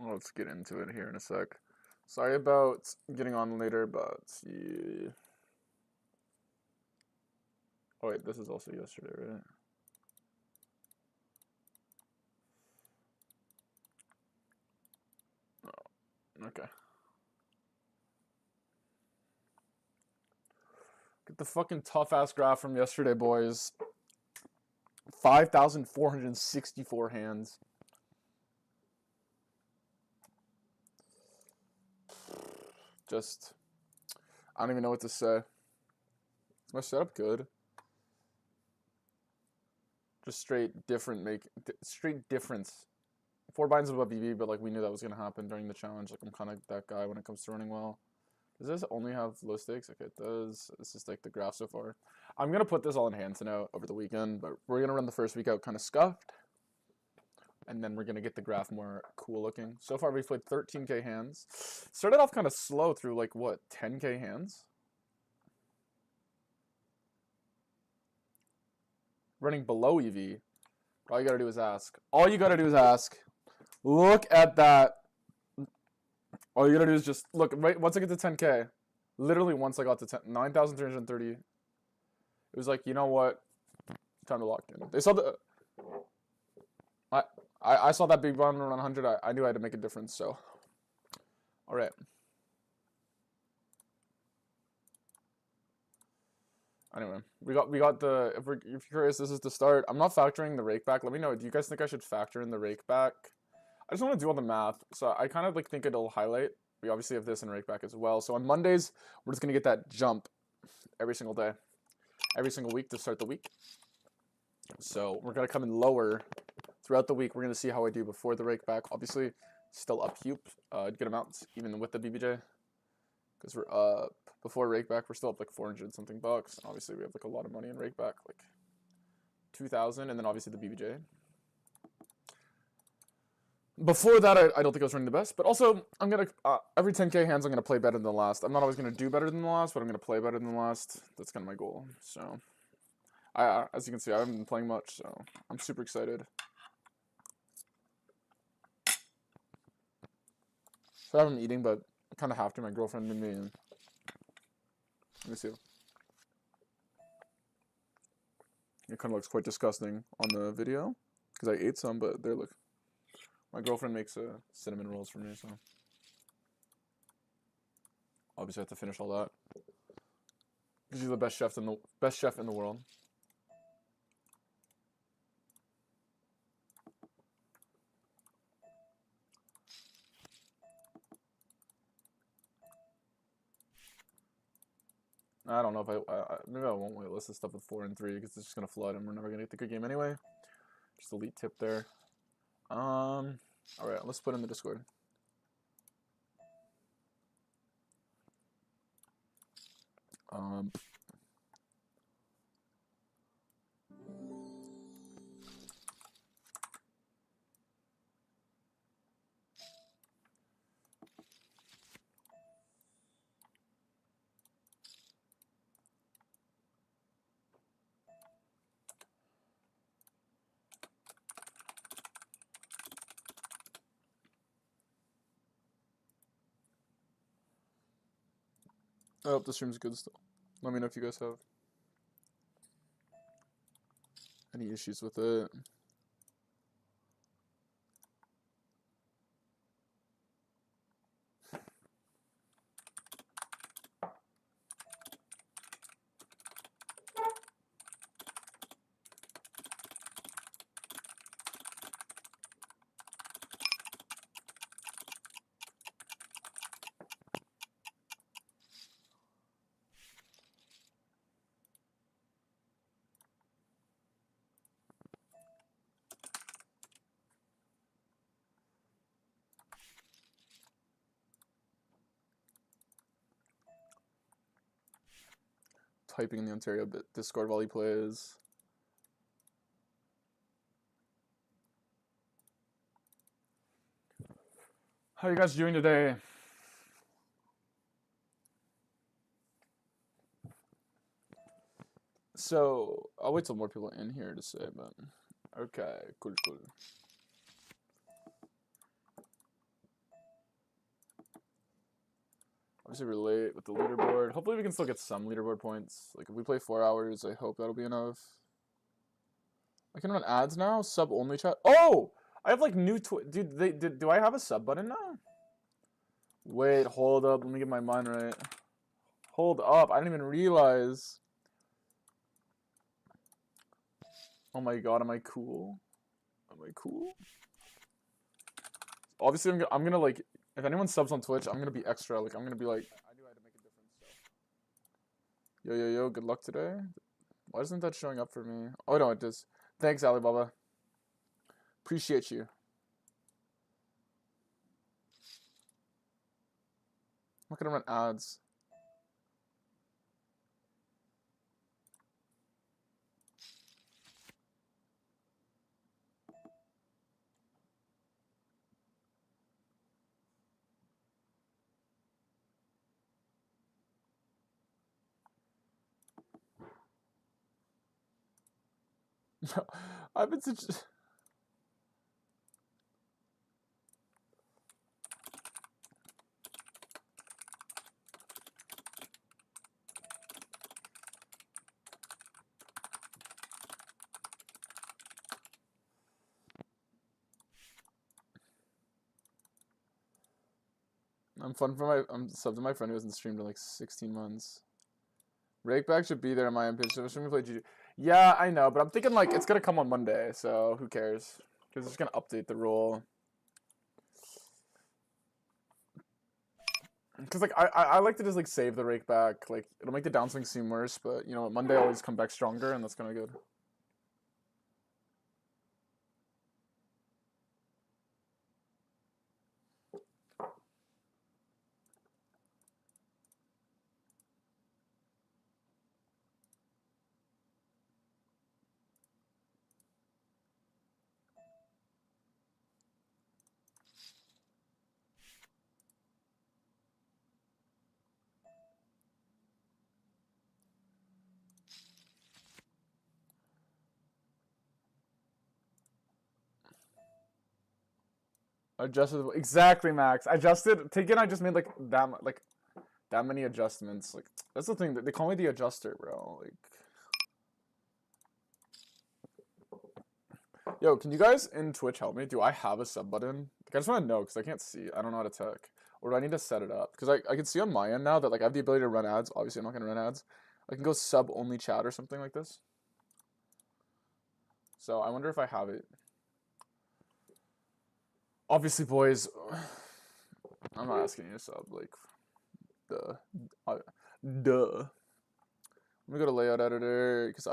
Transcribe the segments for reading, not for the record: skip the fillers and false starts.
Let's get into it here in a sec. Sorry about getting on later, but yeah. Oh wait, this is also yesterday, right? Oh, okay. Get the fucking tough ass graph from yesterday, boys. 5,464 hands. Just, I don't even know what to say. Is my setup good? Just straight difference. 4 binds above EV, but like we knew that was gonna happen during the challenge. Like I'm kind of that guy when it comes to running well. Does this only have low stakes? Okay, it does. This is like the graph so far. I'm gonna put this all in hand to know over the weekend, but we're gonna run the first week out kind of scuffed, and then we're gonna get the graph more cool looking. So far we've played 13k hands. Started off kind of slow through like what 10k hands. Running below EV. All you gotta do is ask. All you gotta do is ask. Look at that. All you gotta do is just look. Right once I get to 10k, literally once I got to 9,330, it was like, you know what? Time to lock in. They saw the. I saw that big button around 100. I knew I had to make a difference. So, all right. Anyway, we got the. If you're curious, this is the start. I'm not factoring the Rakeback. Let me know. Do you guys think I should factor in the Rakeback? I just want to do all the math. So I kind of like think it'll highlight. We obviously have this in Rakeback as well. So on Mondays, we're just gonna get that jump every single day, every single week to start the week. So we're gonna come in lower throughout the week. We're gonna see how I do before the Rakeback. Obviously, still up huge, good amounts even with the BBJ, because we're up before Rakeback. We're still up like 400 something bucks. Obviously, we have like a lot of money in Rakeback, like 2,000, and then obviously the BBJ. Before that, I don't think I was running the best, but also I'm gonna every 10k hands I'm gonna play better than the last. I'm not always gonna do better than the last, but I'm gonna play better than the last. That's kind of my goal. So, as you can see, I haven't been playing much, so I'm super excited. So I haven't been eating, but I kind of have to. My girlfriend made me. Let me see. It kind of looks quite disgusting on the video because I ate some, but there look. My girlfriend makes cinnamon rolls for me, so obviously I have to finish all that. She's the best chef in the world. I don't know if maybe I won't waitlist this stuff with 4 and 3 because it's just gonna flood and we're never gonna get the good game anyway. Just elite tip there. All right, let's put in the Discord. I hope the stream's good still. Let me know if you guys have any issues with it. Typing in the Ontario Discord while he plays. How are you guys doing today? So I'll wait till more people in here to say, but okay, cool. Obviously relate with the leaderboard. Hopefully we can still get some leaderboard points. Like if we play 4 hours, I hope that'll be enough. I can run ads now? Sub only chat. Oh! I have like new dude, do I have a sub button now? Wait, hold up. Let me get my mind right. Hold up. I didn't even realize. Oh my god, am I cool? Am I cool? Obviously, I'm gonna like, if anyone subs on Twitch, I'm gonna be extra. Like, I'm gonna be like, I knew I had to make a difference. So. Yo, good luck today. Why isn't that showing up for me? Oh no, it does. Thanks, Alibaba. Appreciate you. I'm not gonna run ads. I've been such. I'm subbed to my friend who hasn't streamed in like 16 months. Rakeback should be there in my opinion. Should we play GG? Yeah, I know, but I'm thinking like it's gonna come on Monday, so who cares? Because it's just gonna update the rule. Because like I like to just like save the Rakeback. Like it'll make the downswing seem worse, but you know what? Monday always come back stronger, and that's kind of good. Adjusted exactly, Max. I adjusted. Taken. I just made like that many adjustments. Like that's the thing. They call me the adjuster, bro. Like, yo, can you guys in Twitch help me? Do I have a sub button? Like, I just want to know because I can't see. I don't know how to tech. Or do I need to set it up? Because I can see on my end now that like I have the ability to run ads. Obviously, I'm not gonna run ads. I can go sub only chat or something like this. So I wonder if I have it. Obviously, boys, I'm not asking you to sub, like, duh. Let me go to layout editor, because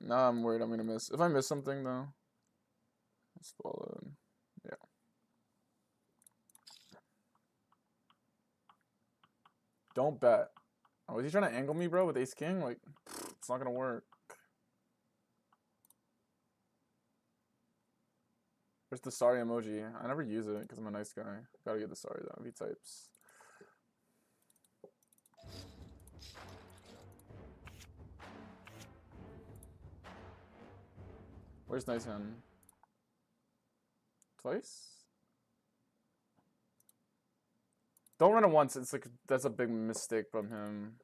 now I'm worried I'm going to miss. If I miss something, though, let's follow it. Yeah. Don't bet. Oh, is he trying to angle me, bro, with ace king? Like, it's not going to work. There's the sorry emoji. I never use it because I'm a nice guy. Gotta get the sorry though. He types. Where's nice hand? Twice? Don't run it once. It's like that's a big mistake from him.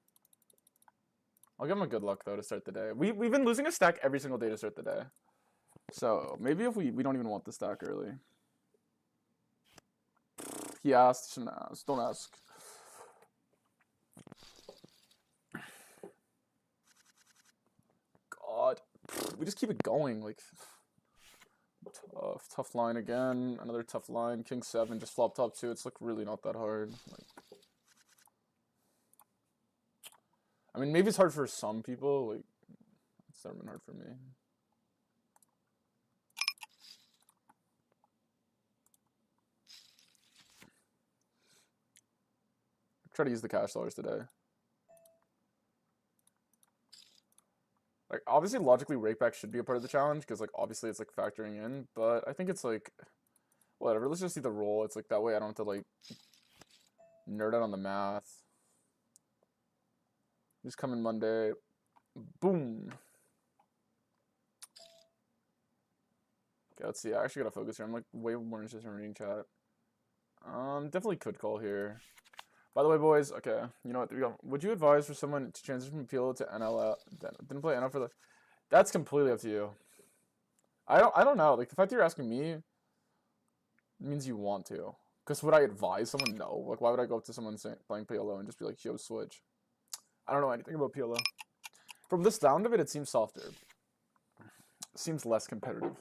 I'll give him a good luck though to start the day. We've been losing a stack every single day to start the day. So maybe if we don't even want the stack early. He asked, shouldn't ask. Don't ask. God. We just keep it going, like tough line again. Another tough line. King 7, just flop top 2. It's like really not that hard. Like, I mean, maybe it's hard for some people. Like, it's never been hard for me. Try to use the cash dollars today. Like, obviously, logically, Rakeback should be a part of the challenge, because, like, obviously it's, like, factoring in, but I think it's, like, whatever, let's just see the roll. It's, like, that way I don't have to, like, nerd out on the math. Just come in Monday. Boom. Okay, let's see. I actually gotta focus here. I'm, like, way more interested in reading chat. Definitely could call here. By the way, boys, okay, you know what? Would you advise for someone to transition from PLO to NL? Didn't play NL for the. That's completely up to you. I don't know. Like the fact that you're asking me means you want to. Because would I advise someone? No. Like why would I go up to someone playing PLO and just be like, yo, switch? I don't know anything about PLO. From the sound of it, it seems softer. It seems less competitive.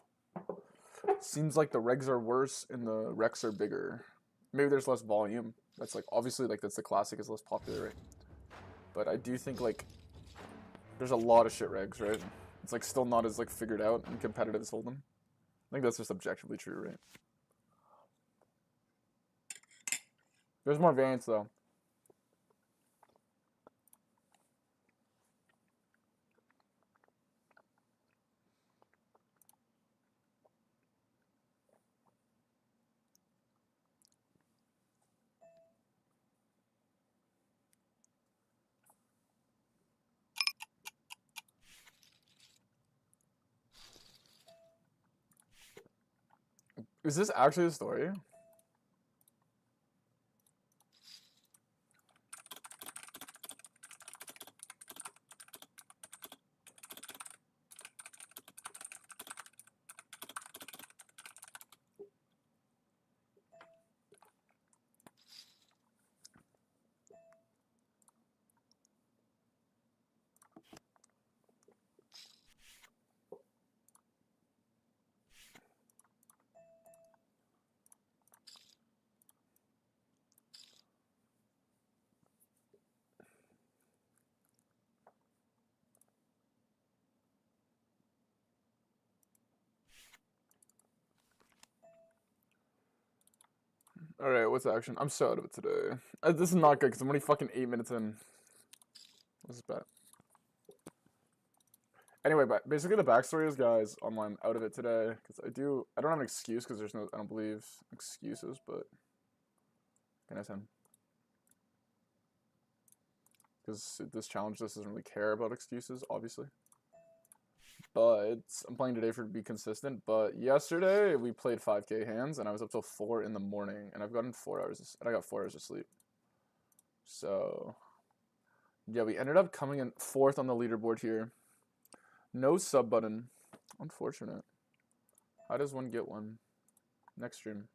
Seems like the regs are worse and the recs are bigger. Maybe there's less volume. That's like obviously like that's the classic is less popular, right? But I do think like there's a lot of shit regs, right? It's like still not as like figured out and competitive as Hold'em. I think that's just objectively true, right? There's more variance though. Is this actually the story? Alright, what's the action? I'm so out of it today. This is not good because I'm only fucking 8 minutes in. This is bad. Anyway, but basically the backstory is, guys, I'm out of it today because I don't have an excuse because I don't believe excuses, but can I send? Because this challenge doesn't really care about excuses, obviously. But I'm playing today to be consistent. But yesterday we played 5K hands and I was up till 4 in the morning and I've gotten 4 hours and I got 4 hours of sleep. So yeah, we ended up coming in 4th on the leaderboard here. No sub button. Unfortunate. How does one get one? Next stream.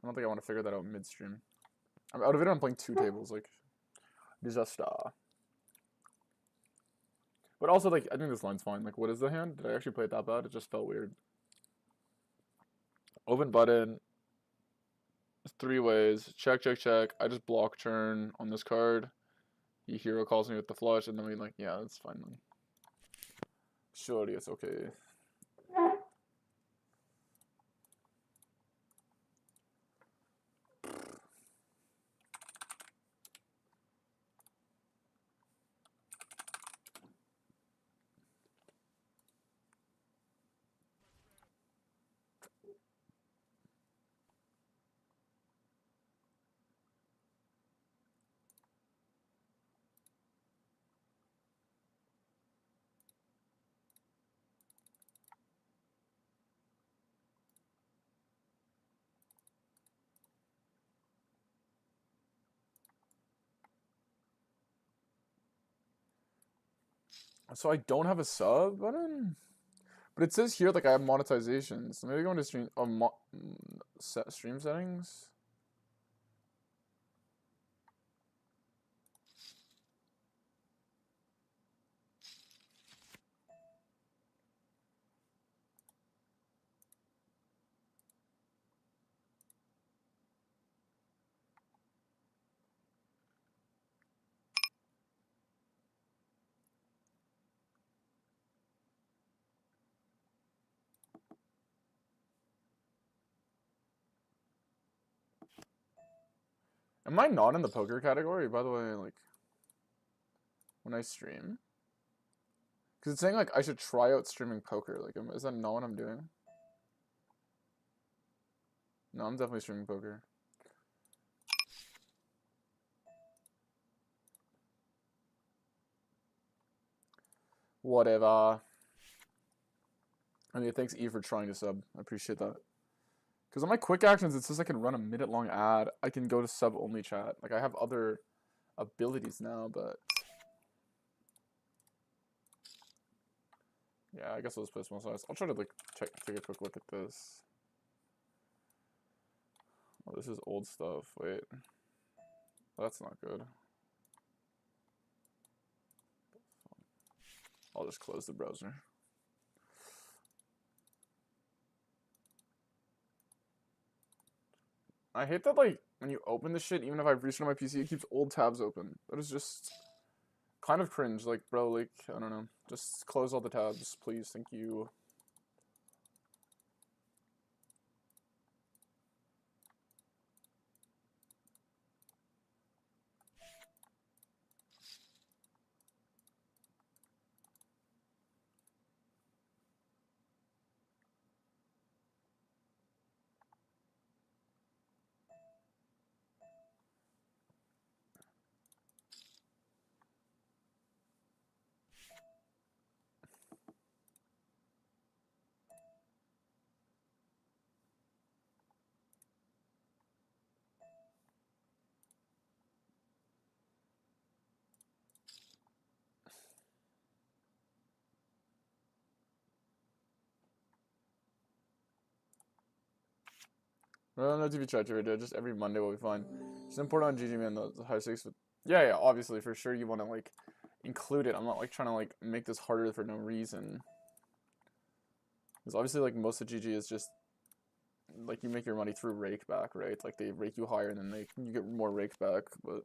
I don't think I want to figure that out midstream. I'm out of it. I'm playing 2 tables. Like, disaster. But also, like, I think this line's fine. Like, what is the hand? Did I actually play it that bad? It just felt weird. Open button. 3 ways. Check, check, check. I just block turn on this card. He hero calls me with the flush, and then we like, yeah, that's fine then. Surely it's okay. So I don't have a sub button? But it says here, like, I have monetization. So maybe go into stream, stream settings? Am I not in the poker category, by the way, like, when I stream? Because it's saying, like, I should try out streaming poker. Like, is that not what I'm doing? No, I'm definitely streaming poker. Whatever. I mean, thanks, E, for trying to sub. I appreciate that. Because on my quick actions, it says I can run a minute-long ad. I can go to sub-only chat. Like, I have other abilities now, but... Yeah, I guess I'll just play small size. I'll try to, like, take a quick look at this. Oh, this is old stuff. Wait. That's not good. I'll just close the browser. I hate that, like, when you open this shit, even if I've restarted my PC, it keeps old tabs open. That is just kind of cringe. Like, bro, like, I don't know. Just close all the tabs, please. Thank you. Well, no TV chat every day. Just every Monday will be fine. It's important on GG, man. The high stakes. Yeah, obviously, for sure, you want to, like, include it. I'm not, like, trying to, like, make this harder for no reason. Because obviously, like, most of GG is just, like, you make your money through Rakeback, right? Like, they rake you higher, and then you get more Rakeback, but...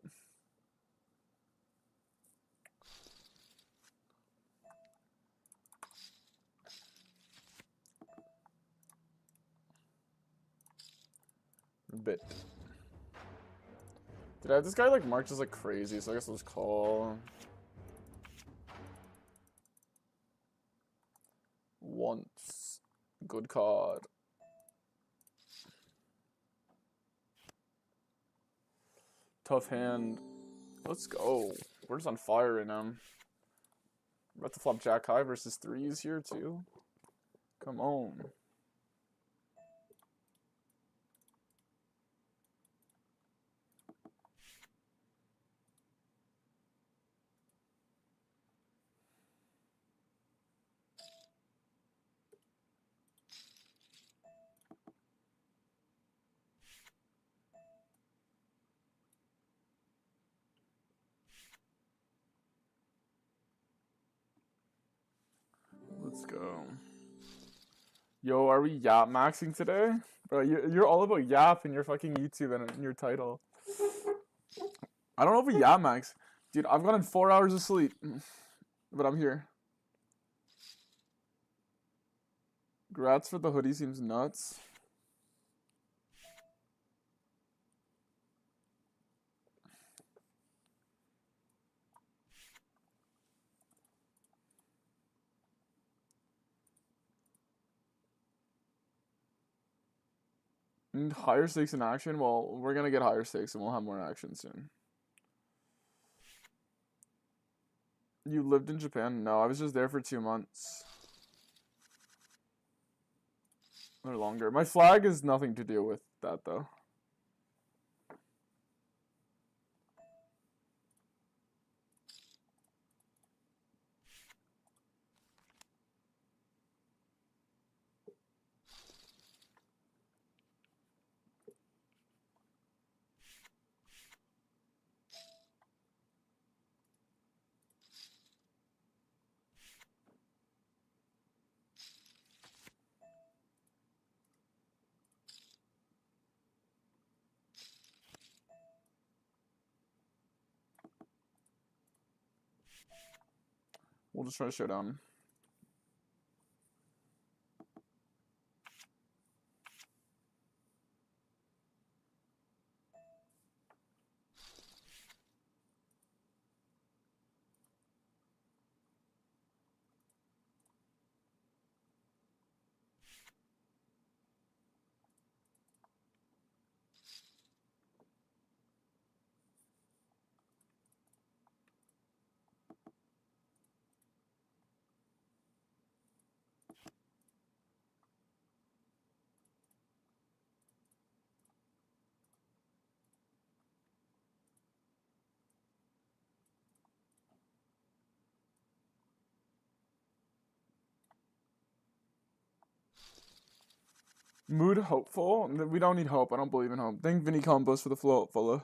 Bit. Did I have this guy, like, marked as, like, crazy, so I guess I'll just call... Once. Good card. Tough hand. Let's go. We're just on fire right now. We're about to flop Jack High versus threes here, too. Come on. Let's go. Yo, are we yap maxing today? Bro, you're all about yap in your fucking YouTube and in your title. I don't know if we yap max. Dude, I've gotten 4 hours of sleep. But I'm here. Grats for the hoodie seems nuts. And higher stakes in action? Well, we're gonna get higher stakes and we'll have more action soon. You lived in Japan? No, I was just there for 2 months. Or longer. My flag has nothing to do with that, though. We'll just try to show down. Mood hopeful. We don't need hope. I don't believe in hope. Thank Vinny Combos for the float follow.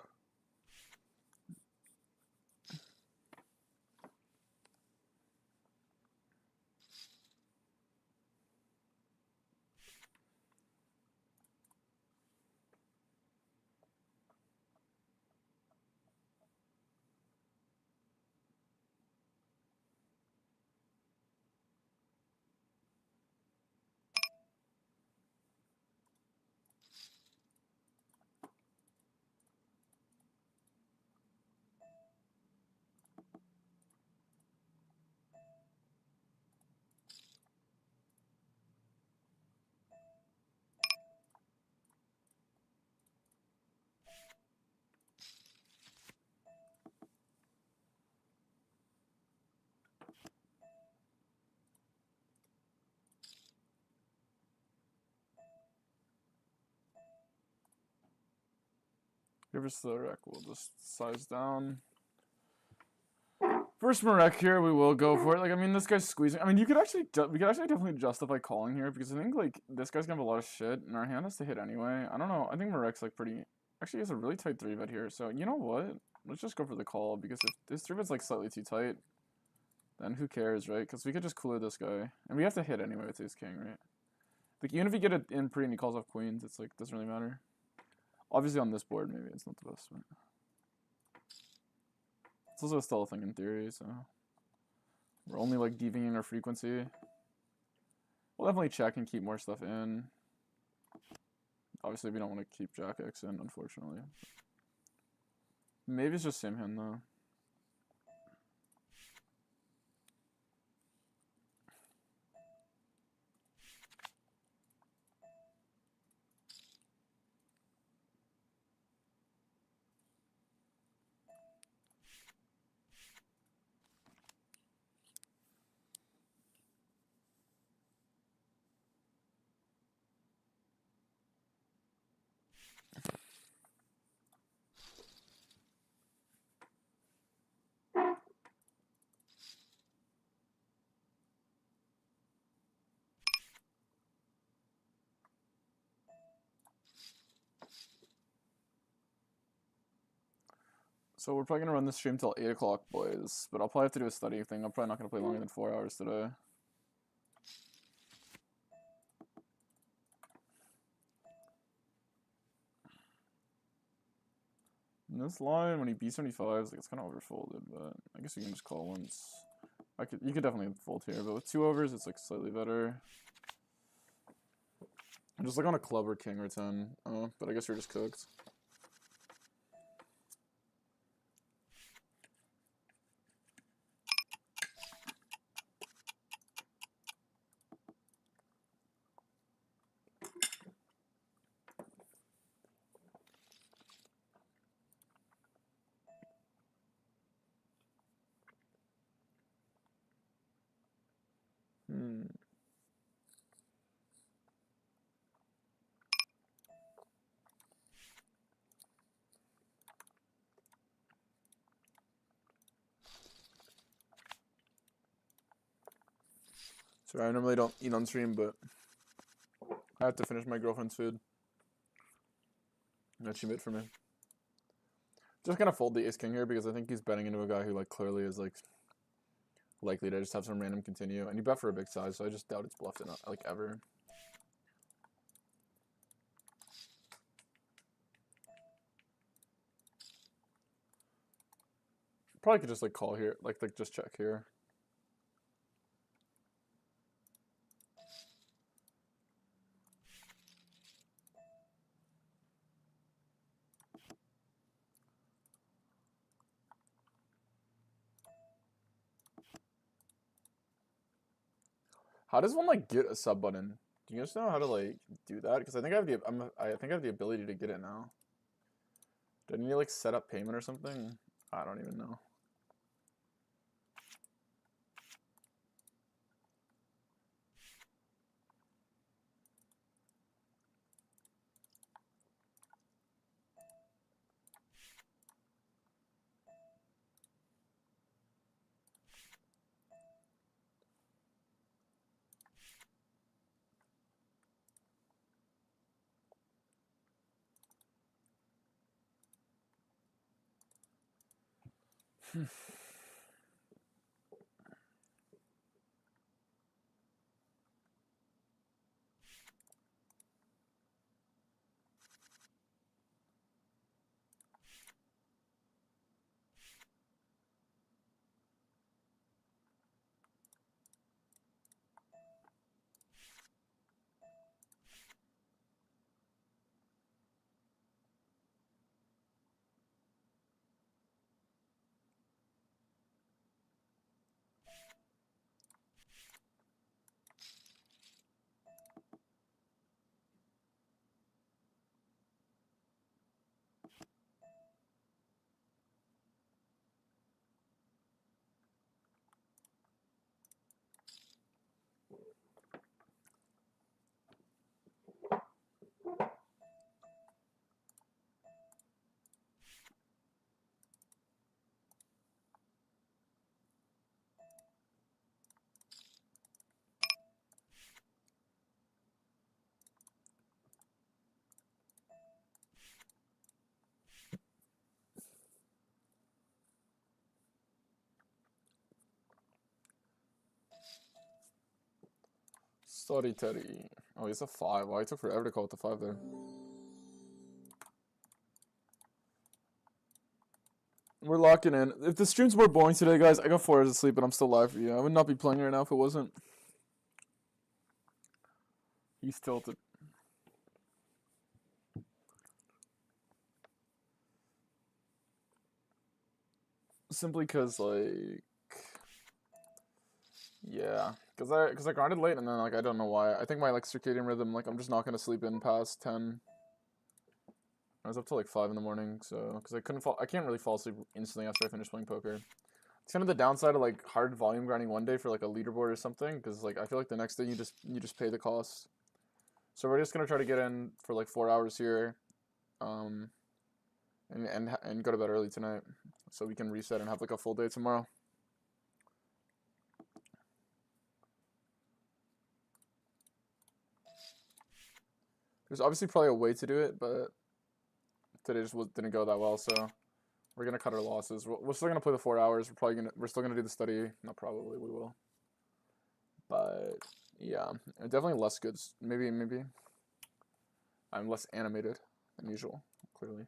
Here's the wreck. We'll just size down. First Marek here, we will go for it. Like, I mean, this guy's squeezing. I mean, we could actually definitely justify calling here because I think like this guy's gonna have a lot of shit, and our hand has to hit anyway. I don't know. I think Marek's like pretty. Actually, he has a really tight 3-bet here. So you know what? Let's just go for the call because if this 3-bet's like slightly too tight, then who cares, right? Because we could just cooler this guy, and we have to hit anyway with ace king, right? Like even if you get it in pre and he calls off queens, it's like doesn't really matter. Obviously on this board, maybe it's not the best, but it's also still a thing in theory, so we're only like deviating our frequency. We'll definitely check and keep more stuff in. Obviously, we don't want to keep Jack X in, unfortunately. Maybe it's just same hand though. So we're probably gonna run this stream till 8 o'clock, boys. But I'll probably have to do a study thing. I'm probably not gonna play longer than 4 hours today. In this line, when he B75s, like it's kind of overfolded, but I guess you can just call once. You could definitely fold here, but with 2 overs, it's like slightly better. I'm just like on a club or king or 10. But I guess you're just cooked. Sorry, I normally don't eat on stream, but I have to finish my girlfriend's food that she made for me. Just gonna fold the ace king here because I think he's betting into a guy who like clearly is like likely to just have some random continue, and you bet for a big size, so I just doubt it's bluffed enough, like ever. Probably could just like call here, like just check here. How does one like get a sub button? Do you guys know how to like do that? Because I think I have the ability to get it now. Do I need to like set up payment or something? I don't even know. Sorry, Teddy. Oh, he's a 5. Why it took forever to call it the 5 there. We're locking in. If the stream's more boring today, guys, I got 4 hours of sleep, but I'm still live for you. I would not be playing right now if it wasn't. He's tilted. Simply because, like... Yeah. Because I grinded late, and then, like, I don't know why. I think my, like, circadian rhythm, like, I'm just not going to sleep in past 10. I was up till, like, 5 in the morning, so... Because I can't really fall asleep instantly after I finish playing poker. It's kind of the downside of, like, hard volume grinding one day for, like, a leaderboard or something, because, like, I feel like the next day you just pay the cost. So we're just gonna try to get in for, like, 4 hours here, and go to bed early tonight, so we can reset and have, like, a full day tomorrow. There's obviously probably a way to do it, but today just didn't go that well, so we're gonna cut our losses. We're still gonna play the 4 hours. We're still gonna do the study. Not probably, we will. But yeah, definitely less goods. Maybe I'm less animated than usual. Clearly.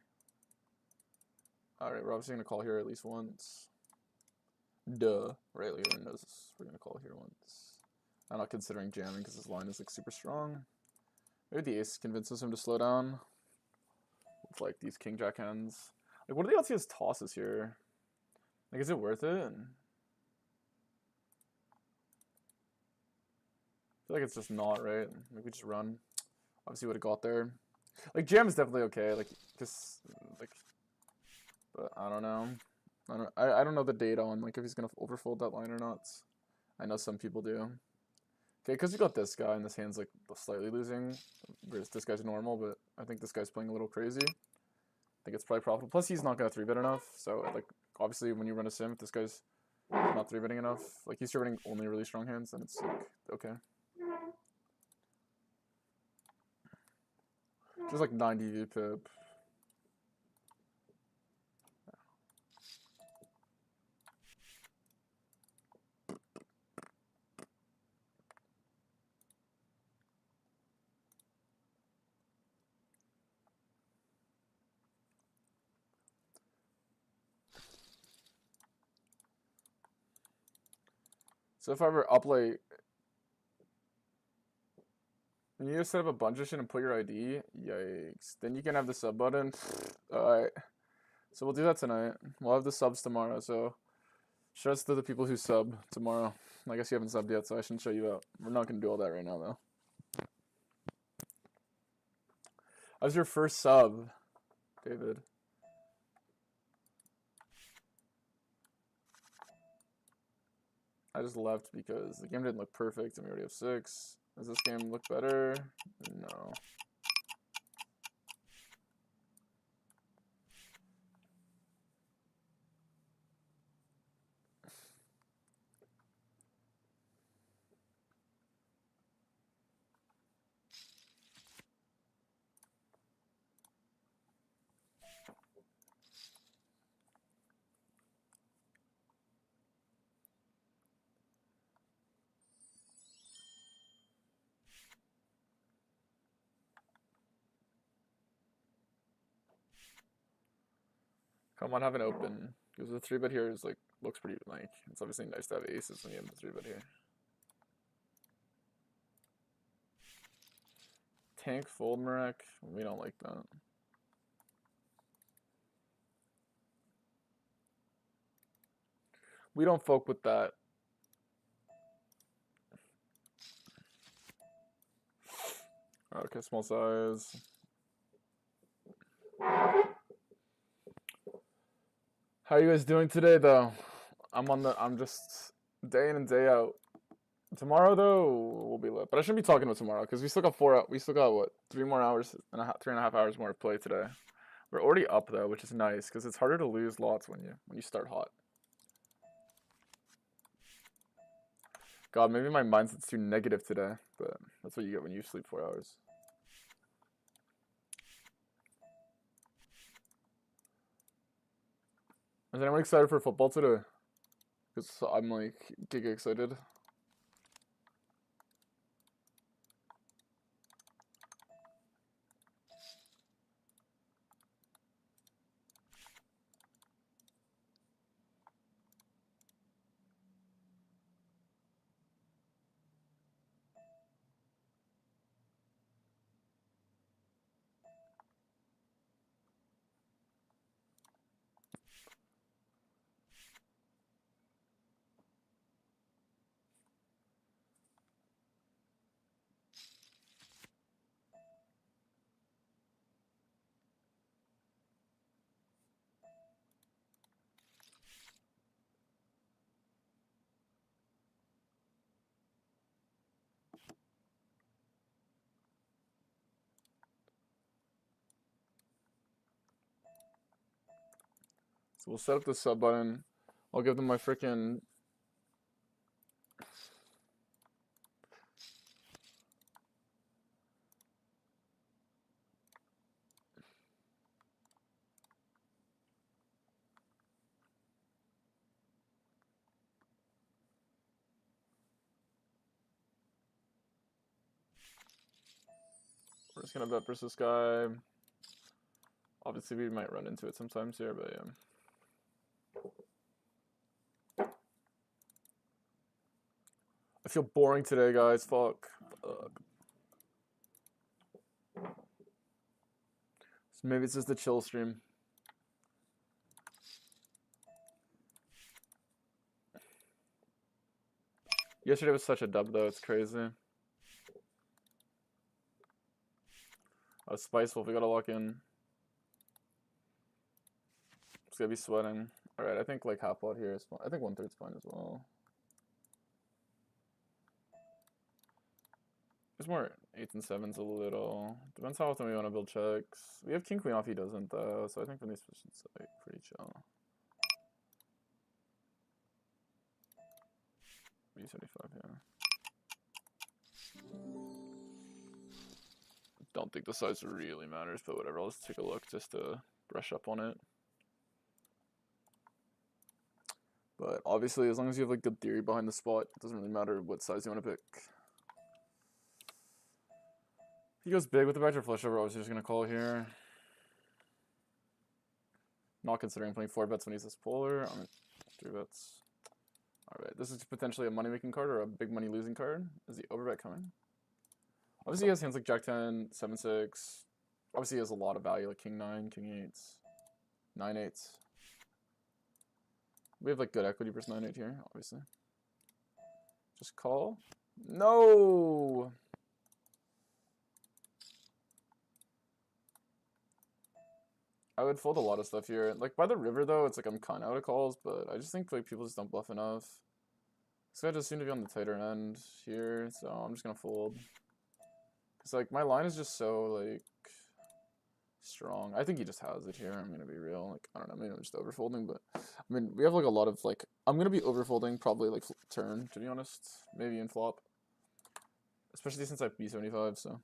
All right, we're obviously gonna call here at least once. Duh. Right, Leader knows this. We're gonna call here once. I'm not considering jamming because his line is like super strong. Maybe the ace convinces him to slow down. With like these king jack hands. Like, what are the odds he has tosses here? Like, is it worth it? I feel like it's just not, right? Like, we just run. Obviously would have got there. Like, jam is definitely okay. Like, just like, but I don't know. I don't know the data on like if he's gonna overfold that line or not. I know some people do. Okay, because you got this guy and this hand's like slightly losing, whereas this guy's normal, but I think this guy's playing a little crazy. I think it's probably profitable. Plus, he's not gonna 3-bet enough. So like, obviously, when you run a sim, if this guy's not 3-betting enough, like he's 3-betting only really strong hands, then it's like okay. Just like 90 V pip. So if I ever uplay, and you just set up a bunch of shit and put your ID, yikes. Then you can have the sub button. Alright. So we'll do that tonight. We'll have the subs tomorrow, so shouts to the people who sub tomorrow. I guess you haven't subbed yet, so I shouldn't show you out. We're not gonna do all that right now, though. How's your first sub, David? I just left because the game didn't look perfect and we already have 6. Does this game look better? No. Come on, have an open. Because the 3-bet here is like, looks pretty, like, it's obviously nice to have aces when you have the 3-bet here. Tank fold, Marek. We don't like that. We don't folk with that. Okay, small size. How are you guys doing today, though? I'm just day in and day out. Tomorrow, though, we'll be lit. But I shouldn't be talking about tomorrow because we still got what, 3.5 hours more to play today. We're already up though, which is nice because it's harder to lose lots when you start hot. God, maybe my mindset's too negative today, but that's what you get when you sleep 4 hours. Is anyone excited for football today? Because I'm like giga excited. So we'll set up the sub button. I'll give them my freaking. We're just gonna bet versus this guy. Obviously, we might run into it sometimes here, but yeah. I feel boring today, guys. Fuck. So maybe it's just a chill stream. Yesterday was such a dub, though. It's crazy. Spiceful. We gotta lock in. It's gonna be sweating. All right, I think like half pot here is fine. I think 1/3 is fine as well. There's more 8s and 7s a little. Depends how often we want to build checks. We have king queen off. He doesn't though, so I think from these positions like pretty chill. B75, yeah. Don't think the size really matters, but whatever. I'll just take a look just to brush up on it. But obviously, as long as you have like good theory behind the spot, it doesn't really matter what size you want to pick. He goes big with the backdoor flush over. Obviously, just gonna call here. Not considering playing 4 bets when he's this polar. I'm gonna 3 bets. All right, this is potentially a money making card or a big money losing card. Is the overbet coming? Obviously, he has hands like Jack 10, 7-6. Obviously, he has a lot of value like King 9, King 8s, 9-8s. We have like good equity versus 9-8 here, obviously. Just call. No. I would fold a lot of stuff here. Like by the river though, it's like I'm kind of out of calls, but I just think like people just don't bluff enough. This guy just seemed to be on the tighter end here, so I'm just gonna fold. Cause like my line is just so like strong. I think he just has it here. I'm gonna be real. Like I don't know, maybe I'm just overfolding, but I mean we have like a lot of like I'm gonna be overfolding probably like turn to be honest, maybe in flop, especially since I have B75. So.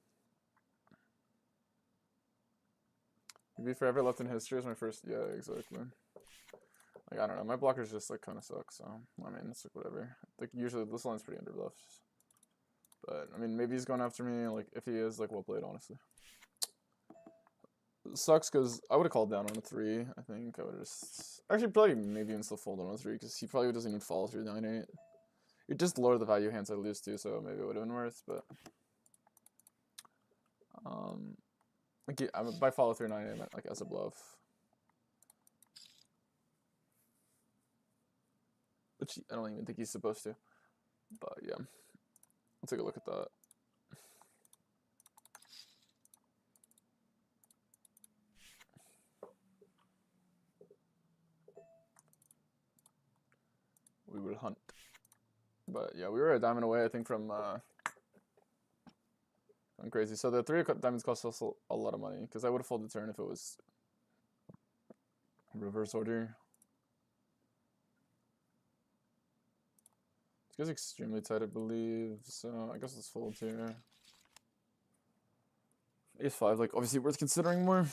Be forever left in history is my first. Yeah, exactly. Like I don't know, my blockers just like kind of suck. So I mean, it's like whatever. Like usually this line's pretty under bluffs, but I mean maybe he's going after me. Like if he is, like well played, honestly. Sucks because I would have called down on a 3. I think I would have just actually probably maybe even still fold on a 3 because he probably doesn't even follow through 9-8. It just lower the value hands I lose to, so maybe it would have been worth. But like by follow through 9-8, I meant like as a bluff, which I don't even think he's supposed to. But yeah, I'll take a look at that. We will hunt. But yeah, we were a diamond away, I think, from going crazy. So the 3 diamonds cost us a lot of money because I would have folded the turn if it was reverse order. This guy's extremely tight, I believe. So I guess let's fold here. Ace 5, like obviously worth considering more.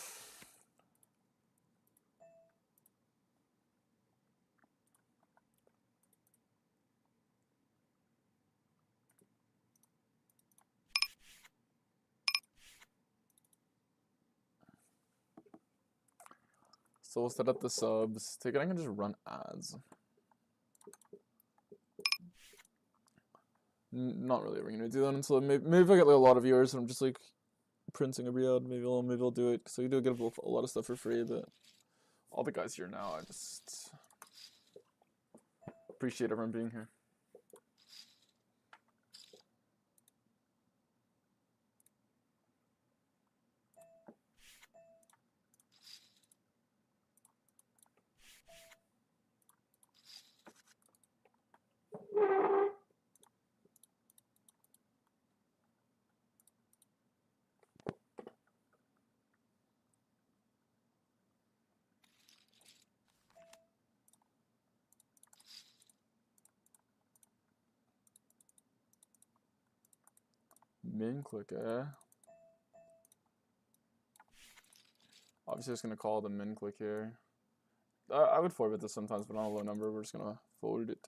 So we'll set up the subs. Take it, I can just run ads. Not really ever gonna do that until maybe if I get like a lot of viewers and I'm just like printing every ad, maybe I'll do it because I do get a lot of stuff for free. But all the guys here now, I just appreciate everyone being here. Min click, Obviously, just gonna call the min click here. I would 4-bet this sometimes, but on a low number, we're just gonna fold it.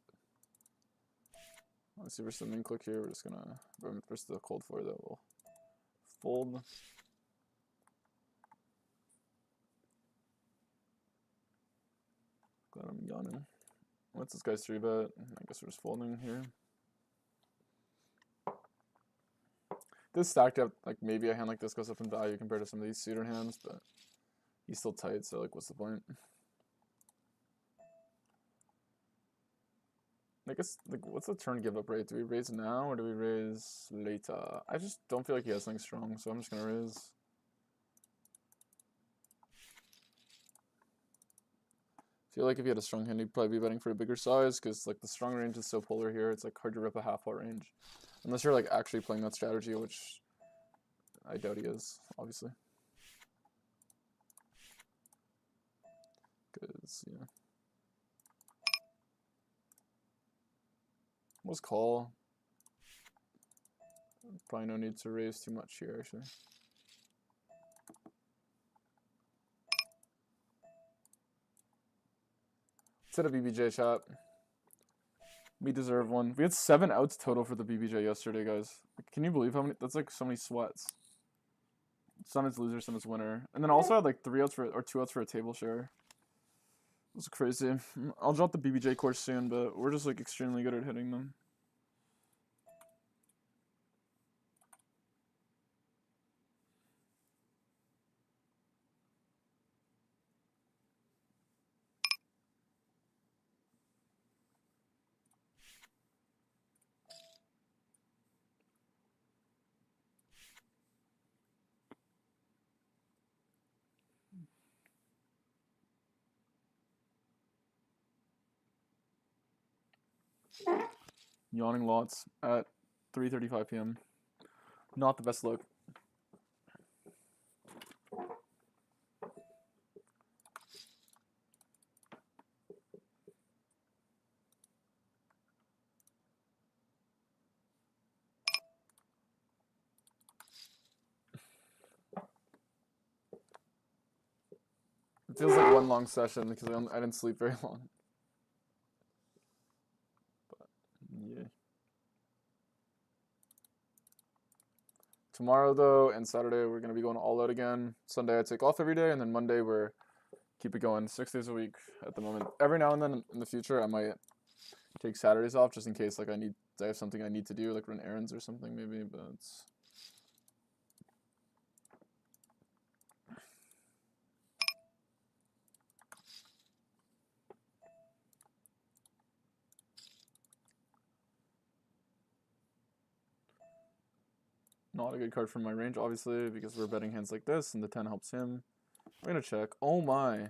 Let's see, versus the min click here, we're just gonna versus the cold 4 that will fold. Glad I'm yawning. What's this guy's 3-bet? I guess we're just folding here. This stacked up, like maybe a hand like this goes up in value compared to some of these suited hands, but he's still tight, so like what's the point? I guess like what's the turn give up rate? Do we raise now or do we raise later? I just don't feel like he has something strong, so I'm just gonna raise. Feel like if he had a strong hand, he'd probably be betting for a bigger size because like the strong range is so polar here. It's like hard to rip a half pot range unless you're like actually playing that strategy, which I doubt he is, obviously. Because yeah, let's call. Probably no need to raise too much here, actually. Set a BBJ chat. We deserve one. We had 7 outs total for the BBJ yesterday, guys. Can you believe how many? That's like so many sweats. Some is loser, some is winner. And then also had like 3 outs or 2 outs for a table share. It was crazy. I'll drop the BBJ course soon, but we're just like extremely good at hitting them. Yawning lots at 3:35 p.m. Not the best look. It feels like one long session because I didn't sleep very long. But yeah. Tomorrow though and Saturday we're gonna be going all out again. Sunday I take off every day, and then Monday we're keep it going 6 days a week at the moment. Every now and then in the future I might take Saturdays off just in case like I have something I need to do, like run errands or something maybe, but it's not a good card for my range, obviously, because we're betting hands like this, and the 10 helps him. We're gonna check. Oh my.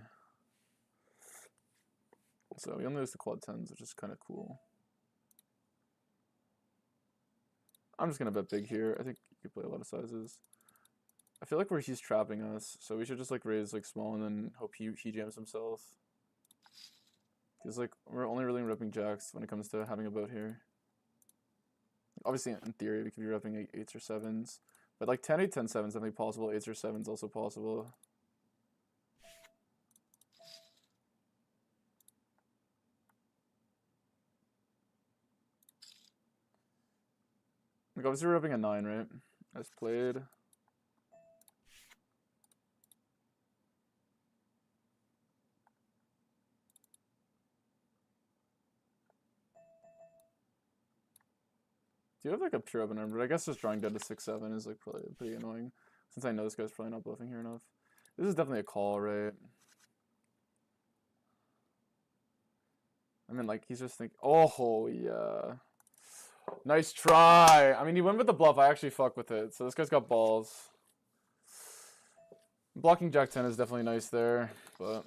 So we only lose the quad 10s, which is kind of cool. I'm just gonna bet big here. I think you could play a lot of sizes. I feel like he's trapping us, so we should just like raise like small and then hope he jams himself. Because like we're only really repping jacks when it comes to having a boat here. Obviously, in theory, we could be repping like 8s or 7s. But like 10, 8, 10, 7s definitely possible. 8s or 7s also possible. Like obviously we're repping a 9, right? As played. Do you have like a pure open arm? But I guess just drawing dead to 6-7 is like probably pretty annoying. Since I know this guy's probably not bluffing here enough. This is definitely a call, right? I mean, like, he's just thinking, oh, yeah. Nice try. I mean, he went with the bluff. I actually fuck with it. So this guy's got balls. Blocking Jack 10 is definitely nice there, but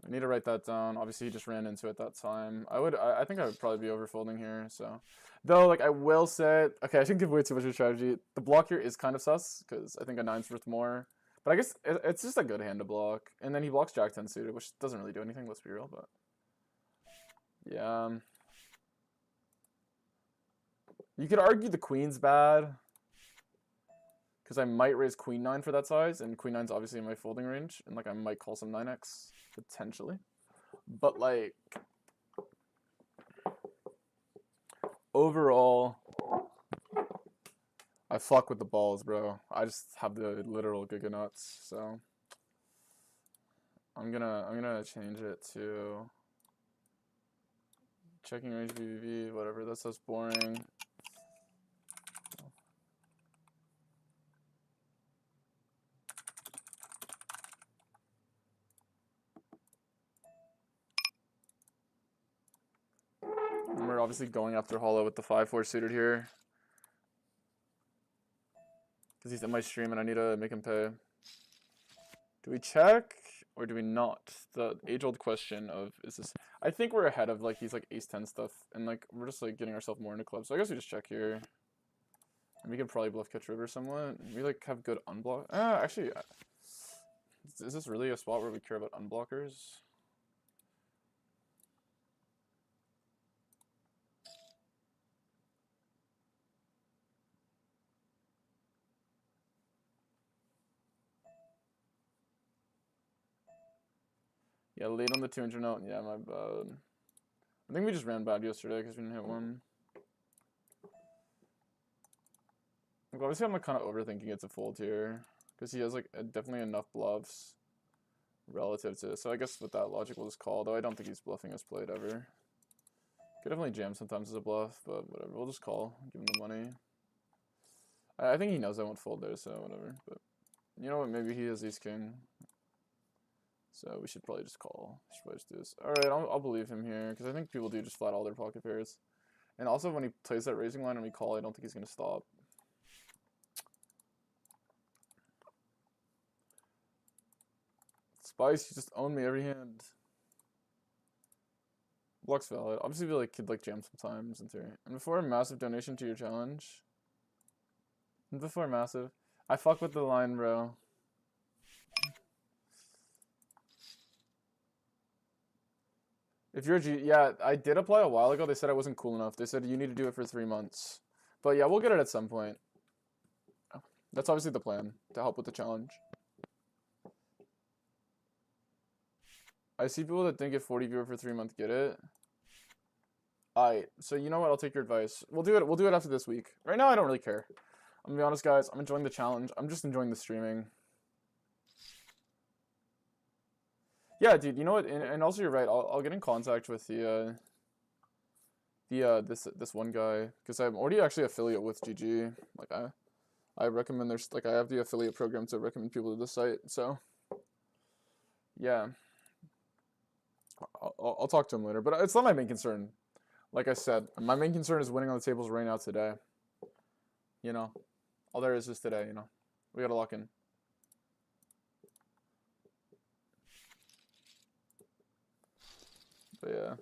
I need to write that down. Obviously, he just ran into it that time. I think I would probably be overfolding here, so. Though, like, I will say, okay, I shouldn't give away too much of strategy. The block here is kind of sus, because I think a 9's worth more. But I guess it's just a good hand to block. And then he blocks Jack 10 suited, which doesn't really do anything, let's be real, but. Yeah. You could argue the queen's bad. Because I might raise queen 9 for that size, and queen 9's obviously in my folding range. And, like, I might call some 9x, potentially. But, like, overall, I fuck with the balls, bro. I just have the literal giga nuts, so I'm gonna change it to checking range BBB, whatever. That's just boring. And we're obviously going after Hollow with the 5-4 suited here. Because he's in my stream and I need to make him pay. Do we check or do we not? The age-old question of, is this... I think we're ahead of, like, these, like, ace-10 stuff. And, like, we're just, like, getting ourselves more into clubs. So I guess we just check here. And we can probably bluff catch river somewhat. We, like, have good unblock... actually... Is this really a spot where we care about unblockers? Yeah, late on the 200 note. Yeah, my bad. I think we just ran bad yesterday because we didn't hit one. Like, obviously, I'm like, kind of overthinking it to fold here. Because he has like definitely enough bluffs relative to... So I guess with that logic, we'll just call. Though I don't think he's bluffing us played ever. Could definitely jam sometimes as a bluff, but whatever. We'll just call. Give him the money. I think he knows I won't fold there, so whatever. But you know what? Maybe he has ace-king. So we should probably just call. Should probably just do this. Alright, I'll believe him here, because I think people do just flat all their pocket pairs. And also, when he plays that raising line and we call, I don't think he's going to stop. Spice, you just own me every hand. Block's valid. Obviously, we like, could like jam sometimes in theory. And before a massive donation to your challenge. And before massive. I fuck with the line, bro. If you're a G, yeah, I did apply a while ago. They said I wasn't cool enough. They said you need to do it for 3 months. But yeah, we'll get it at some point. That's obviously the plan, to help with the challenge. I see people that think if 40 viewer for 3 months get it. Alright, so you know what? I'll take your advice. We'll do it. We'll do it after this week. Right now, I don't really care. I'm gonna be honest, guys. I'm enjoying the challenge. I'm just enjoying the streaming. Yeah, dude. You know what? And also, you're right. I'll get in contact with this one guy because I'm already actually affiliate with GG. Like I recommend there's like I have the affiliate program to recommend people to the site. So yeah, I'll talk to him later. But it's not my main concern. Like I said, my main concern is winning on the tables right now today. You know, all there is today. You know, we gotta lock in. But yeah.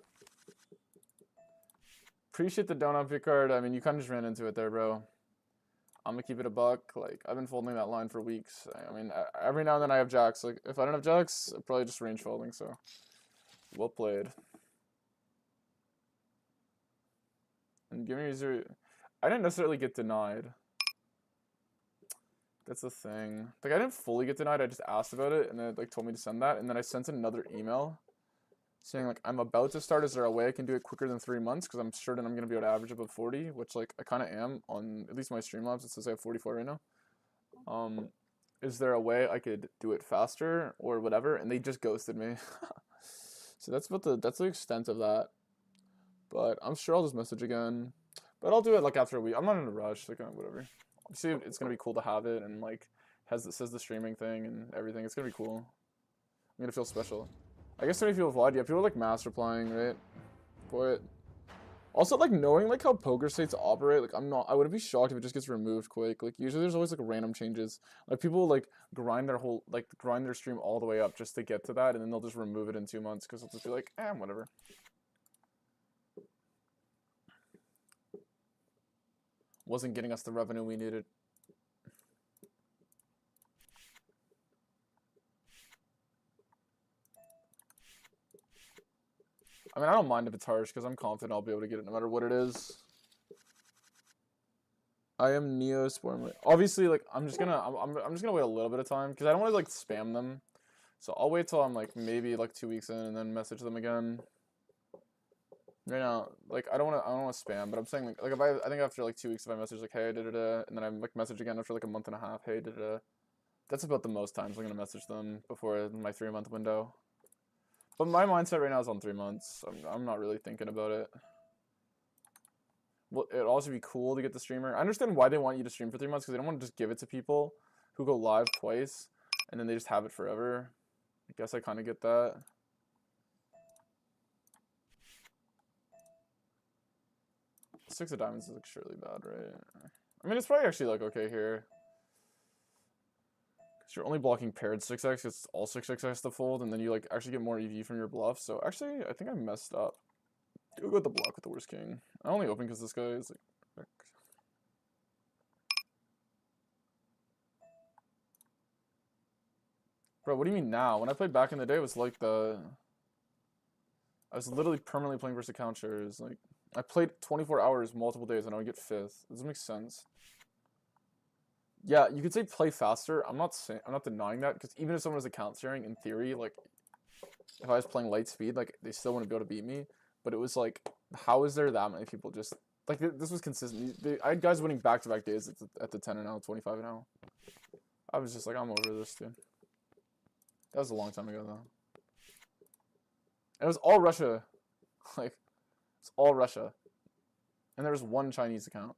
Appreciate the donut pick card. I mean, you kind of just ran into it there, bro. I'm gonna keep it a buck. Like, I've been folding that line for weeks. I mean, every now and then I have jacks. Like, if I don't have jacks, I'm probably just range folding, so. Well played. And give me your 0. I didn't necessarily get denied. That's the thing. Like, I didn't fully get denied. I just asked about it, and then it, like, told me to send that. And then I sent another email saying, like, I'm about to start. Is there a way I can do it quicker than 3 months? Because I'm certain I'm going to be able to average above 40, which, like, I kind of am on at least my Streamlabs. It says I have 44 right now. Is there a way I could do it faster or whatever? And they just ghosted me. So that's the extent of that. But I'm sure I'll just message again. But I'll do it, like, after a week. I'm not in a rush. Like, whatever. See, it's going to be cool to have it. And, like, says the streaming thing and everything. It's going to be cool. I'm going to feel special. I guess so many people have lied. Yeah, people are like mass replying, right? For it. Also, like, knowing, like, how poker sites operate, like, I wouldn't be shocked if it just gets removed quick. Like, usually there's always, like, random changes. Like, people, like, grind their stream all the way up just to get to that, and then they'll just remove it in 2 months, because they'll just be like, whatever. Wasn't getting us the revenue we needed. I mean, I don't mind if it's harsh, because I'm confident I'll be able to get it no matter what it is. I am Neosport. Obviously, like, I'm just gonna wait a little bit of time, because I don't want to, like, spam them. So I'll wait till I'm, like, maybe, like, 2 weeks in, and then message them again. Right now, like, I don't want to spam, but I'm saying, like if I think after, like, 2 weeks, if I message, like, hey, da-da-da, and then I, like, message again after, like, a month and a half, hey, da-da-da. That's about the most times I'm gonna message them before my 3-month window. But my mindset right now is on 3 months. I'm not really thinking about it. Well, it'd also be cool to get the streamer. I understand why they want you to stream for 3 months, because they don't want to just give it to people who go live twice, and then they just have it forever. I guess I kind of get that. Six of diamonds is, like, surely bad, right? I mean, it's probably actually, like, okay here. Because you're only blocking paired 6x, it's all 6x to fold, and then you, like, actually get more EV from your bluff. So, actually, I think I messed up. Go with the block with the worst king. I only open because this guy is, like... Bro, what do you mean now? When I played back in the day, it was like I was literally permanently playing versus account shares. Like, I played 24 hours multiple days and I would get 5th. Does this make sense? Yeah, you could say play faster. I'm not denying that, because even if someone was account sharing, in theory, like, if I was playing light speed, like, they still wouldn't be able to beat me. But it was like, how is there that many people just, like, this was consistent. I had guys winning back-to-back days at the 10 and 0, 25 and 0. I was just like, I'm over this, dude. That was a long time ago, though. And it was all Russia. Like, it's all Russia. And there was one Chinese account.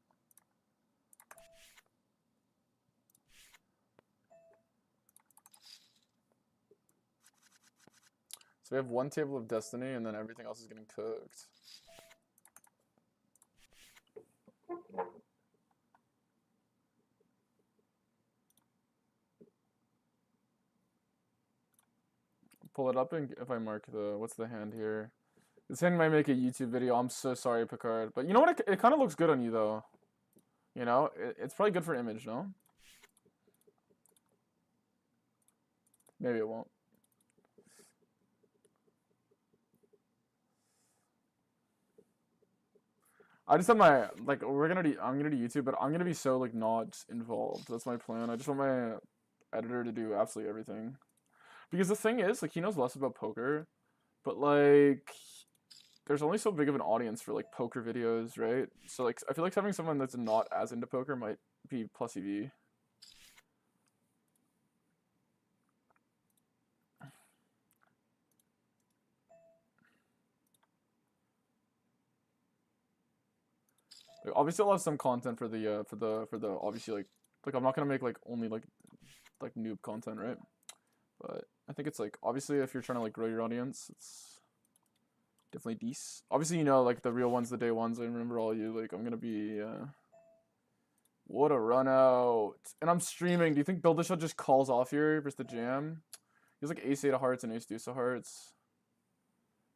So we have one table of destiny, and then everything else is getting cooked. Pull it up, and if I mark what's the hand here? This hand might make a YouTube video. I'm so sorry, Picard. But you know what? It kind of looks good on you, though. You know? It's probably good for image, no? Maybe it won't. I just have my, like, I'm gonna do YouTube, but I'm gonna be so, like, not involved. That's my plan. I just want my editor to do absolutely everything. Because the thing is, like, he knows less about poker, but, like, there's only so big of an audience for like poker videos, right? So like I feel like having someone that's not as into poker might be plus EV. Like, obviously I'll have some content for the obviously like I'm not gonna make like only like noob content, right? But I think it's like obviously if you're trying to like grow your audience, it's definitely decent. Obviously, you know, like the real ones, the day ones. I remember all you. Like I'm gonna be. What a run out! And I'm streaming. Do you think Build the Shot just calls off here versus the jam? He's like ace eight of hearts and ace deuce of hearts.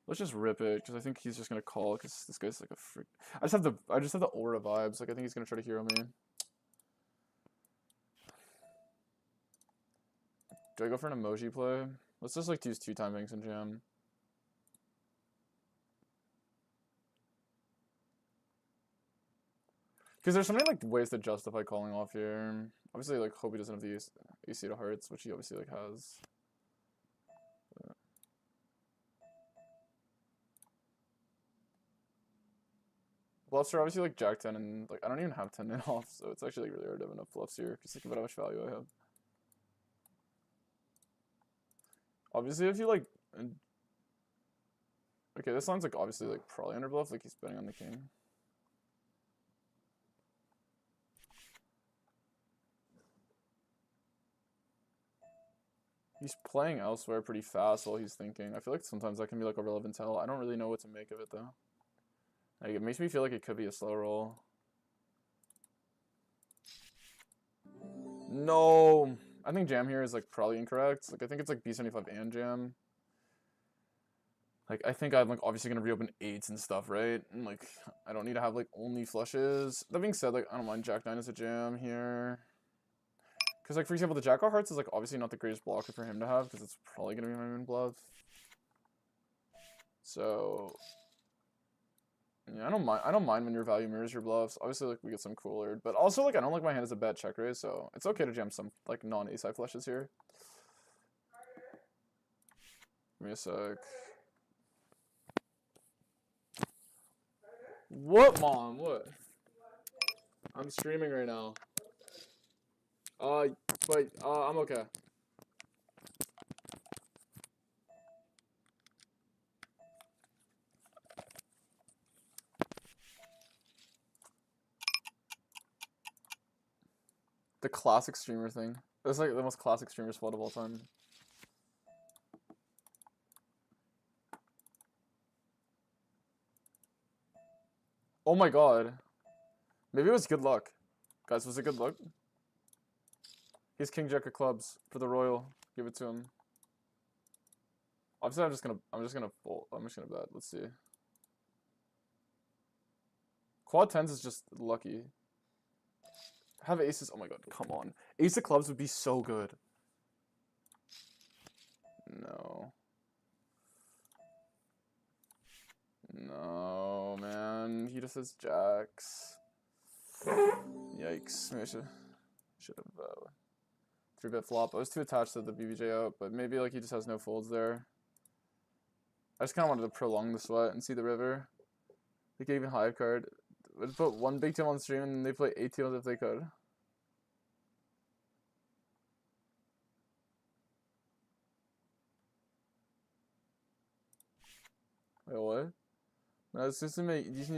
Let's just rip it because I think he's just gonna call because this guy's like a freak. I just have the aura vibes. Like I think he's gonna try to hero me. Do I go for an emoji play? Let's just like use 2-time banks and jam. Because there's so many like ways to justify calling off here. Obviously, like hope he doesn't have the ace eight of hearts, which he obviously like has. But... bluffs are obviously like jack 10 and like I don't even have 10 in off, so it's actually like, really hard to have enough bluffs here. Because think about how much value I have. Obviously, if you like, okay, this line's like obviously like probably under bluff, like he's betting on the king. He's playing elsewhere pretty fast while he's thinking. I feel like sometimes that can be like a relevant tell. I don't really know what to make of it though. Like it makes me feel like it could be a slow roll. No, I think jam here is like probably incorrect. Like I think it's like B75 and jam. Like I think I'm like obviously gonna reopen eights and stuff, right? And like I don't need to have like only flushes. That being said, like I don't mind jack 9 as a jam here. Because, like, for example, the Jack of Hearts is, like, obviously not the greatest blocker for him to have, because it's probably going to be my main bluff. So, yeah, I don't mind when your value mirrors your bluffs. Obviously, like, we get some cooler. But also, like, I don't like my hand as a bet check raise, so it's okay to jam some, like, non-ace-high flushes here. Give me a sec. What, Mom? What? I'm streaming right now. I'm okay. The classic streamer thing. That's like the most classic streamer spot of all time. Oh my god. Maybe it was good luck. Guys, was it good luck? He's king jack of clubs for the royal. Give it to him. Obviously, I'm just gonna fold. I'm just gonna bet. Let's see. Quad tens is just lucky. Have aces. Oh my god, come on. Ace of clubs would be so good. No. No, man. He just has jacks. Yikes. Maybe I should have 3-bet flop. I was too attached to the BBJ out, but maybe like he just has no folds there. I just kind of wanted to prolong the sweat and see the river. They could even high card. Would put one big team on stream and they play 8 teams if they could. Wait, what? No, it's just to make decent.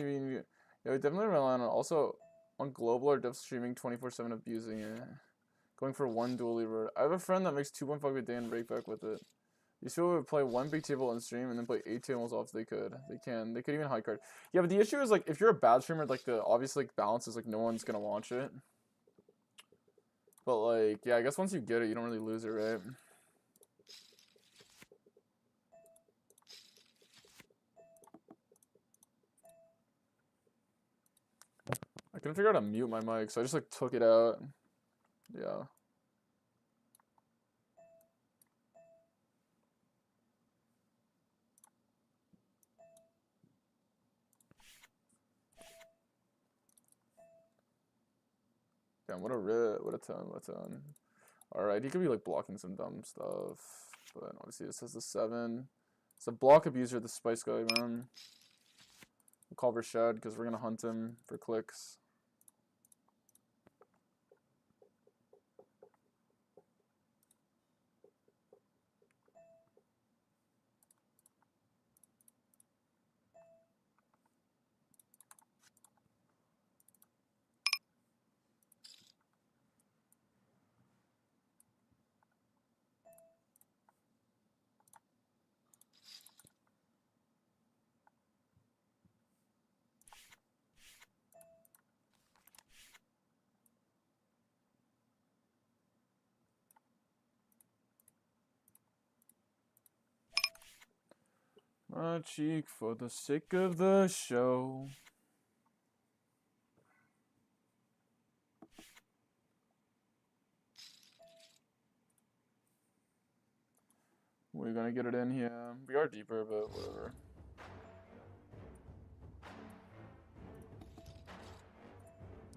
Yeah, we definitely rely on it. Also on global or dev streaming 24/7 abusing it. Going for one dual lever. I have a friend that makes 2.5 a day and Rakeback with it. These people would play one big table on stream and then play 8 tables off if they could. They can. They could even high card. Yeah, but the issue is like if you're a bad streamer, like the obvious like balance is like no one's gonna watch it. But like, yeah, I guess once you get it, you don't really lose it, right? I couldn't figure out how to mute my mic, so I just like took it out. Yeah. Damn, what a rip, what a ton, what a ton. Alright, he could be like blocking some dumb stuff. But obviously this has the 7. It's a block abuser, the Spice guy, man. call Rashad because we're gonna hunt him for clicks. My cheek for the sake of the show. We're gonna get it in here. We are deeper, but whatever.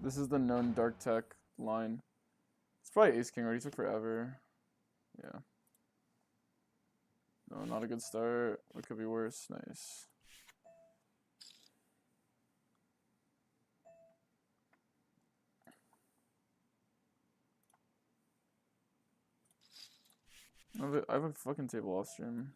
This is the known dark tech line. It's probably ace king, right? He took forever. Yeah. No, not a good start. It could be worse. Nice. I have a fucking table off stream.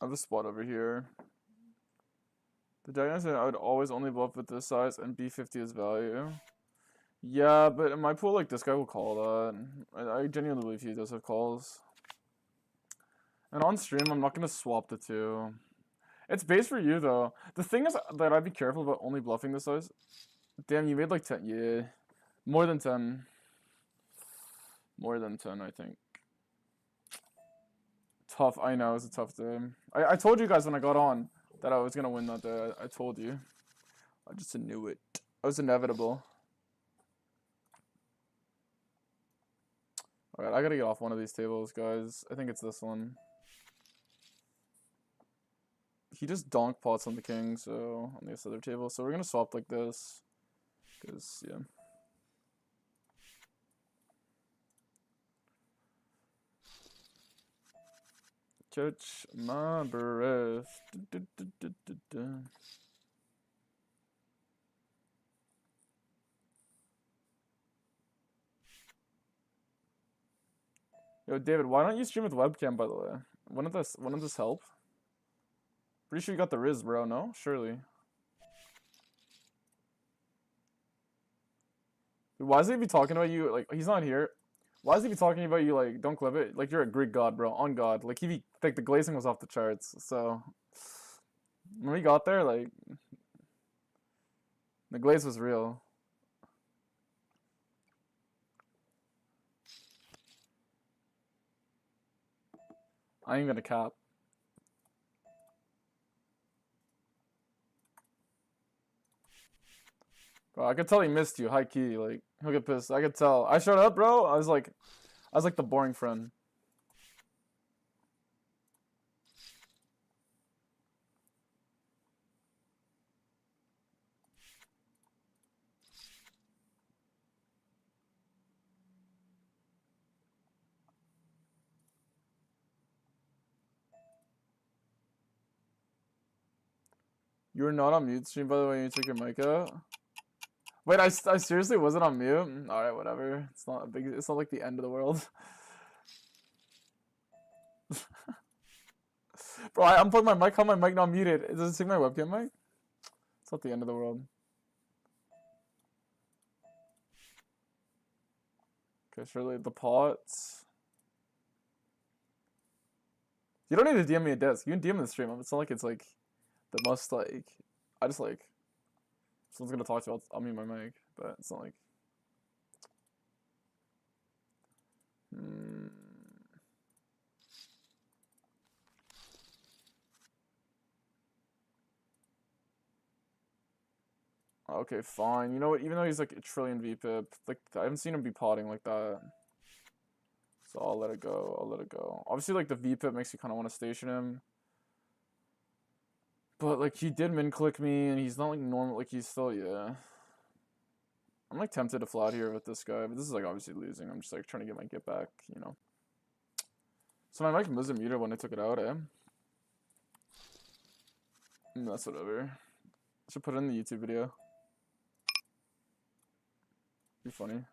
I have a spot over here. The diagonal said I would always only bluff with this size and B50 is value. Yeah, but in my pool, like, this guy will call that. I genuinely believe he does have calls. And on stream, I'm not going to swap the two. It's base for you, though. The thing is that I'd be careful about only bluffing this size. Damn, you made like 10. Yeah. More than 10. More than 10, I think. Tough. I know, it's a tough day. I told you guys when I got on that I was going to win that day. I told you. I just knew it. It was inevitable. Alright, I gotta get off one of these tables, guys. I think it's this one. He just donk pots on the king, so on this other table. So we're gonna swap like this. Because, yeah. Catch my breath. Yo, David, why don't you stream with webcam, by the way? Wouldn't this help? Pretty sure you got the Riz, bro, no? Surely. Dude, why is he be talking about you, like, he's not here. Why is he be talking about you, like, don't clip it? Like, you're a Greek god, bro, on god. Like, like, the glazing was off the charts, so. When we got there, like, the glaze was real. I ain't gonna cap. Bro, I could tell he missed you, high key. Like, he'll get pissed. I could tell. I showed up, bro. I was like the boring friend. You were not on mute stream, by the way, when you took your mic out. Wait, I seriously wasn't on mute? Alright, whatever. It's not like the end of the world. Bro, I unplugged my mic. How my mic not muted? Does it take my webcam mic? It's not the end of the world. Okay, surely the pots. You don't need to DM me a disc. You can DM the stream. It's not like it's like the must like. I just like someone's gonna talk to you, I'll mute my mic, but it's not like. Okay, fine. You know what? Even though he's like a trillion VPIP, like I haven't seen him be potting like that. So I'll let it go. I'll let it go. Obviously, like the VPIP makes you kind of want to station him. But like he did min click me, and he's not like normal. Like he's still yeah. I'm like tempted to flat here with this guy, but this is like obviously losing. I'm just like trying to get my get back, you know. So my mic wasn't muted when I took it out, eh? That's whatever. I should put it in the YouTube video. Be funny.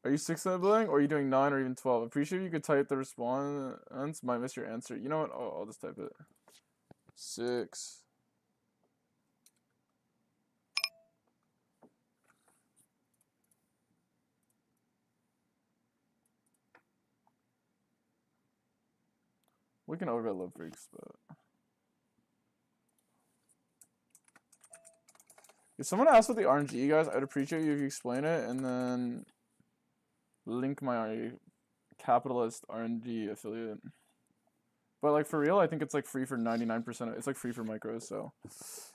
Are you 6 bling, or are you doing 9 or even 12? Appreciate if you could type the response. Might miss your answer. You know what? Oh, I'll just type it. 6. We can overbet love freaks, but if someone asked what the RNG, guys, I'd appreciate you if you explain it and then link my capitalist RNG affiliate. But like for real, I think it's like free for 99%. It's like free for micros, so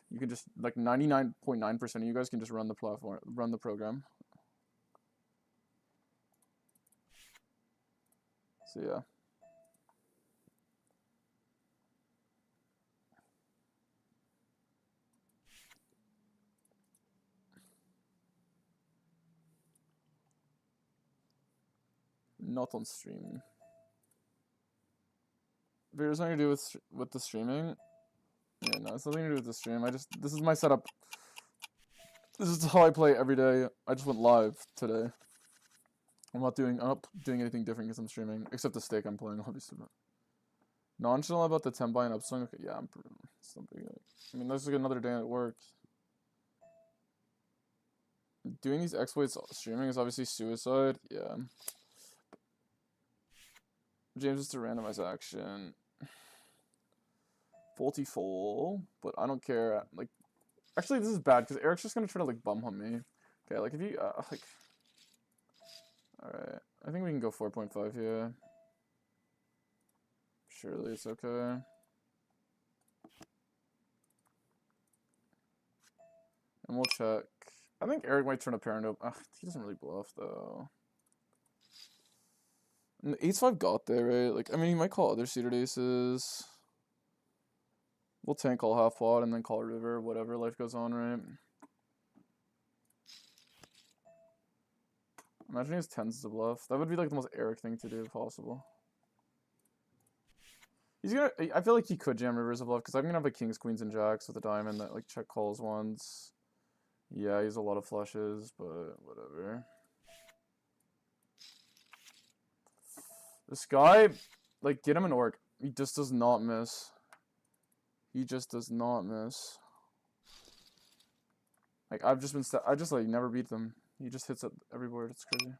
you can just like 99.9% of you guys can just run the platform, run the program. So yeah. Not on stream. If it has nothing to do with the streaming. Yeah, no, it's nothing to do with the stream. This is my setup. This is how I play every day. I just went live today. I'm not doing anything different because I'm streaming, except the stake I'm playing, obviously. But nonchalant about the 10 buy and upswing. Okay, yeah, it's not big. I mean, that's like another day at work. Doing these exploits streaming is obviously suicide. Yeah. James is to randomize action. Faulty full, but I don't care. Like, actually, this is bad because Eric's just gonna try to like bum hunt me. Okay, like if you like, all right, I think we can go 4.5 here. Surely it's okay. And we'll check. I think Eric might turn a parent up. He doesn't really bluff though. And the 8-5 got there, right? Like, I mean, he might call other suited aces. We'll tank all half pot and then call river, whatever life goes on, right? Imagine he has 10s to bluff. That would be like the most Eric thing to do if possible. He's gonna. I feel like he could jam rivers of bluff because I'm gonna have like kings, queens, and jacks with a diamond that like check calls once. Yeah, he's a lot of flushes, but whatever. This guy, like, get him an orc. He just does not miss. He just does not miss. Like, I just like never beat them. He just hits at every board. It's crazy.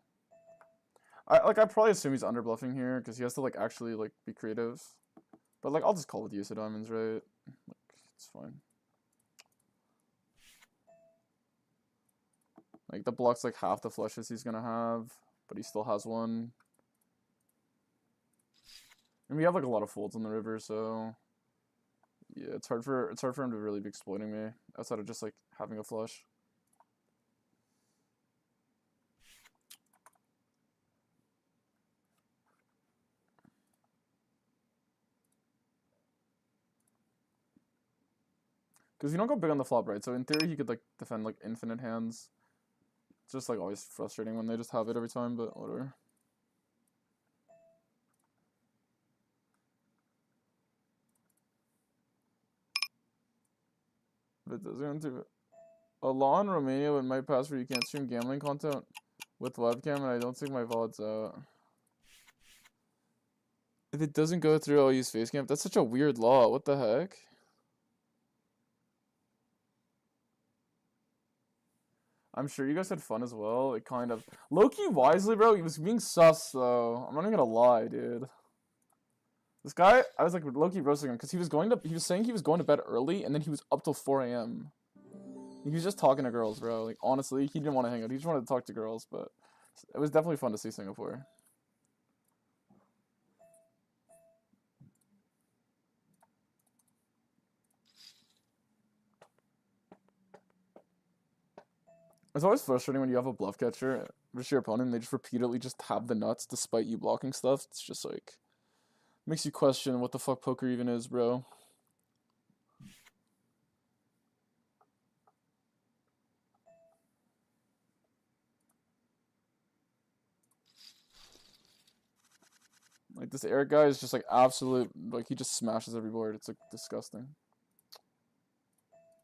I probably assume he's under bluffing here because he has to like actually like be creative. But like I'll just call with use of diamonds, right? Like it's fine. Like the block's like half the flushes he's gonna have, but he still has one. And we have like a lot of folds on the river, so yeah, it's hard for him to really be exploiting me outside of just like having a flush. Because you don't go big on the flop, right? So in theory, he could like defend like infinite hands. It's just like always frustrating when they just have it every time, but whatever. But it does go into a law in Romania with my password. You can't stream gambling content with webcam, and I don't think my VOD's out. If it doesn't go through, I'll use facecam. That's such a weird law. What the heck? I'm sure you guys had fun as well. It kind of low-key wisely, bro. He was being sus though. I'm not even gonna lie, dude. This guy, I was like low-key roasting him because he was saying he was going to bed early and then he was up till 4 a.m. He was just talking to girls, bro. Like, honestly, he didn't want to hang out. He just wanted to talk to girls, but it was definitely fun to see Singapore. It's always frustrating when you have a bluff catcher versus your opponent and they just repeatedly just have the nuts despite you blocking stuff. It's just like, makes you question what the fuck poker even is, bro. Like, this Eric guy is just like absolute, like, he just smashes every board. It's like disgusting.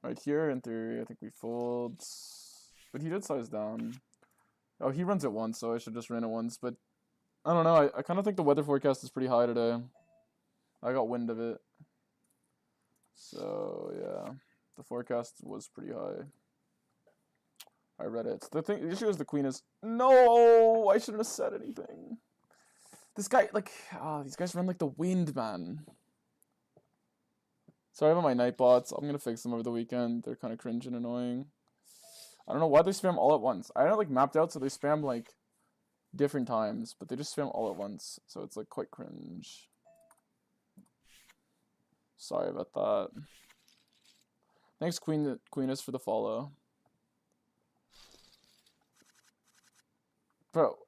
Right here, in theory, I think we fold. But he did size down. Oh, he runs it once, so I should just run it once. But I don't know. I kind of think the weather forecast is pretty high today. I got wind of it. So, yeah. The forecast was pretty high. I read it. The issue is the queen is... No! I shouldn't have said anything. This guy, like... these guys run like the wind, man. Sorry about my night bots. I'm gonna fix them over the weekend. They're kind of cringe and annoying. I don't know why they spam all at once. I had it like mapped out so they spam like different times, but they just spam all at once. So it's like quite cringe. Sorry about that. Thanks, Queeness, for the follow. Bro.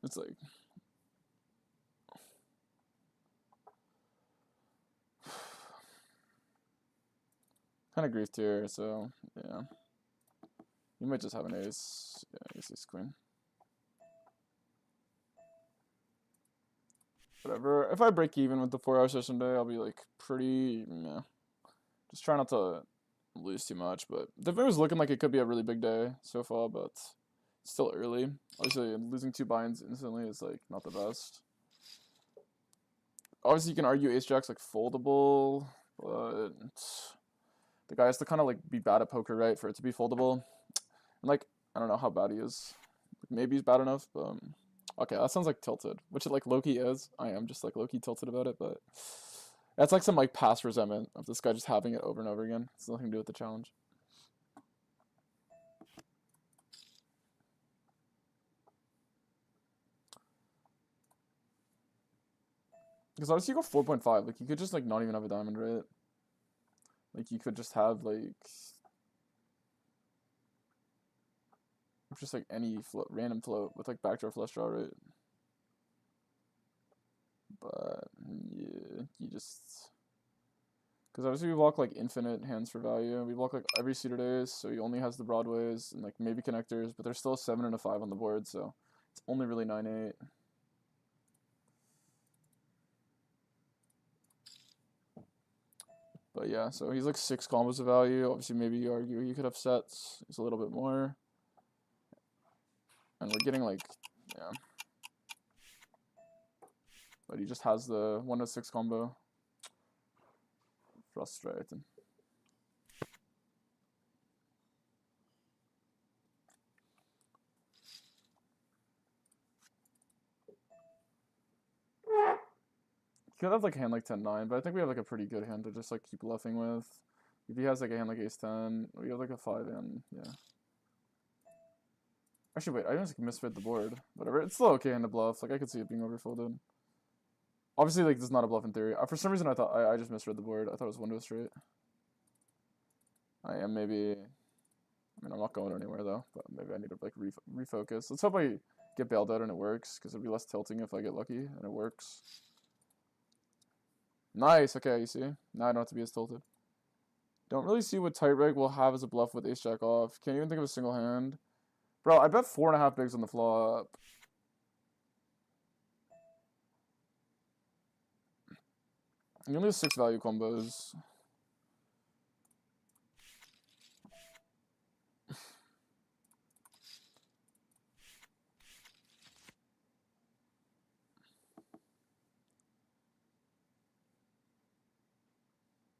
It's like... kind of griefed here, so yeah. You might just have an ace. Yeah, ace queen. Whatever. If I break even with the 4-hour session day, I'll be like pretty meh. Just try not to lose too much, but the thing was looking like it could be a really big day so far, but it's still early. Obviously, losing 2 binds instantly is like not the best. Obviously, you can argue ace jack's like foldable, but the guy has to kind of like be bad at poker, right, for it to be foldable. And like, I don't know how bad he is. Maybe he's bad enough, but okay, that sounds like tilted, which it like low-key is. I am just like low-key tilted about it, but that's like some like past resentment of this guy just having it over and over again. It's nothing to do with the challenge. Because obviously you go 4.5, like you could just like not even have a diamond, right? Like you could just have like just like any float, random float with like backdoor flush draw, right? But yeah, you just... because obviously we block like infinite hands for value. We block like every suited ace, so he only has the broadways and like maybe connectors, but there's still a 7 and a 5 on the board, so it's only really 9-8. But yeah, so he's like 6 combos of value. Obviously, maybe you argue he could have sets. He's a little bit more. And we're getting like, yeah. But he just has the 1-6 combo. Frustrating. He could have like a hand like 10-9, but I think we have like a pretty good hand to just like keep bluffing with. If he has like a hand like ace-10, we have like a 5 and yeah. Actually, wait, I just misread the board. Whatever, it's still okay hand to bluff. Like I could see it being overfolded. Obviously, like this is not a bluff in theory. For some reason, I thought I just misread the board. I thought it was window straight. I am maybe. I mean, I'm not going anywhere though. But maybe I need to like refocus. Let's hope I get bailed out and it works, because it'll be less tilting if I get lucky and it works. Nice. Okay, you see. Now I don't have to be as tilted. Don't really see what tight reg will have as a bluff with ace jack off. Can't even think of a single hand. Bro, I bet 4.5 bigs on the flop. You only have 6 value combos.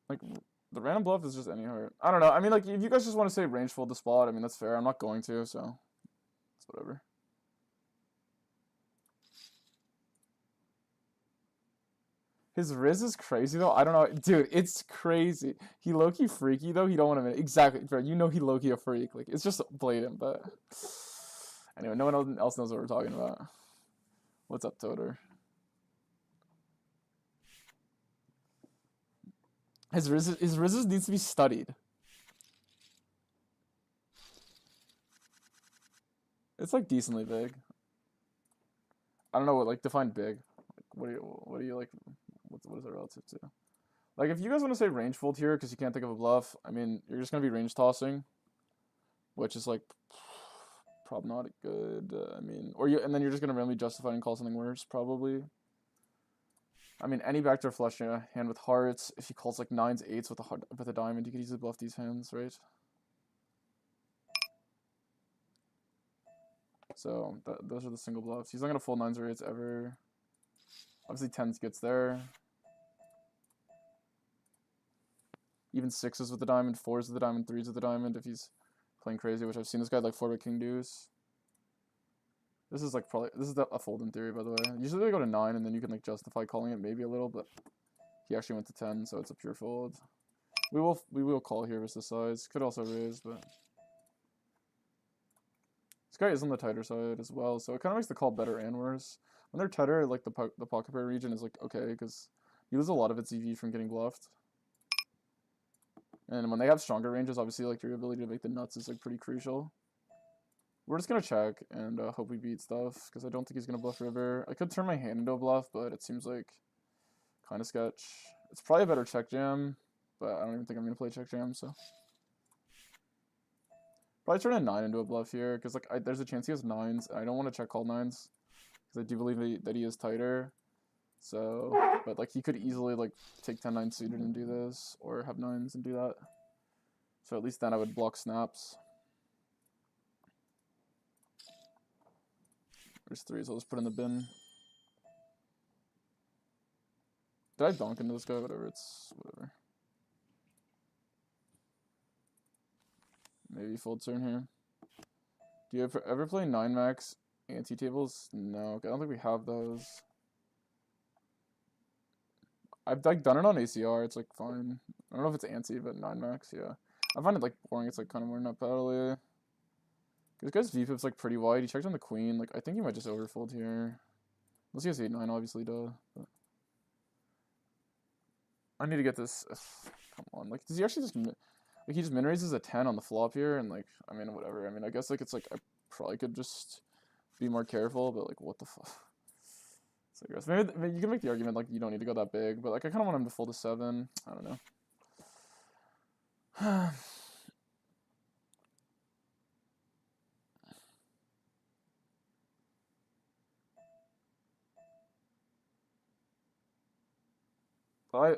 Like, The random bluff is just any heart. I don't know. I mean, like, if you guys just want to say range fold the spot, I mean, that's fair. I'm not going to, so it's whatever. His Riz is crazy, though. I don't know. Dude, it's crazy. He low-key freaky, though. He don't want to... Exactly, bro. You know he low-key a freak. Like, it's just blatant, but... Anyway, no one else knows what we're talking about. What's up, Toter? His Riz needs to be studied. It's like decently big. I don't know what, like, define big. Like, what do you like? What is it relative to? Like, if you guys want to say range fold here because you can't think of a bluff, I mean, you're just gonna be range tossing, which is like probably not good. I mean, and then you're just gonna randomly justify and call something worse, probably. I mean, any backdoor flush hand with hearts. If he calls like 9s, 8s with a diamond, you could easily bluff these hands, right? So those are the single bluffs. He's not gonna fold 9s or 8s ever. Obviously 10s gets there. Even 6s with the diamond, 4s with the diamond, 3s with the diamond if he's playing crazy, which I've seen this guy like 4-bet king deuce. This is like probably a fold in theory, by the way. Usually they go to 9 and then you can like justify calling it maybe a little, but he actually went to 10, so it's a pure fold. We will call here versus size. Could also raise, but this guy is on the tighter side as well, so it kind of makes the call better and worse. When they're tighter, like the pocket pair region is like okay because you lose a lot of its EV from getting bluffed. And when they have stronger ranges, obviously like your ability to make the nuts is like pretty crucial. We're just gonna check and hope we beat stuff because I don't think he's gonna bluff river. I could turn my hand into a bluff, but it seems like kind of sketch. It's probably a better check jam, but I don't even think I'm gonna play check jam. So probably turn a 9 into a bluff here because like there's a chance he has 9s. And I don't want to check call 9s because I do believe that he is tighter. So, but like he could easily like take 10-9 suited and do this, or have 9s and do that. So at least then I would block snaps. There's 3s, I'll just put in the bin. Did I donk into this guy? Whatever, it's whatever. Maybe fold turn here. Do you ever play 9 max anti-tables? No, I don't think we have those. I've like done it on ACR, it's like fine. I don't know if it's anti, but 9 max, yeah. I find it like boring, it's like kind of more nut battle-y. This guy's VPIP's like pretty wide, he checked on the queen, like I think he might just overfold here. Unless he has 8-9, obviously, duh. But I need to get this, come on, like does he actually just, like he just min raises a 10 on the flop here, and like, I mean, whatever. I mean, I guess like it's like, I probably could just be more careful, but like, what the fuck? So I guess maybe you can make the argument like you don't need to go that big, but like I kind of want him to fold a 7. I don't know.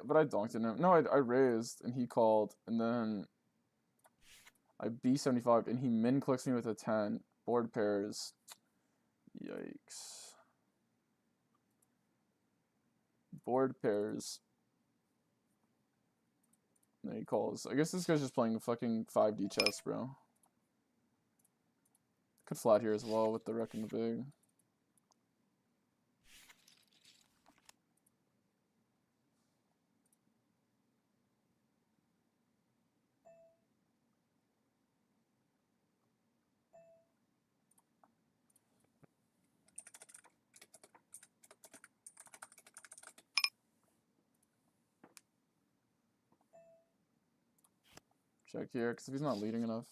But I donked in him. No, I raised and he called, and then I B75 and he min clicks me with a 10. Board pairs. Yikes. Board pairs. And then he calls. I guess this guy's just playing fucking 5D chess, bro. Could flat here as well with the wreck and the big. Check here, because if he's not leading enough.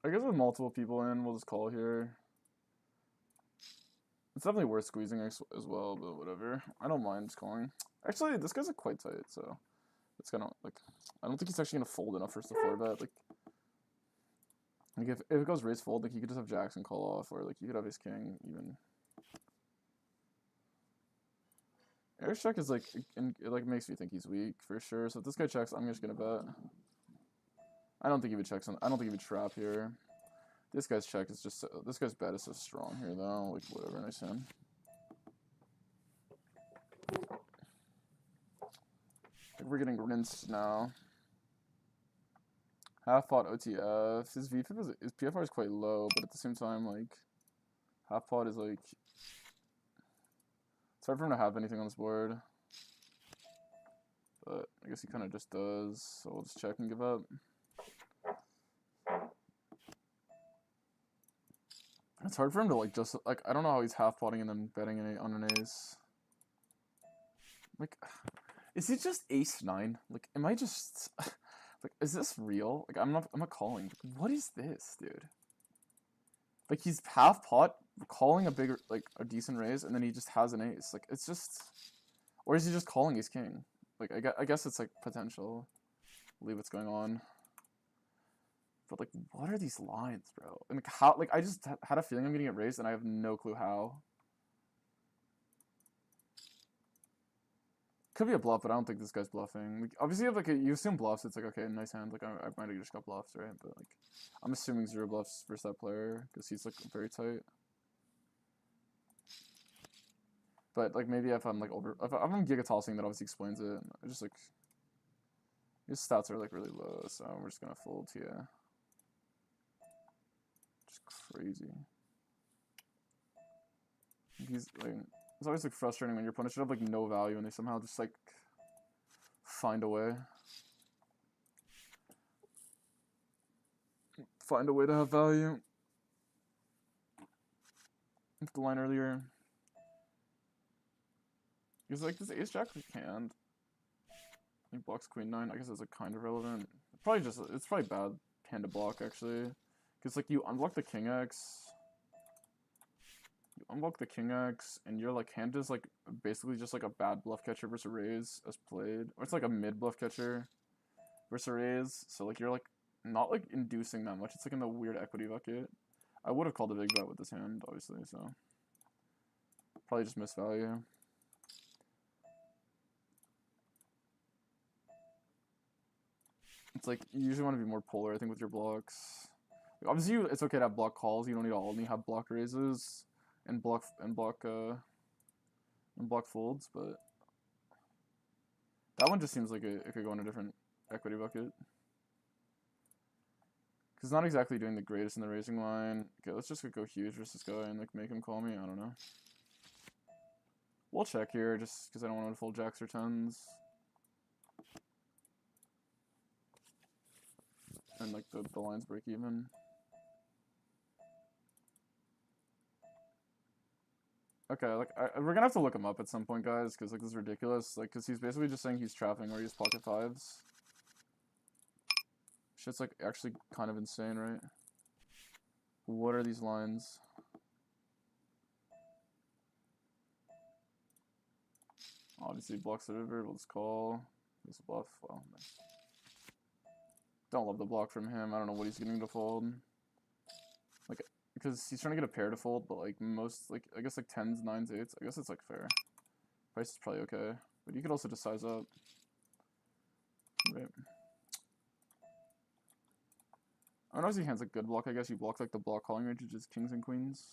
I guess with multiple people in, we'll just call here. It's definitely worth squeezing as well, but whatever. I don't mind calling. Actually, this guy's quite tight, so it's kind of like, I don't think he's actually gonna fold enough for us to 4-bet. Like if it goes raise fold, like you could just have jacks and call off, or like you could have ace king even. Ace check is like, it like makes me think he's weak for sure. So if this guy checks, I'm just gonna bet. I don't think he would check some. I don't think he would trap here. This guy's check is just. This guy's bet is so strong here though. Like whatever, nice hand. Like we're getting rinsed now. Half pot OTF. His his PFR is quite low, but at the same time, like half pot is like. It's hard for him to have anything on this board. But I guess he kind of just does. So we'll just check and give up. It's hard for him to like just like I don't know how he's half potting and then betting on an ace. Like, is it just ace 9? Like, am I just like is this real? Like I'm not calling. Like, what is this, dude? Like he's half pot calling a bigger like a decent raise and then he just has an ace. Like it's just, or is he just calling ace king? Like I guess it's like potential. Leave what's going on. But like, what are these lines, bro? And like, how? Like, I just had a feeling I'm gonna get raised, and I have no clue how. Could be a bluff, but I don't think this guy's bluffing. Like, obviously, if like you assume bluffs, it's like okay, nice hand. Like I might have just got bluffs, right? But like, I'm assuming 0 bluffs versus that player because he's like very tight. But like maybe if I'm like if I'm giga tossing, that obviously explains it. I just like his stats are like really low, so we're just gonna fold here. Crazy. He's like, it's always like frustrating when your opponent should have like no value and they somehow just like find a way. Find a way to have value. With the line earlier. He's like, this ace jack canned. He blocks queen 9. I guess it's like kind of relevant. Probably just, it's probably bad hand to block actually. Because like you unblock the king x. You unblock the king x, and your like hand is like basically just like a bad bluff catcher versus a raise as played. Or it's like a mid bluff catcher versus a raise. So like you're like not like inducing that much. It's like in the weird equity bucket. I would have called a big bet with this hand, obviously, so probably just missed value. It's like you usually want to be more polar, I think, with your blocks. Like, obviously, it's okay to have block calls. You don't need to only have block raises and block folds, but that one just seems like it could go in a different equity bucket. Because not exactly doing the greatest in the raising line. Okay, let's just go huge versus this guy and like make him call me. I don't know. We'll check here just because I don't want to fold jacks or 10s. And like the lines break even. Okay, like we're gonna have to look him up at some point, guys, because like this is ridiculous. Like, because he's basically just saying he's trapping where he's pocket 5s. Shit's like actually kind of insane, right? What are these lines? Obviously blocks the river. We'll just call. He's a bluff. Well, nice. Don't love the block from him. I don't know what he's getting to fold. Like, because he's trying to get a pair to fold, but like most, like I guess like 10s, 9s, 8s. I guess it's like fair. Price is probably okay, but you could also just size up. Right. I don't know if he hands a good block. I guess you block like the block calling range, which is kings and queens.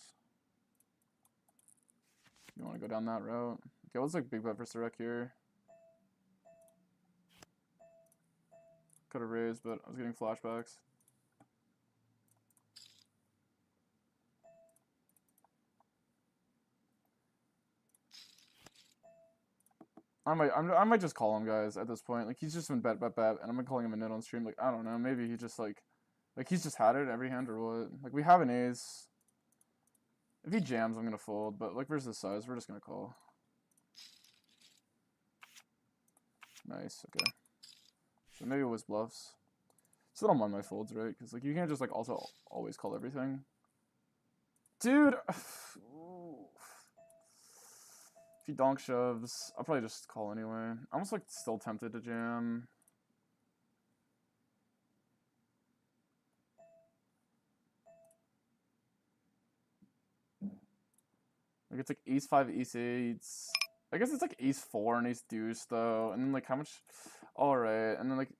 You want to go down that route? Okay, let's like big bet versus Rek here. Could have raised, but I was getting flashbacks. I might just call him, guys, at this point. Like, he's just been bet, and I'm calling him a nit on stream. Like, I don't know, maybe he just like he's just had it every hand or what. Like, we have an ace. If he jams, I'm gonna fold, but like, versus the size, we're just gonna call. Nice, okay. So maybe it was bluffs. Still don't mind my folds, right? Because like you can't just like also always call everything. Dude! If he donk shoves, I'll probably just call anyway. I'm almost like still tempted to jam. Like it's like ace 5, ace 8s. I guess it's like ace 4 and ace deuce though, and then like how much? All right, and then like,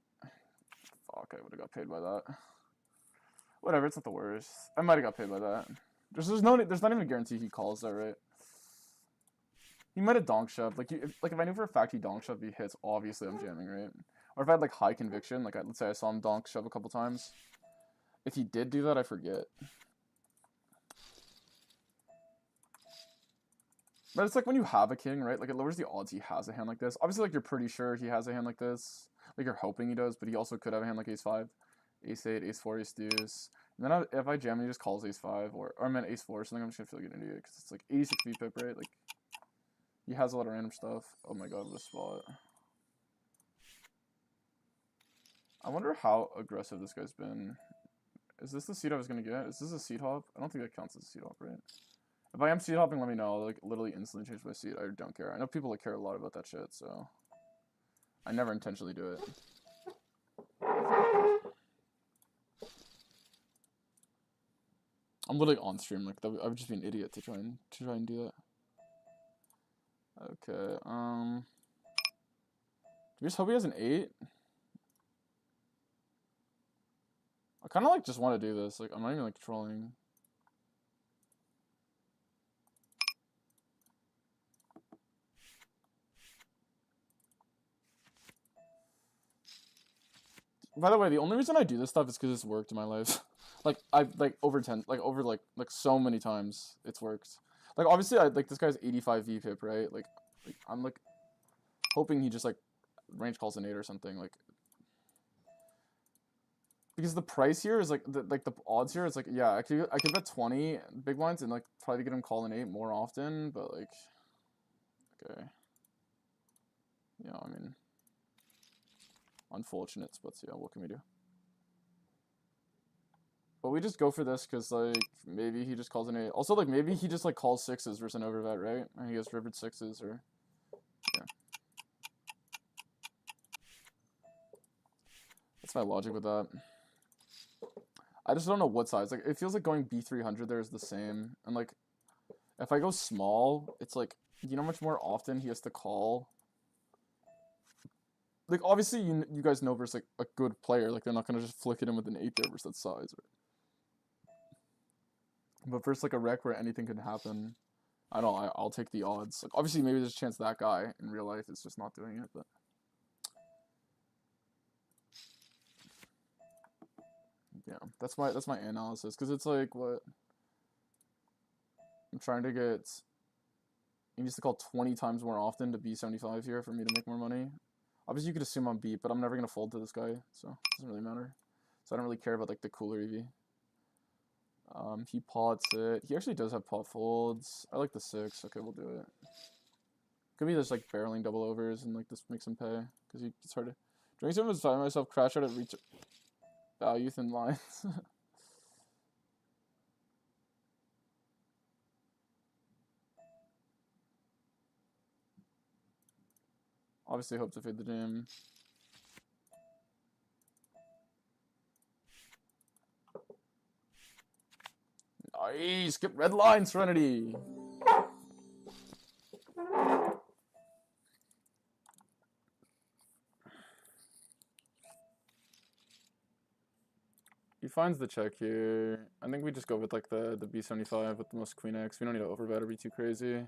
fuck, I would have got paid by that. Whatever, it's not the worst. I might have got paid by that. There's not even a guarantee he calls that, right? He might have donk shoved. Like if I knew for a fact he donk shoved, he hits. Obviously, I'm jamming, right? Or if I had like high conviction, like let's say I saw him donk shove a couple times. If he did do that, I forget. But it's like when you have a king, right? Like it lowers the odds he has a hand like this. Obviously, like you're pretty sure he has a hand like this. Like you're hoping he does, but he also could have a hand like ace 5, ace 8, ace 4, ace deuce. And then if I jam, he just calls ace 5 or I meant ace 4 or something. I'm just gonna feel like an idiot because it's like 86 VPIP, right? Like he has a lot of random stuff. Oh my god, what a spot. I wonder how aggressive this guy's been. Is this the seed I was gonna get? Is this a seed hop? I don't think that counts as a seed hop, right? If I am seed hopping, let me know. I'll like literally instantly change my seed. I don't care. I know people that care a lot about that shit, so I never intentionally do it. I'm literally on stream. Like I would just be an idiot to try and do that. Okay. Do we just hope he has an 8? I kind of like just want to do this. Like I'm not even like trolling. By the way, the only reason I do this stuff is because it's worked in my life. Like I've like over so many times it's worked. Like obviously this guy's 85 VPIP, right? Like I'm like hoping he just like range calls an 8 or something, like because the price here is like the odds here is like, yeah, I could bet 20 big blinds and like probably get him call an 8 more often, but like okay. Yeah, I mean unfortunate, but yeah, what can we do? But we just go for this because, like, maybe he just calls an 8. Also, like, maybe he just, like, calls 6s versus an overbet, right? And he has rivered 6s, or... Yeah. That's my logic with that. I just don't know what size. Like, it feels like going B300 there is the same. And, like, if I go small, it's like, you know how much more often he has to call? Like, obviously, you guys know versus, like, a good player. Like, they're not going to just flick it in with an 8 there versus that size, right? But first, like a wreck where anything can happen, I don't know, I'll take the odds. Like, obviously, maybe there's a chance that guy in real life is just not doing it, but... Yeah, that's my analysis, because it's like, what... I'm trying to get... He needs to call 20 times more often to B75 here for me to make more money. Obviously, you could assume I'm beat, but I'm never going to fold to this guy, so it doesn't really matter. So I don't really care about, like, the cooler EV. He pots it. He actually does have pot folds. I like the 6. Okay, we'll do it. Could be just like barreling double overs and like this makes him pay because it's hard to. During some is find myself crash out at reach value thin lines. Obviously, hope to fade the jam. Nice, skip red line, Serenity. He finds the check here. I think we just go with like the B75 with the most queen X. We don't need to overbet or be too crazy.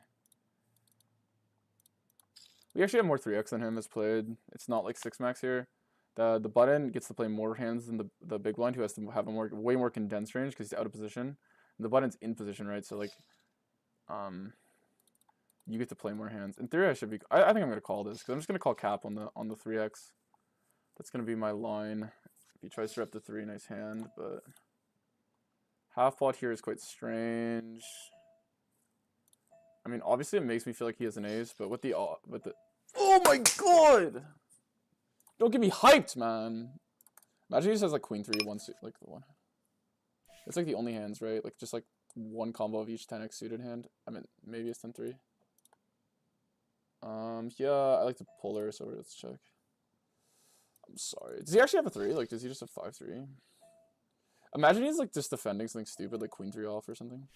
We actually have more 3x than him has played. It's not like 6 max here. The button gets to play more hands than the big blind, who has to have a way more condensed range because he's out of position. And the button's in position, right? So like, you get to play more hands. In theory, I should be. I think I'm gonna call this because I'm just gonna call cap on the 3x. That's gonna be my line. If he tries to rep the 3, nice hand, but half pot here is quite strange. I mean, obviously it makes me feel like he has an ace, but with the oh my god! Don't get me hyped, man. Imagine he just has like queen 3 once, like the one. It's like the only hands, right? Like just like one combo of each 10x suited hand. I mean, maybe it's 10-3. Yeah, I like the polar, so let's check. I'm sorry. Does he actually have a 3? Like, does he just have 5-3? Imagine he's like just defending something stupid, like queen 3 off or something.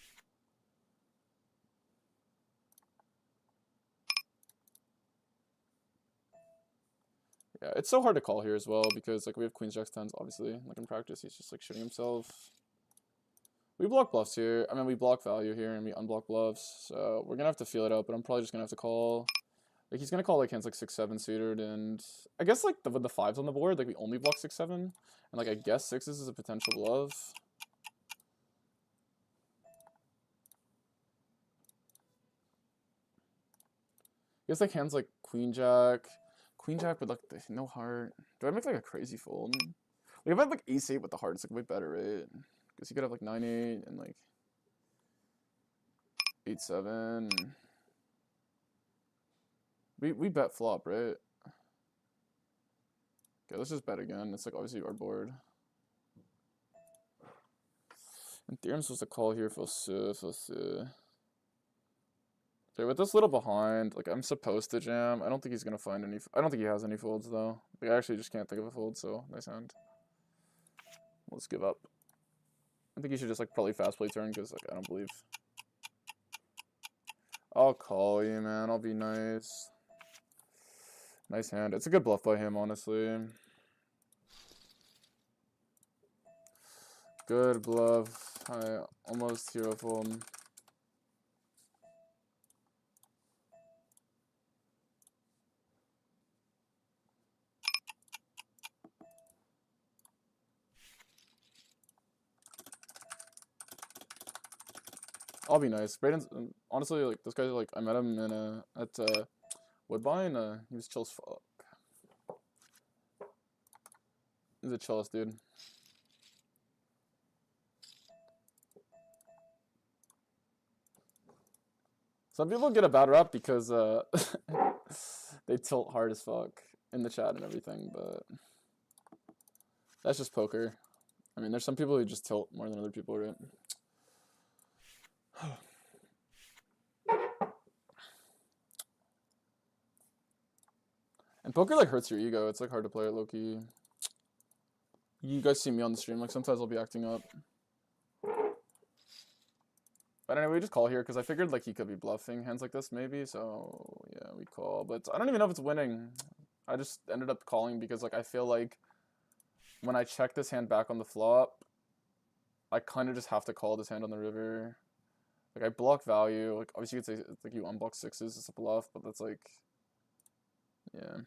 Yeah, it's so hard to call here as well because like we have queens, jacks, tens. Obviously, like in practice, he's just like shooting himself. We block bluffs here. I mean, we block value here and we unblock bluffs. So we're gonna have to feel it out. But I'm probably just gonna have to call. Like he's gonna call like hands like 6-7 suited, and I guess like with the fives on the board, like we only block 6-7, and like I guess sixes is a potential bluff. I guess like hands like queen jack with like no heart. Do I make like a crazy fold? Like if I have like ace 8 with the heart, it's like way better, right? Because you could have like 9-8 and like 8-7. We bet flop, right? Okay, let's just bet again. It's like obviously our board. And theorem's supposed to call here for okay, with this little behind, like I'm supposed to jam. I don't think he's gonna find any. I don't think he has any folds though. Like, I actually just can't think of a fold. So nice hand. Let's give up. I think he should just like probably fast play turn because like I don't believe. I'll call you, man. I'll be nice. Nice hand. It's a good bluff by him, honestly. Good bluff. I almost hero fold. I'll be nice. Braden's honestly like this guy's like I met him in at Woodbine. He was chill as fuck. He's a chillest dude. Some people get a bad rap because they tilt hard as fuck in the chat and everything, but that's just poker. I mean, there's some people who just tilt more than other people, right? And poker like hurts your ego. It's like hard to play it low-key. You guys see me on the stream, like sometimes I'll be acting up. But anyway, we just call here because I figured like he could be bluffing hands like this maybe. So yeah, we call. But I don't even know if it's winning. I just ended up calling because like I feel like when I check this hand back on the flop, I kind of just have to call this hand on the river. Like I block value. Like obviously you could say like you unblock sixes, it's a bluff, but that's like, yeah.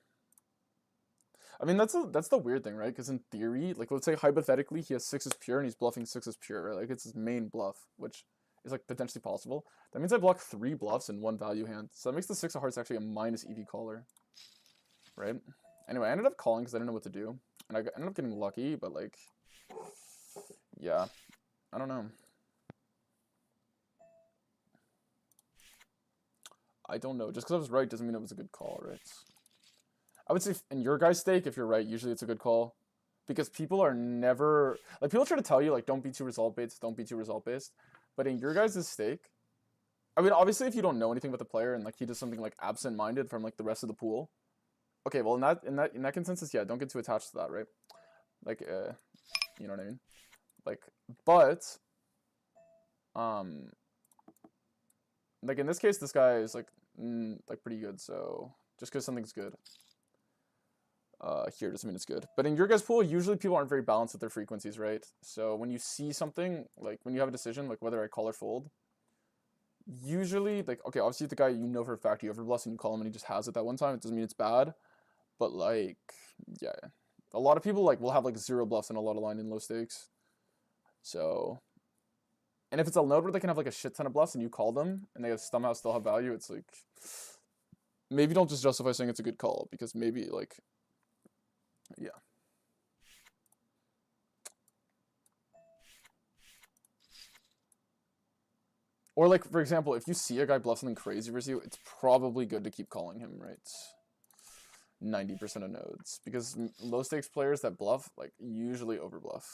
I mean that's the weird thing, right? Because in theory, like let's say hypothetically he has sixes pure and he's bluffing sixes pure, right? Like it's his main bluff, which is like potentially possible. That means I block 3 bluffs in 1 value hand. So that makes the 6 of hearts actually a minus EV caller, right? Anyway, I ended up calling because I didn't know what to do, and I ended up getting lucky, but like, yeah, I don't know. I don't know. Just because I was right doesn't mean it was a good call, right? I would say in your guys' stake, if you're right, usually it's a good call. Because people are never... Like, people try to tell you, like, don't be too result-based, don't be too result-based. But in your guys' stake... I mean, obviously, if you don't know anything about the player and, like, he does something, like, absent-minded from, like, the rest of the pool... Okay, well, in that consensus, yeah, don't get too attached to that, right? Like, you know what I mean? Like, but... Like, in this case, this guy is, like pretty good, so... Just because something's good. Here doesn't mean it's good. But in your guys' pool, usually people aren't very balanced with their frequencies, right? So when you see something, like when you have a decision, like whether I call or fold, usually, like, okay, obviously the guy you know for a fact he overbluffs and you call him and he just has it that one time, it doesn't mean it's bad. But like, yeah. A lot of people like will have like 0 bluffs and a lot of line in low stakes. So, and if it's a node where they can have like a shit ton of bluffs and you call them and they somehow still have value, it's like, maybe don't just justify saying it's a good call because maybe like, yeah. Or like, for example, if you see a guy bluff something crazy versus you, it's probably good to keep calling him, right? 90% of nodes. Because low stakes players that bluff, like, usually overbluff.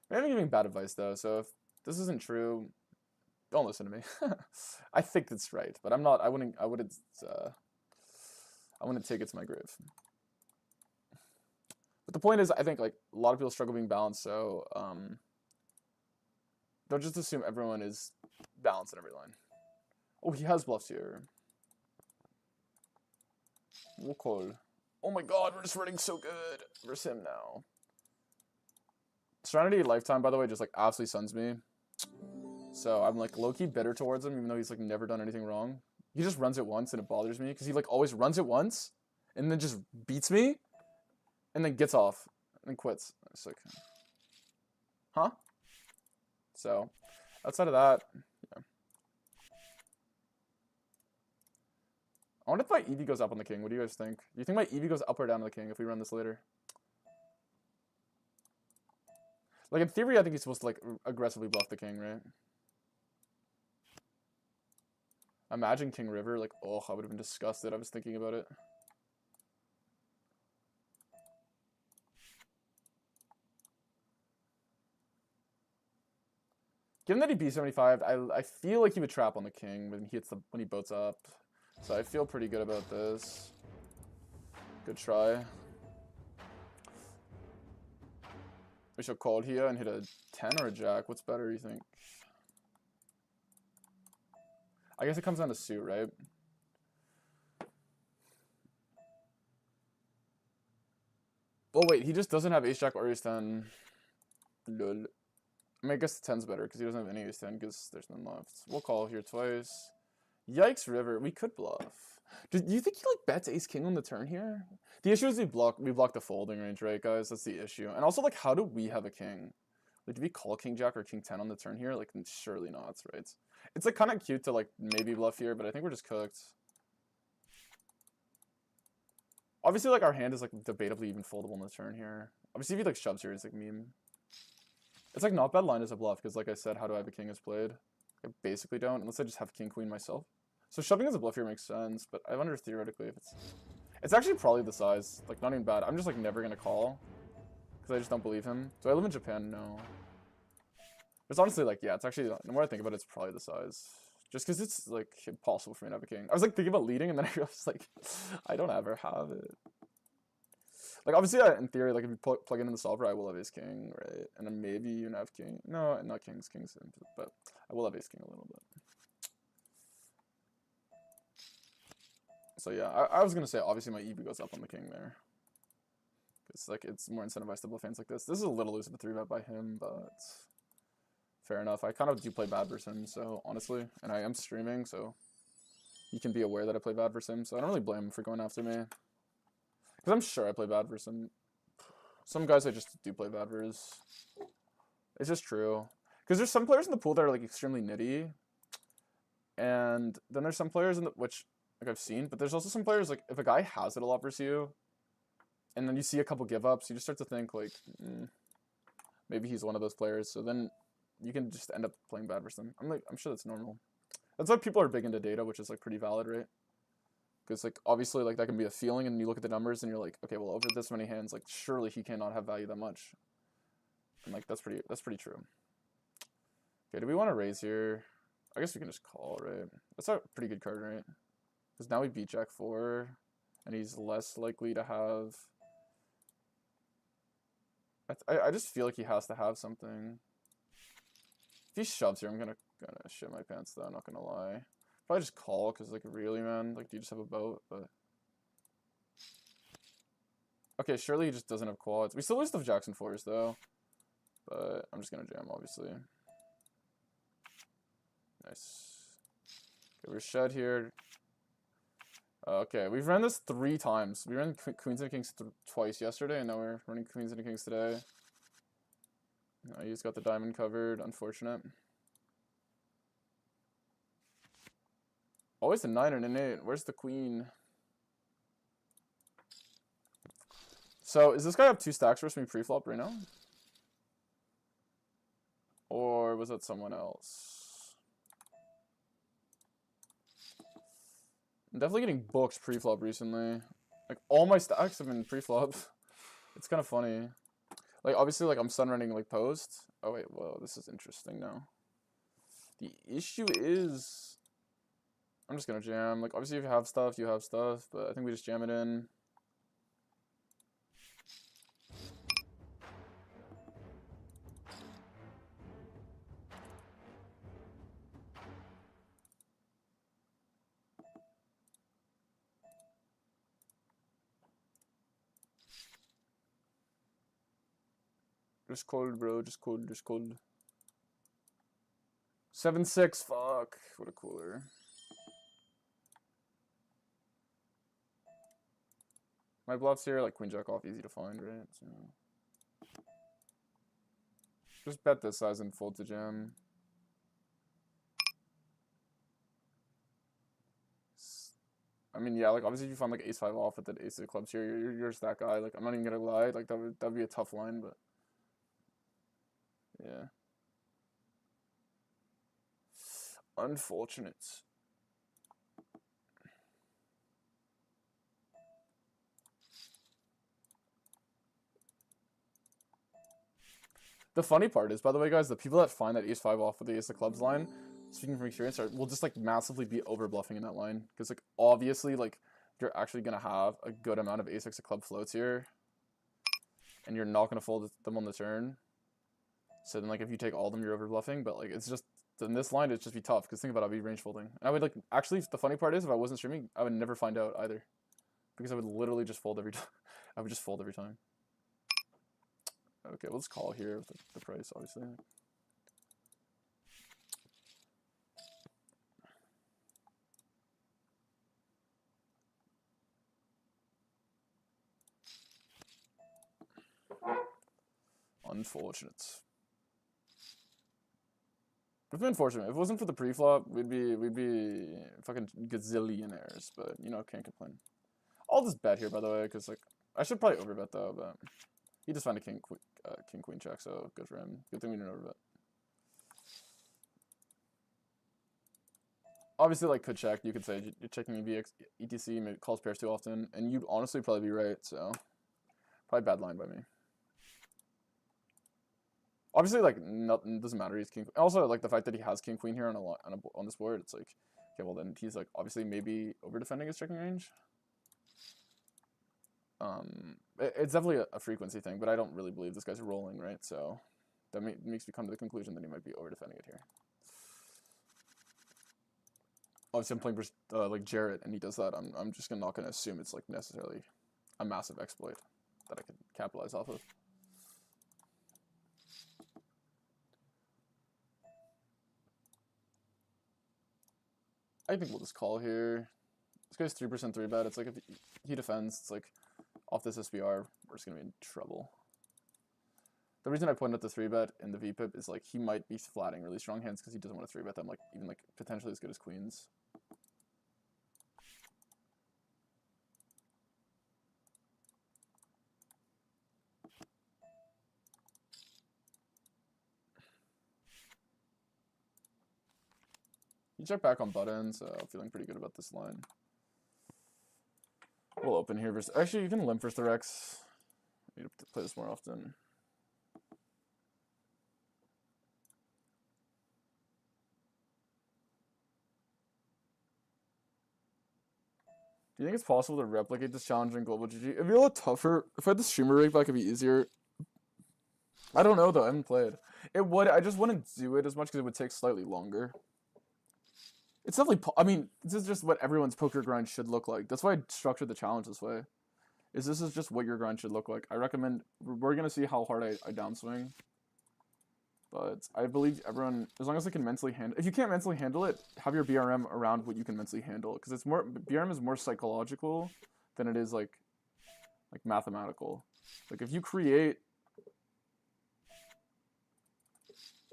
Maybe I'm giving bad advice though, so if this isn't true, don't listen to me. I think it's right, but I'm not, I wouldn't take it to my grave. But the point is, I think like a lot of people struggle being balanced, so don't just assume everyone is balanced in every line. Oh, he has bluffs here. We'll call. Oh my god, we're just running so good versus him now. Serenity Lifetime, by the way, just like absolutely suns me. So I'm like low-key bitter towards him, even though he's like never done anything wrong. He just runs it once and it bothers me because he like always runs it once and then just beats me and then gets off and quits. It's like, huh? So outside of that, yeah. I wonder if my EV goes up on the king. What do you guys think? Do you think my EV goes up or down on the king if we run this later? Like, in theory, I think he's supposed to, like, aggressively bluff the king, right? Imagine King River. Like, oh, I would have been disgusted. I was thinking about it. Given that he B75, I feel like he would trap on the king when he boats up. So I feel pretty good about this. Good try. We should call here and hit a 10 or a jack. What's better, you think? I guess it comes down to suit, right? Oh wait, he just doesn't have ace jack or ace 10. Lol. I mean, I guess the 10's better because he doesn't have any ace 10 because there's none left. We'll call here twice. Yikes, river. We could bluff. Do you think he like bets ace king on the turn here? The issue is we block the folding range, right, guys? That's the issue. And also, like, how do we have a king? Like, do we call king jack or king 10 on the turn here? Like, surely not, right? It's like kind of cute to like maybe bluff here, but I think we're just cooked. Obviously, like, our hand is like debatably even foldable on the turn here. Obviously, if he like shoves here, it's like meme. It's like not bad line as a bluff because, like I said, how do I have a king is played? I basically don't, unless I just have king queen myself. So shoving as a bluff here makes sense, but I wonder theoretically if it's actually probably the size. Like, not even bad. I'm just like never gonna call because I just don't believe him. Do I live in Japan? No. It's honestly like, yeah, it's actually, the more I think about it, it's probably the size. Just because it's like impossible for me to have a king. I was like thinking about leading, and then I realized like I don't ever have it. Like, obviously, in theory, like if you plug it in the solver, I will have ace king, right? And then maybe you have king. No, not kings, but I will have ace king a little bit. So yeah, I was gonna say obviously my EV goes up on the king there. It's like it's more incentivized to bluff hands like this. This is a little loose of a 3-bet by him, but fair enough. I kind of do play bad versus him, so honestly, and I am streaming, so you can be aware that I play bad versus him. So I don't really blame him for going after me, because I'm sure I play bad versus him. Some guys I just do play bad versus. It's just true, because there's some players in the pool that are like extremely nitty, and then there's some players in the which. Like I've seen, but there's also some players, like, if a guy has it a lot versus you, and then you see a couple give-ups, you just start to think, like, maybe he's one of those players, so then you can just end up playing bad versus them. I'm sure that's normal. That's why people are big into data, which is, like, pretty valid, right? Because, like, obviously, like, that can be a feeling, and you look at the numbers, and you're like, okay, well, over this many hands, like, surely he cannot have value that much. And, like, that's pretty true. Okay, do we want to raise here? I guess we can just call, right? That's a pretty good card, right? Because now we beat Jack 4, and he's less likely to have... I just feel like he has to have something. If he shoves here, I'm gonna shit my pants, though, I'm not gonna lie. Probably just call, because, like, really, man? Like, do you just have a boat? But... Okay, surely he just doesn't have quads. We still lose to Jackson 4s, though. But I'm just gonna jam, obviously. Nice. Okay, we're shed here. Okay, we've run this 3 times. We ran queens and kings twice yesterday, and now we're running queens and kings today. He's got the diamond covered. Unfortunate. Always a 9 and an 8. Where's the queen? So, is this guy up 2 stacks versus me pre-flop right now? Or was that someone else? I'm definitely getting booked pre-flop recently. Like, all my stacks have been pre-flop. It's kind of funny. Like, obviously, like, I'm sun running, like, post. Oh, wait, whoa, this is interesting now. The issue is... I'm just gonna jam. Like, obviously, if you have stuff, you have stuff. But I think we just jam it in. Just cold, bro. Just cold. Just cold. 7-6. Fuck. What a cooler. My bluffs here, like queen jack off, easy to find, right? So just bet this size and fold to jam. I mean, yeah, like obviously if you find like ace 5 off with the ace of clubs here, you're just that guy. Like I'm not even gonna lie, like that'd be a tough line, but yeah. Unfortunate. The funny part is, by the way, guys, the people that find that ace 5 off with the ace of clubs line, speaking from experience, will just like massively be over bluffing in that line. Because like obviously like you're actually gonna have a good amount of ace 6 of club floats here. And you're not gonna fold them on the turn. So then like if you take all of them, you're over bluffing, but like it's just in this line it'd just be tough, because think about it, I'd be range folding. And I would like actually the funny part is if I wasn't streaming, I would never find out either. Because I would literally just fold every time. I would just fold every time. Okay, let's call here with the price, obviously. Unfortunate. It's been unfortunate. If it wasn't for the pre-flop, we'd be fucking gazillionaires, but you know, can't complain. I'll just bet here, by the way, because like I should probably overbet though, but he just found a king queen check, so good for him. Good thing we didn't overbet. Obviously, like could check. You could say you're checking EVX, ETC, maybe calls pairs too often, and you'd honestly probably be right. So probably bad line by me. Obviously, like nothing doesn't matter. He's king. Also, like the fact that he has king queen here on this board, it's like okay, well then he's like obviously maybe over defending his checking range. It's definitely a frequency thing, but I don't really believe this guy's rolling, right? So that makes me come to the conclusion that he might be over defending it here. Obviously, I'm playing versus like Jarrett, and he does that. I'm just not gonna assume it's like necessarily a massive exploit that I could capitalize off of. I think we'll just call here. This guy's 3% 3-bet. It's like if he defends, it's like off this SBR, we're just gonna be in trouble. The reason I pointed out the 3-bet in the VPIP is like he might be flatting really strong hands because he doesn't want to 3-bet them like even like potentially as good as queens. You check back on button, so I'm feeling pretty good about this line. We'll open here versus. Actually, you can limp versus the Rex. I need to play this more often. Do you think it's possible to replicate this challenge in Global GG? It'd be a lot tougher. If I had the streamer Rakeback, it'd be easier. I don't know though. I haven't played. It would. I just wouldn't do it as much because it would take slightly longer. It's definitely. I mean, this is just what everyone's poker grind should look like. That's why I structured the challenge this way. This is just what your grind should look like. I recommend. We're gonna see how hard I downswing. But I believe everyone, as long as they can mentally handle. If you can't mentally handle it, have your BRM around what you can mentally handle, because it's more BRM is more psychological than it is like mathematical. Like if you create.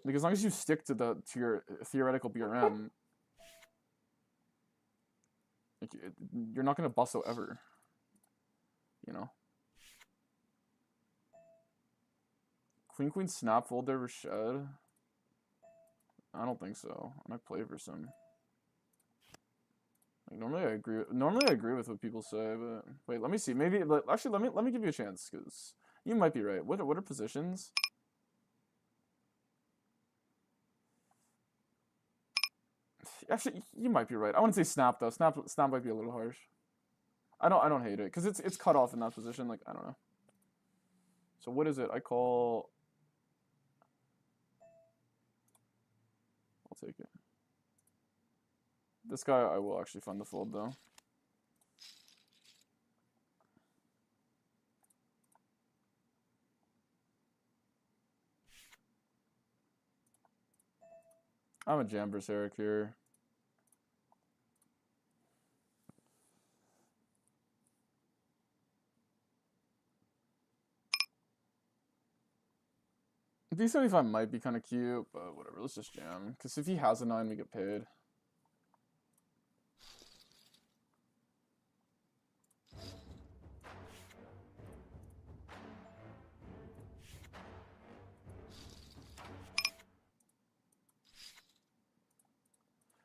Like as long as you stick to your theoretical BRM, like, you're not gonna bust ever. You know. Queen snap fold there Rashed. I don't think so. I might play for some. Like normally I agree with what people say, but wait, let me see. Maybe actually let me give you a chance, because you might be right. What are positions? Actually, you might be right. I wouldn't say snap though. Snap might be a little harsh. I don't hate it because it's cut off in that position. Like I don't know. So what is it? I call. I'll take it. This guy I will actually fund the fold though. I'm a jam berserk here. D75 might be kind of cute, but whatever. Let's just jam. Because if he has a 9, we get paid.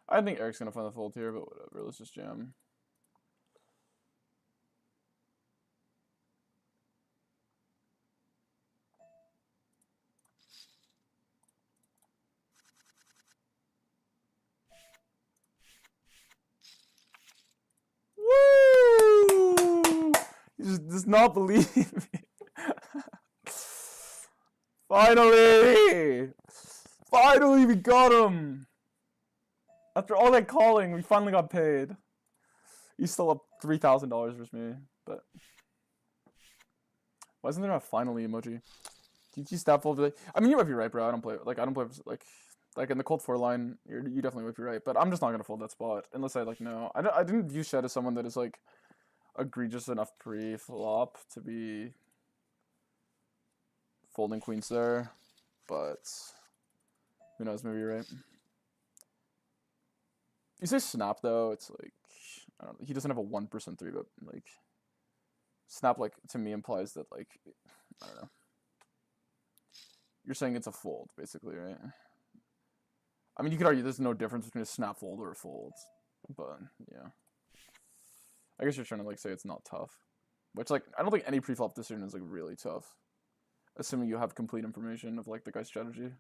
I think Eric's gonna find the fold here, but whatever. Let's just jam. Woo! He just does not believe me. Finally! Finally, we got him! After all that calling, we finally got paid. He's still up $3,000 versus me, but... Why isn't there a finally emoji? GG stat fold. I mean, you might be right, bro. I don't play like in the cold 4 line. You definitely might be right, but I'm just not gonna fold that spot unless I like know. I didn't view Shed as someone that is like egregious enough pre-flop to be folding queens there, but who knows? Maybe you're right. You say snap though, it's like I don't know. He doesn't have a 1% 3-bet. Like snap, like to me implies that like I don't know. You're saying it's a fold, basically, right? I mean, you could argue there's no difference between a snap fold or a fold, but yeah. I guess you're trying to like say it's not tough, which like I don't think any pre-flop decision is like really tough, assuming you have complete information of like the guy's strategy.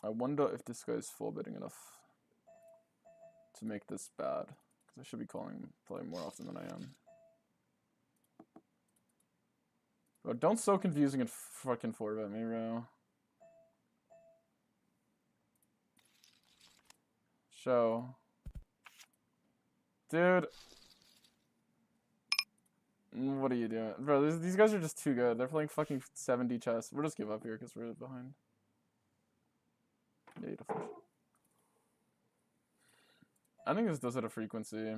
I wonder if this guy's full betting enough to make this bad, because I should be calling probably more often than I am. Bro, don't so confusing and fucking 4-bet me, bro. Show. Dude. What are you doing? Bro, these guys are just too good. They're playing fucking 7D chess. We'll just give up here because we're behind. Yeah, you definitely. I think this does at a frequency.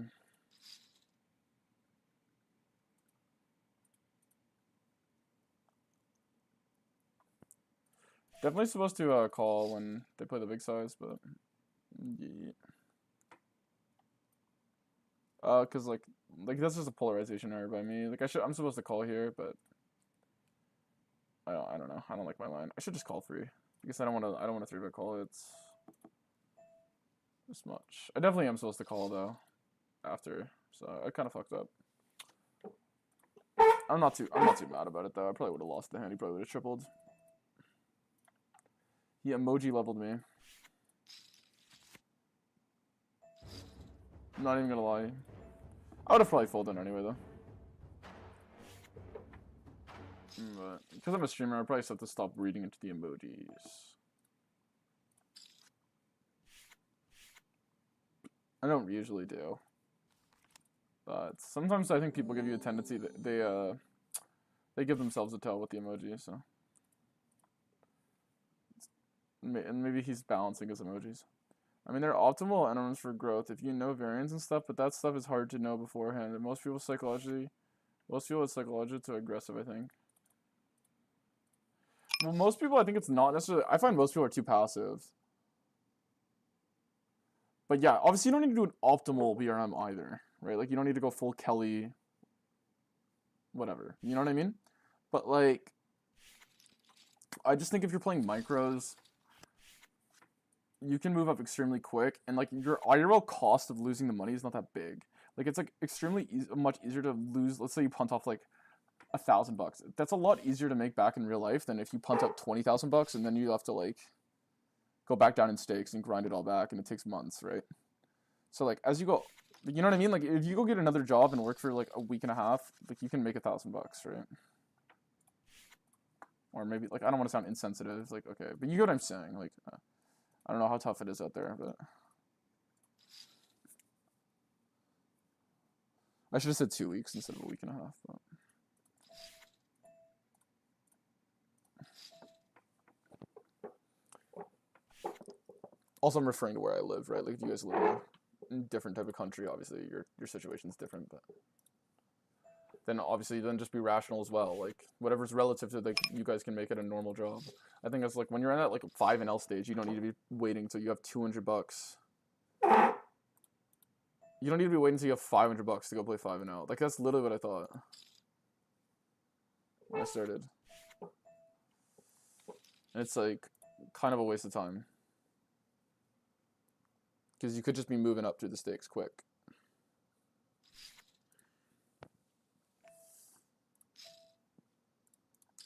Definitely supposed to call when they play the big size, but yeah. Cause like that's just a polarization error by me. Like I'm supposed to call here, but I don't know. I don't like my line. I should just call free because I don't want to 3-bet call. It's this much. I definitely am supposed to call though after, so I kind of fucked up. I'm not too mad about it though. I probably would have lost the hand. He probably would have tripled. He emoji leveled me. I'm not even gonna lie. I would have probably folded anyway though. But because I'm a streamer, I probably just have to stop reading into the emojis. I don't usually do, but sometimes I think people give you a tendency that they give themselves a tell with the emoji. So, and maybe he's balancing his emojis. I mean, they're optimal enements for growth if you know variance and stuff, but that stuff is hard to know beforehand. And most people it's psychologically too aggressive, I think. Well, most people, I think it's not necessarily. I find most people are too passive. But yeah, obviously you don't need to do an optimal BRM either, right? Like you don't need to go full Kelly, whatever. You know what I mean? But like, I just think if you're playing micros, you can move up extremely quick, and like your IRL cost of losing the money is not that big. Like it's like extremely much easier to lose. Let's say you punt off like $1,000. That's a lot easier to make back in real life than if you punt up $20,000 and then you have to like go back down in stakes and grind it all back, and it takes months, right? So like as you go, you know what I mean? Like if you go get another job and work for like a week and a half, like you can make $1,000, right? Or maybe like I don't want to sound insensitive, like okay, but you get what I'm saying. Like I don't know how tough it is out there, but I should have said 2 weeks instead of a week and a half. But... Also, I'm referring to where I live, right? Like, if you guys live in a different type of country, obviously your situation's different, but then obviously then just be rational as well. Like, whatever's relative to like you guys can make it a normal job. I think it's like when you're in that like 5 and L stage, you don't need to be waiting till you have $200. You don't need to be waiting until you have $500 to go play 5 and L. Like, that's literally what I thought when I started. And it's like kind of a waste of time. Because you could just be moving up through the stakes quick.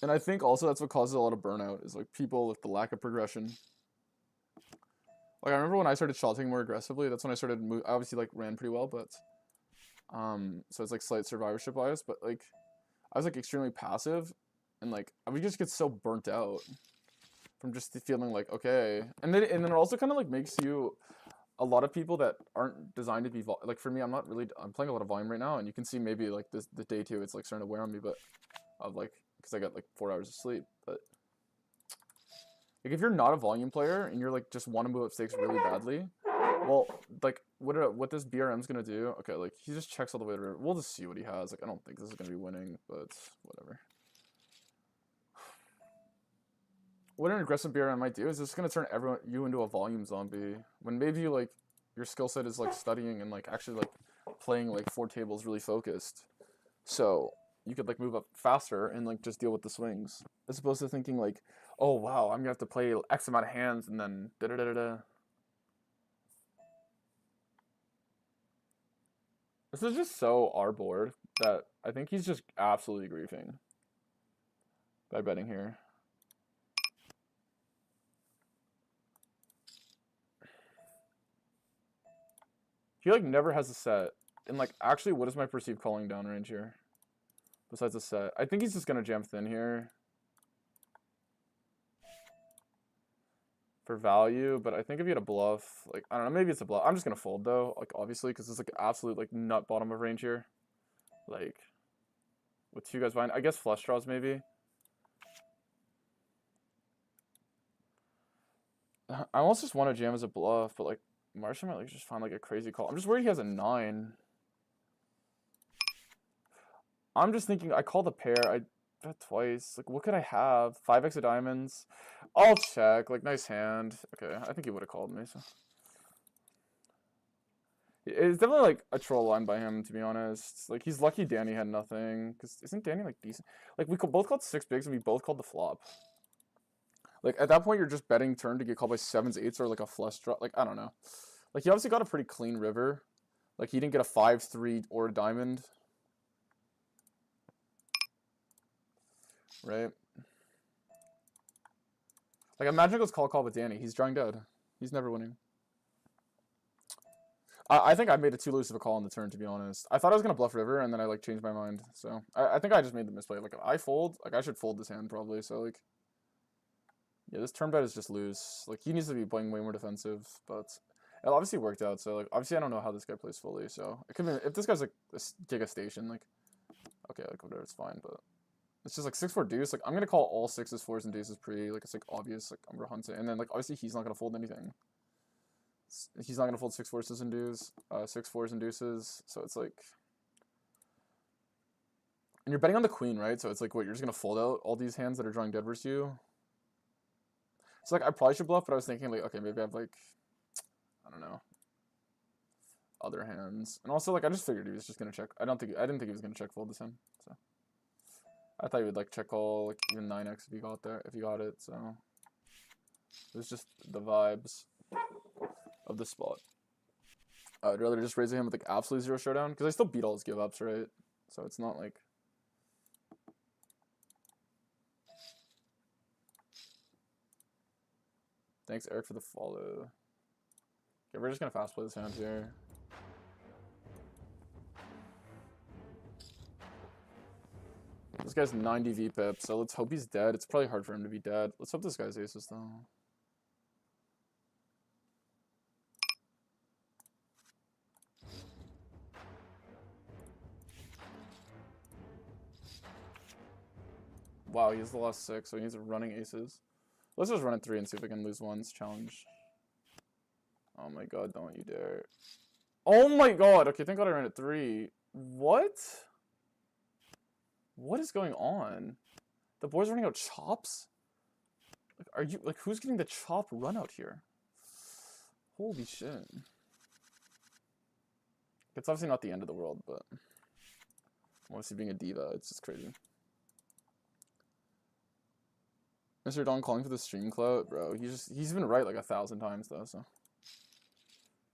And I think also that's what causes a lot of burnout, is like people with the lack of progression. Like, I remember when I started shot taking more aggressively, that's when I started I obviously like ran pretty well, but so it's like slight survivorship bias, but like I was like extremely passive, and like I would just get so burnt out from just feeling like, okay, and then it also kind of like makes you, a lot of people that aren't designed to be like, for me, I'm playing a lot of volume right now, and you can see maybe like the day 2 it's like starting to wear on me, but of like, because I got like 4 hours of sleep. But like if you're not a volume player and you're like just want to move up stakes really badly, well, like what this BRM's gonna do, okay, like he just checks all the way to river. We'll just see what he has. Like, I don't think this is gonna be winning, but whatever. What an aggressive BRM might do is it's gonna turn you into a volume zombie, when maybe like your skill set is like studying and like actually like playing like 4 tables really focused, so you could like move up faster and like just deal with the swings, as opposed to thinking like, oh wow, I'm gonna have to play X amount of hands and then da da da da da. This is just so our board that I think he's just absolutely griefing by betting here. He like never has a set. And like, actually, what is my perceived calling down range here? Besides a set. I think he's just gonna jam thin here for value, but I think if he had a bluff, like, I don't know, maybe it's a bluff. I'm just gonna fold though, like, obviously, because it's like absolute like nut bottom of range here. Like, with 2 guys behind, I guess flush draws maybe. I almost just want to jam as a bluff, but like Martian might like just find like a crazy call. I'm just worried he has a 9. I'm just thinking I call the pair. I bet twice. Like, what could I have? 5x of diamonds. I'll check. Like, nice hand. Okay, I think he would have called me. So it's definitely like a troll line by him, to be honest. Like, he's lucky Danny had nothing, because isn't Danny like decent? Like, we both called 6 bigs and we both called the flop. Like, at that point, you're just betting turn to get called by 7s, 8s, or like a flush draw. Like, I don't know. Like, he obviously got a pretty clean river. Like, he didn't get a 5-3 or a diamond. Right? Like, imagine it goes call with Danny. He's drawing dead. He's never winning. I think I made it too loose of a call on the turn, to be honest. I thought I was going to bluff river, and then I, like, changed my mind. So, I think I just made the misplay. Like, if I fold, like, I should fold this hand, probably. So, like, yeah, this turn bet is just loose. Like, he needs to be playing way more defensive, but it obviously worked out. So, like, obviously I don't know how this guy plays fully. So, it could be, if this guy's, like, a giga station, like, okay, like, whatever, it's fine, but it's just, like, 6-4 deuce. Like, I'm going to call all 6s, 4s, and deuces pre. Like, it's, like, obvious. Like, I'm going to hunt it. And then, like, obviously he's not going to fold anything. He's not going to fold 6 4s and deuces, 6 4s and deuces. So it's like, and you're betting on the queen, right? So it's like, what, you're just going to fold out all these hands that are drawing dead versus you? So like, I probably should bluff, but I was thinking like, okay, maybe I have like, I don't know, other hands. And also like, I just figured he was just going to check. I didn't think he was going to check fold this hand. So I thought he would like check call, like even 9x if he got it. So it was just the vibes of the spot. I'd rather just raise him with like absolute 0 showdown, because I still beat all his give ups, right? So it's not like, thanks Eric for the follow. Okay, we're just gonna fast play this hand here. This guy's 90 VPIP, so let's hope he's dead. It's probably hard for him to be dead. Let's hope this guy's aces though. Wow, he has the last 6, so he needs running aces. Let's just run at 3 and see if we can lose ones. Challenge. Oh my god, don't you dare. Oh my god! Okay, thank god I ran at 3. What? What is going on? The board's running out chops? Like, are you, like, who's getting the chop run out here? Holy shit. It's obviously not the end of the world, but obviously being a diva, it's just crazy. Mr. Don calling for the stream clout, bro. He's been right like 1,000 times though, so.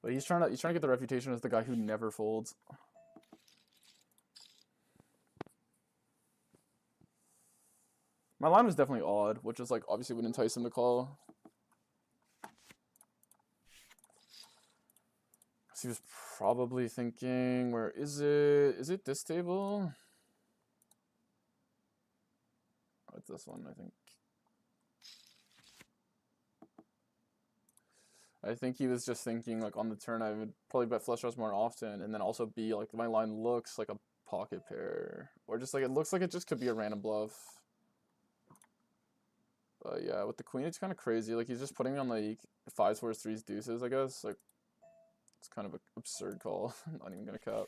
But he's trying to get the reputation as the guy who never folds. My line was definitely odd, which is like obviously would entice him to call. So he was probably thinking, where is it? Is it this table? Oh, it's this one, I think. I think he was just thinking, like, on the turn, I would probably bet flush draws more often, and then also be, like, my line looks like a pocket pair. Or just, like, it looks like it just could be a random bluff. But, yeah, with the queen, it's kind of crazy. Like, he's just putting me on, like, 5s, 4s, 3s, deuces, I guess. Like, it's kind of an absurd call. I'm not even gonna cap.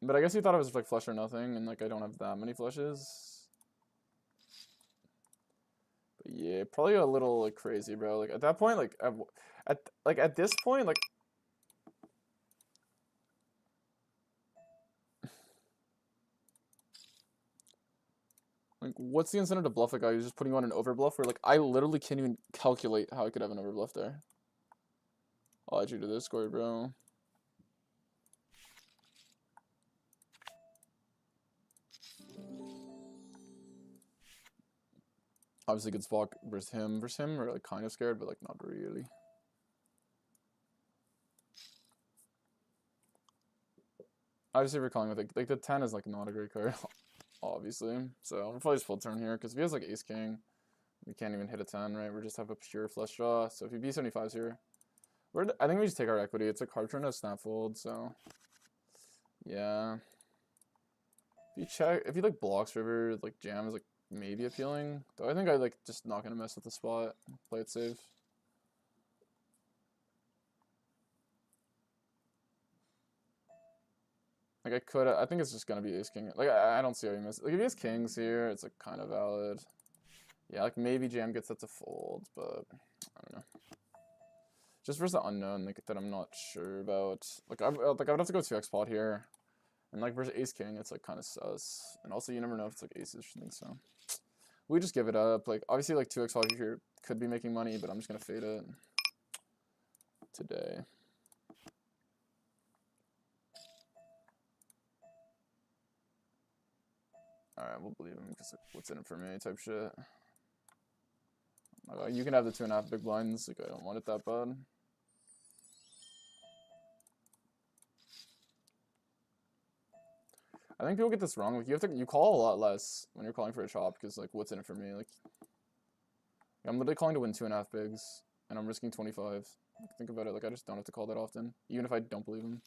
But I guess he thought it was, like, flush or nothing, and, like, I don't have that many flushes. Yeah, probably a little like crazy, bro. Like at that point, like at this point, like what's the incentive to bluff a guy who's just putting on an overbluff where like I literally can't even calculate how I could have an overbluff there. I'll add you to Discord, bro. Obviously good spot versus him. We're like kind of scared, but like not really. Obviously we're calling with like the 10 is like not a great card, obviously. So we'll probably just full turn here because if he has like ace king, we can't even hit a 10, right? We just have a pure flush draw. So if he B75's here, I think we just take our equity. It's a hard turn to snap fold, so yeah. If you like blocks river, like jam is like maybe appealing. Though I think I like just not gonna mess with the spot. Play it safe. Like I think it's just gonna be ace king. Like I don't see how he misses. Like if he has kings here, it's like kind of valid. Yeah, like maybe jam gets that to fold, but I don't know. Just versus the unknown, like that I'm not sure about. Like I would have to go 2x pot here. And like versus ace king, it's like kind of sus. And also you never know if it's like aces or something, so we just give it up. Like obviously like 2x pot here could be making money, but I'm just gonna fade it today. Alright, we'll believe him because like, what's in it for me type shit. You can have the 2.5 big blinds, like I don't want it that bad. I think people get this wrong. Like you call a lot less when you're calling for a chop because like what's in it for me? Like I'm literally calling to win 2.5 bigs and I'm risking 25. Like, think about it. Like I just don't have to call that often, even if I don't believe him.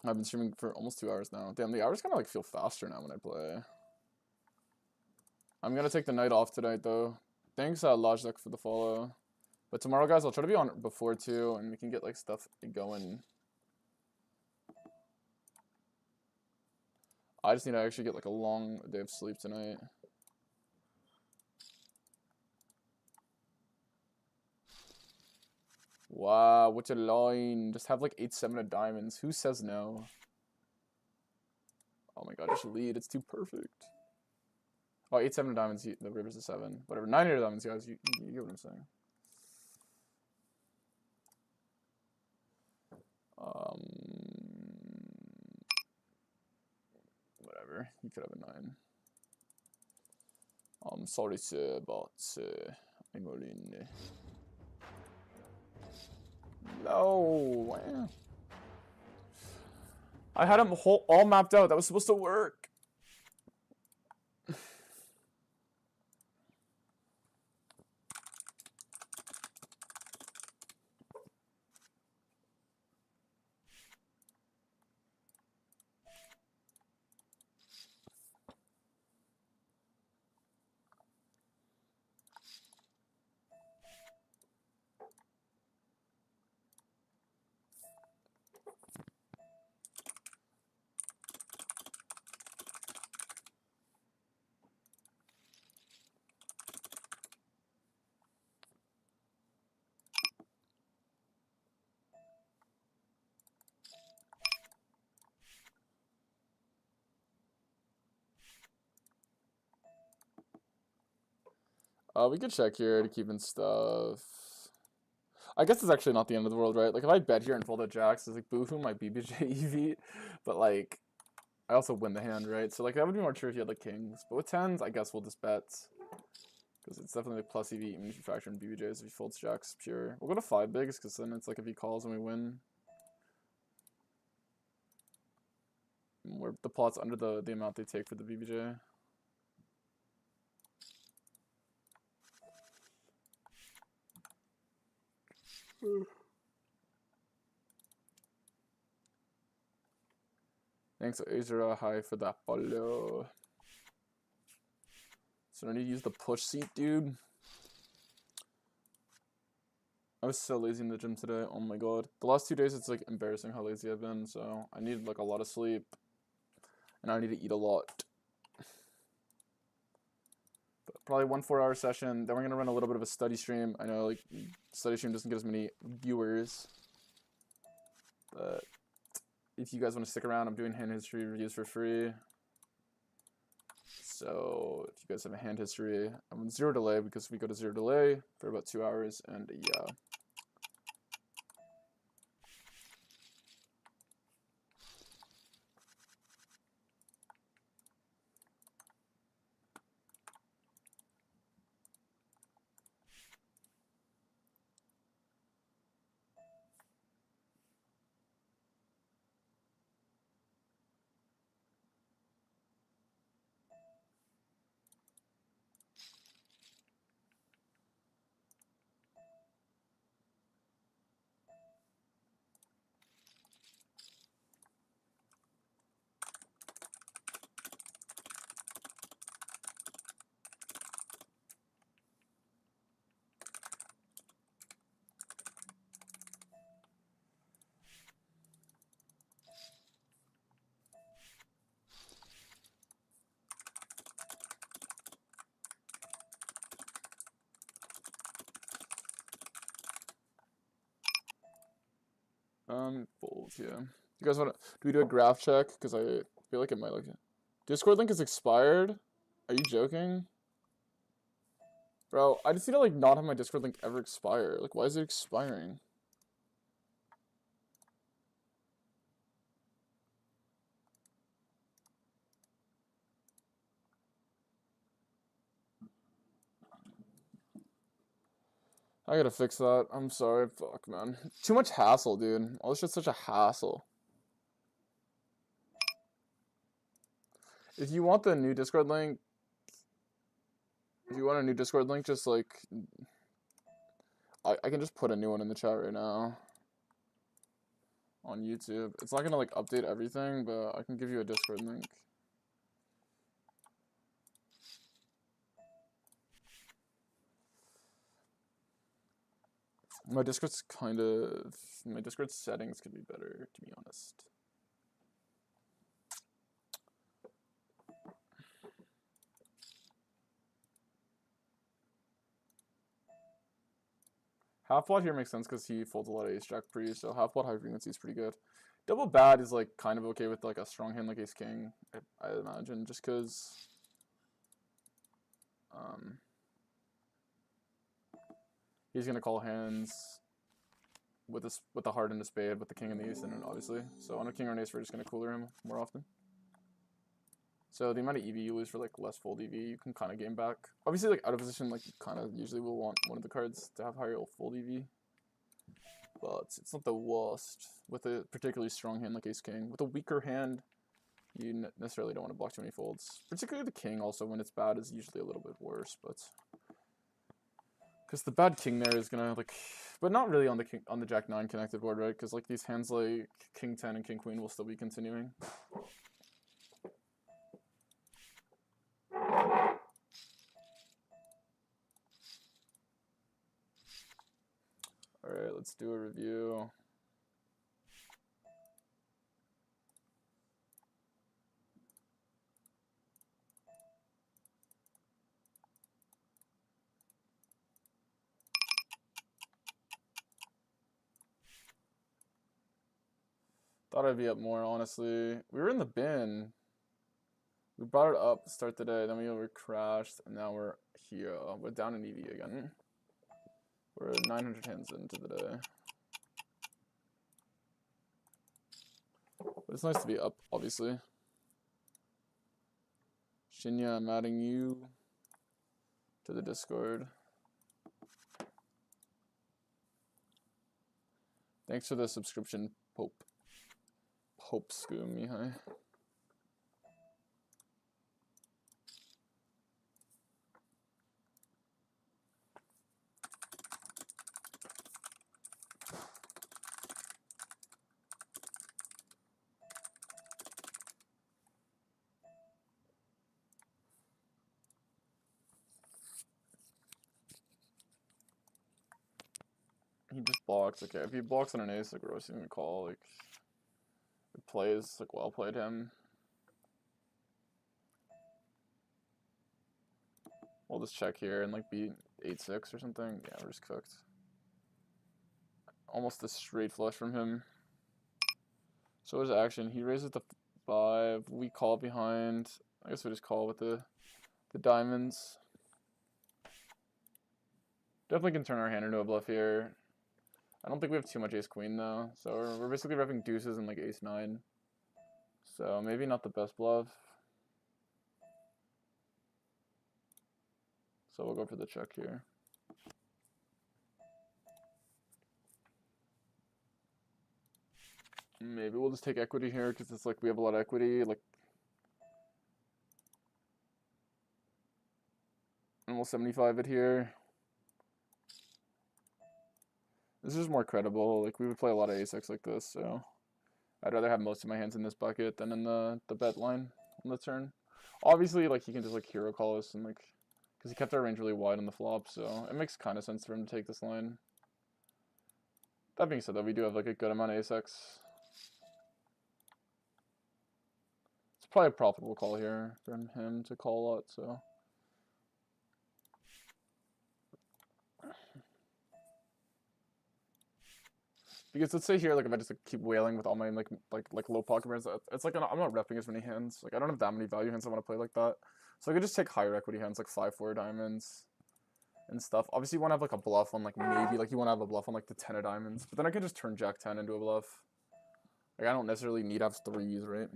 I've been streaming for almost 2 hours now. Damn, the hours kind of like feel faster now when I play. I'm gonna take the night off tonight though. Thanks Logitech for the follow. But tomorrow guys, I'll try to be on before 2 and we can get like stuff going. I just need to actually get like a long day of sleep tonight. Wow, what's a line? Just have like 8-7 of diamonds. Who says no? Oh my god, I should lead. It's too perfect. Oh, 8-7 of diamonds. The river's a 7. Whatever. 9 of diamonds, guys. You get what I'm saying. Whatever. You could have a 9. I'm sorry, sir, but I'm all in. No. I had them all mapped out. That was supposed to work. We could check here to keep in stuff. I guess it's actually not the end of the world, right? Like, if I bet here and fold out jacks, it's like, boo-hoo, my BBJ EV. But, like, I also win the hand, right? So, like, that would be more true if you had, like, kings. But with tens, I guess we'll just bet. Because it's definitely like plus EV, even if you factor in BBJs, if he folds jacks pure. We'll go to 5 bigs, because then it's like if he calls and we win. Where the pot's under the amount they take for the BBJ. Thanks, Azura. Hi for that follow. So I need to use the push seat, dude. I was so lazy in the gym today. Oh my god. The last 2 days, it's like embarrassing how lazy I've been. So I need like a lot of sleep. And I need to eat a lot. But probably 1 4-hour session. Then we're going to run a little bit of a study stream. I know like study stream doesn't get as many viewers. But if you guys want to stick around, I'm doing hand history reviews for free. So if you guys have a hand history, I'm on 0 delay because we go to 0 delay for about 2 hours. And yeah. Folds, yeah. You guys want to, do we do a graph check? Because I feel like it might look, Discord link is expired? Are you joking? Bro, I just need to like not have my Discord link ever expire. Like, why is it expiring? I gotta fix that. I'm sorry. Fuck, man. Too much hassle, dude. All this shit's such a hassle. If you want the new Discord link, if you want a new Discord link, just like, I can just put a new one in the chat right now. On YouTube. It's not gonna like update everything, but I can give you a Discord link. My Discord settings could be better, to be honest. Half pot here makes sense because he folds a lot of ace jack pre, so half pot high frequency is pretty good. Double bad is like kind of okay with like a strong hand like ace king, I imagine, just because he's gonna call hands with the heart and the spade, with the king and the ace in it, obviously. So on a king or an ace, we're just gonna cooler him more often. So the amount of EV you lose for like less fold EV, you can kind of gain back. Obviously, like out of position, like you kind of usually will want one of the cards to have higher fold EV. but it's not the worst with a particularly strong hand like ace-king. With a weaker hand, you necessarily don't want to block too many folds. Particularly the king also, when it's bad, is usually a little bit worse, but... Because the bad king there is gonna, like... But not really on the king, on the jack-9 connected board, right? Because, like, these hands like king-10 and king-queen will still be continuing. Alright, let's do a review. Thought I'd be up more, honestly. We were in the bin. We brought it up to start the day, then we crashed, and now we're here. We're down in EV again. We're 900 hands into the day. But it's nice to be up, obviously. Shinya, I'm adding you to the Discord. Thanks for the subscription, Pope. Pope Scoom, Mihai. He just blocks. Okay, if he blocks on an ace, like, we're always gonna call. Like, it plays, like, well played him. We'll just check here and, like, beat 8-6 or something. Yeah, we're just cooked. Almost a straight flush from him. So his action, he raises the 5. We call behind. I guess we just call with the diamonds. Definitely can turn our hand into a bluff here. I don't think we have too much ace-queen, though. So we're basically repping deuces and, like, ace-9. So maybe not the best bluff. So we'll go for the check here. Maybe we'll just take equity here, because it's like we have a lot of equity. Like, and we'll 75 it here. This is more credible. Like, we would play a lot of ace-x like this, so I'd rather have most of my hands in this bucket than in the bet line on the turn. Obviously, like, he can just, like, hero call us and, like, because he kept our range really wide on the flop, so it makes kind of sense for him to take this line. That being said, though, we do have, like, a good amount of ace-x. It's probably a profitable call here from him to call a lot, so... Because let's say here, like, if I just, like, keep wailing with all my, like low pocket pairs, it's like, I'm not repping as many hands. Like, I don't have that many value hands I want to play like that. So I could just take higher equity hands, like 5-4 diamonds and stuff. Obviously, you want to have, like, a bluff on, like, maybe, like, you want to have a bluff on, like, the 10 of diamonds. But then I can just turn Jack 10 into a bluff. Like, I don't necessarily need to have 3s, right?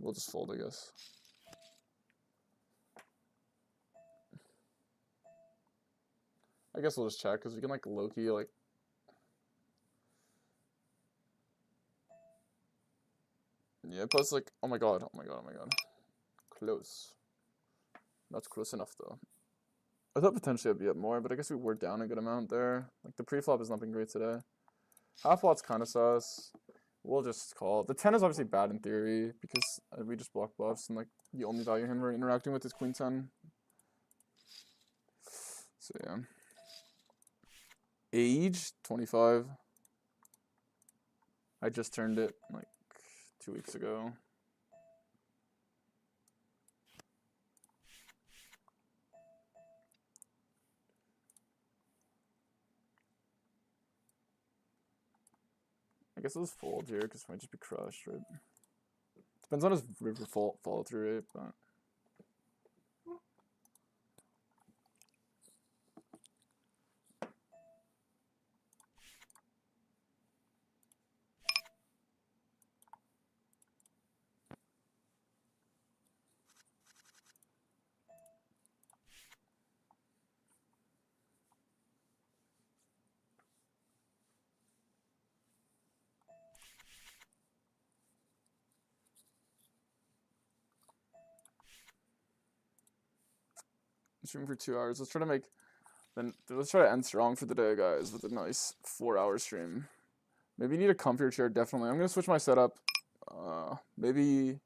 We'll just fold, I guess. I guess we'll just check, because we can, like, low-key, like... Yeah, plus, like, oh my god, oh my god, oh my god. Close. Not close enough, though. I thought potentially I'd be up more, but I guess we were down a good amount there. Like, the pre-flop has not been great today. Half-pot's kind of sus. We'll just call. The 10 is obviously bad in theory, because we just block bluffs, and, like, the only value hand we're interacting with is queen 10. So, yeah. Age? 25. I just turned it, like, 2 weeks ago. I guess I'll just fold here, because it might just be crushed, right? Depends on his river follow-through rate, but... streaming for 2 hours. Let's try to end strong for the day, guys, with a nice 4-hour stream. Maybe you need a comfier chair, definitely. I'm gonna switch my setup. Maybe,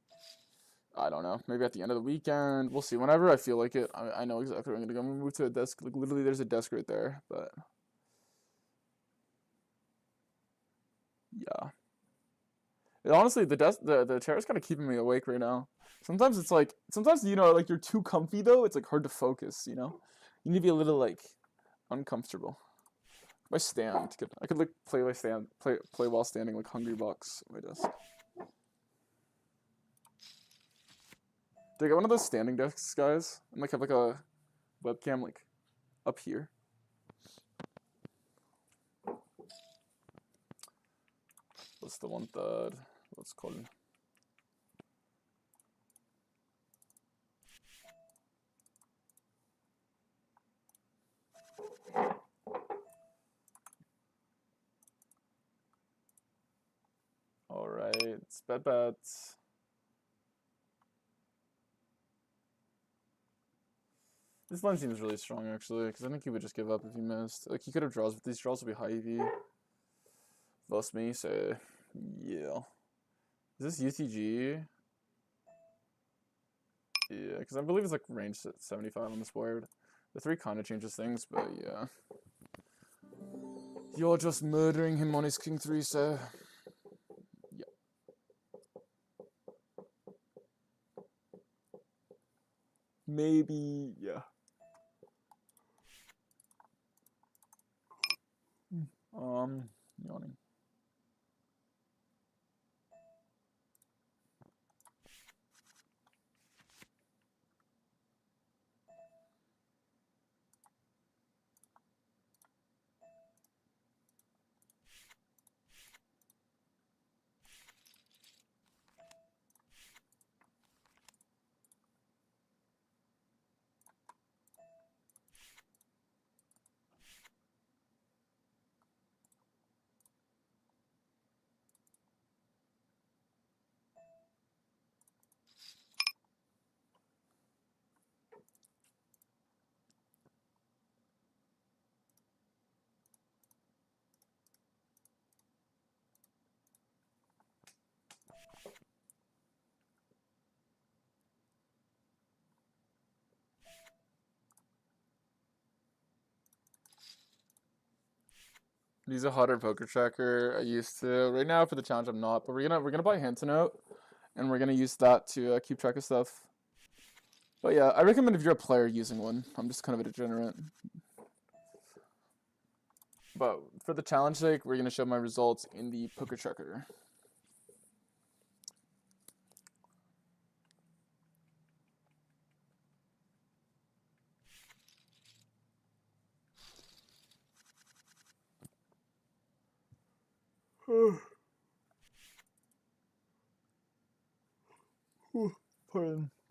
I don't know, maybe at the end of the weekend. We'll see. Whenever I feel like it, I know exactly where I'm gonna go. I'm gonna move to a desk. Like, literally, there's a desk right there, but yeah. Honestly, the chair is kind of keeping me awake right now. Sometimes it's like, you know, like you're too comfy though. It's like hard to focus, you know? You need to be a little like uncomfortable. If I stand, I could like play while standing like Hungry Bucks on my desk. Did I get one of those standing desks, guys? And like have like a webcam like up here. What's the one that what's called? All right, it's bets. This line seems really strong, actually, because I think he would just give up if he missed. Like, he could have draws, but these draws will be high EV. Thus me, so, yeah. Is this UTG? Yeah, because I believe it's, like, range 75 on this board. The 3 kind of changes things, but, yeah. You're just murdering him on his king 3, so... Yeah. Maybe, yeah. Yawning. Use a hotter poker tracker. I used to. Right now for the challenge, I'm not. But we're gonna buy Hand to Note, and we're gonna use that to keep track of stuff. But yeah, I recommend if you're a player using one. I'm just kind of a degenerate. But for the challenge sake, we're gonna show my results in the poker tracker.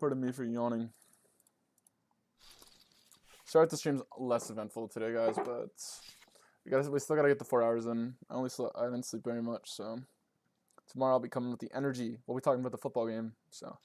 Pardon me for yawning. Sorry if the stream's less eventful today, guys, but we still gotta get the 4 hours in. I didn't sleep very much, so tomorrow I'll be coming with the energy. We'll be talking about the football game, so.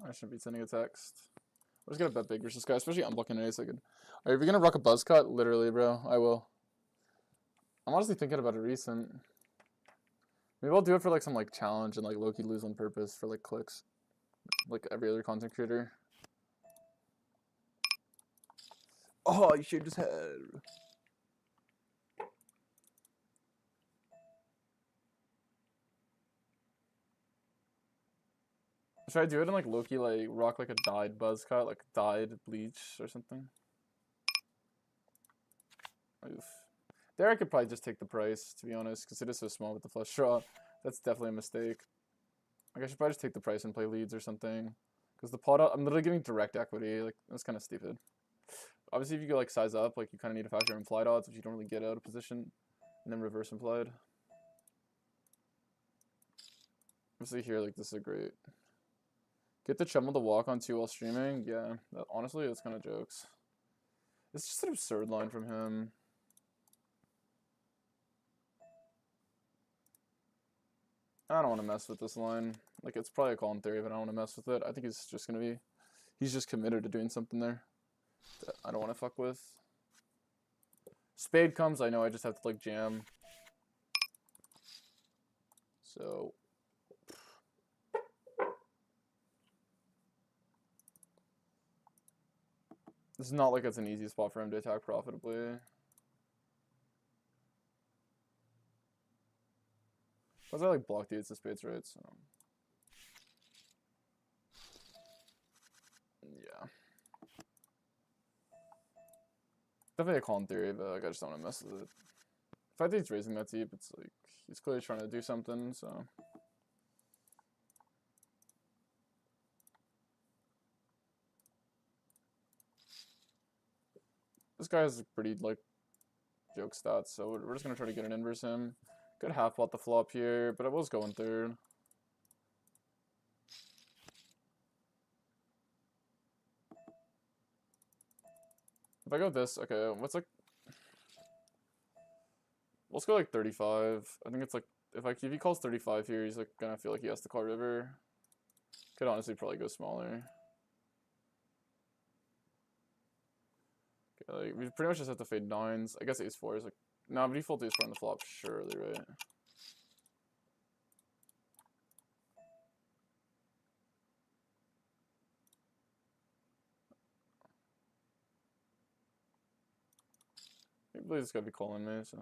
I shouldn't be sending a text. I'm just gonna bet big versus guy, especially unblocking an ace. Are you gonna rock a buzz cut? Literally, bro. I will. I'm honestly thinking about a recent. Maybe I'll do it for like some like challenge and like low-key lose on purpose for like clicks. Like every other content creator. Oh, you shaved his head. Should I do it in like Loki, like rock like a dyed buzz cut, like dyed bleach or something? Oof. There I could probably just take the price, to be honest, because it is so small with the flush draw. That's definitely a mistake. Like I should probably just take the price and play leads or something. Because the pot out, I'm literally getting direct equity. Like that's kind of stupid. Obviously, if you go like size up, like you kind of need to factor in implied odds, which you don't really get out of position, and then reverse implied. Obviously here, like this is a great. Get the Chummel to walk on 2 while streaming. Yeah, honestly, that's kind of jokes. It's just an absurd line from him. I don't want to mess with this line. Like, it's probably a call in theory, but I don't want to mess with it. I think he's just going to be... He's just committed to doing something there that I don't want to fuck with. Spade comes, I know I just have to, like, jam. So... This is not like it's an easy spot for him to attack profitably. Plus I like block the 8s of spades, right? So yeah. Definitely a call in theory, but like I just don't want to mess with it. If I think he's raising that deep, it's like he's clearly trying to do something, so. This guy has pretty like joke stats, so we're just gonna try to get an inverse him. Good half pot the flop here, but I was going third. If I go this, okay, what's like... Let's go like 35. I think it's like, if he calls 35 here, he's like gonna feel like he has to call river. Could honestly probably go smaller. Okay, like, we pretty much just have to fade 9s. I guess ace-4 is like... Nah, but he folds ace-4 on the flop, surely, right? Maybe he's gotta be calling me, so...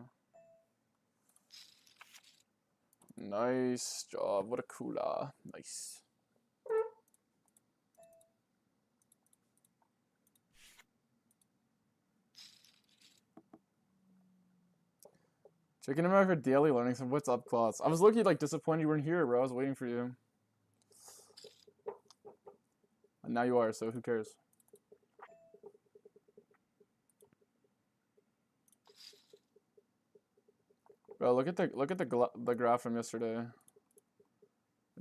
Nice job. What a cooler. Nice. Checking him out for daily learning some what's up class. I was looking like disappointed you weren't here, bro. I was waiting for you. And now you are, so who cares? Bro, look at the graph from yesterday.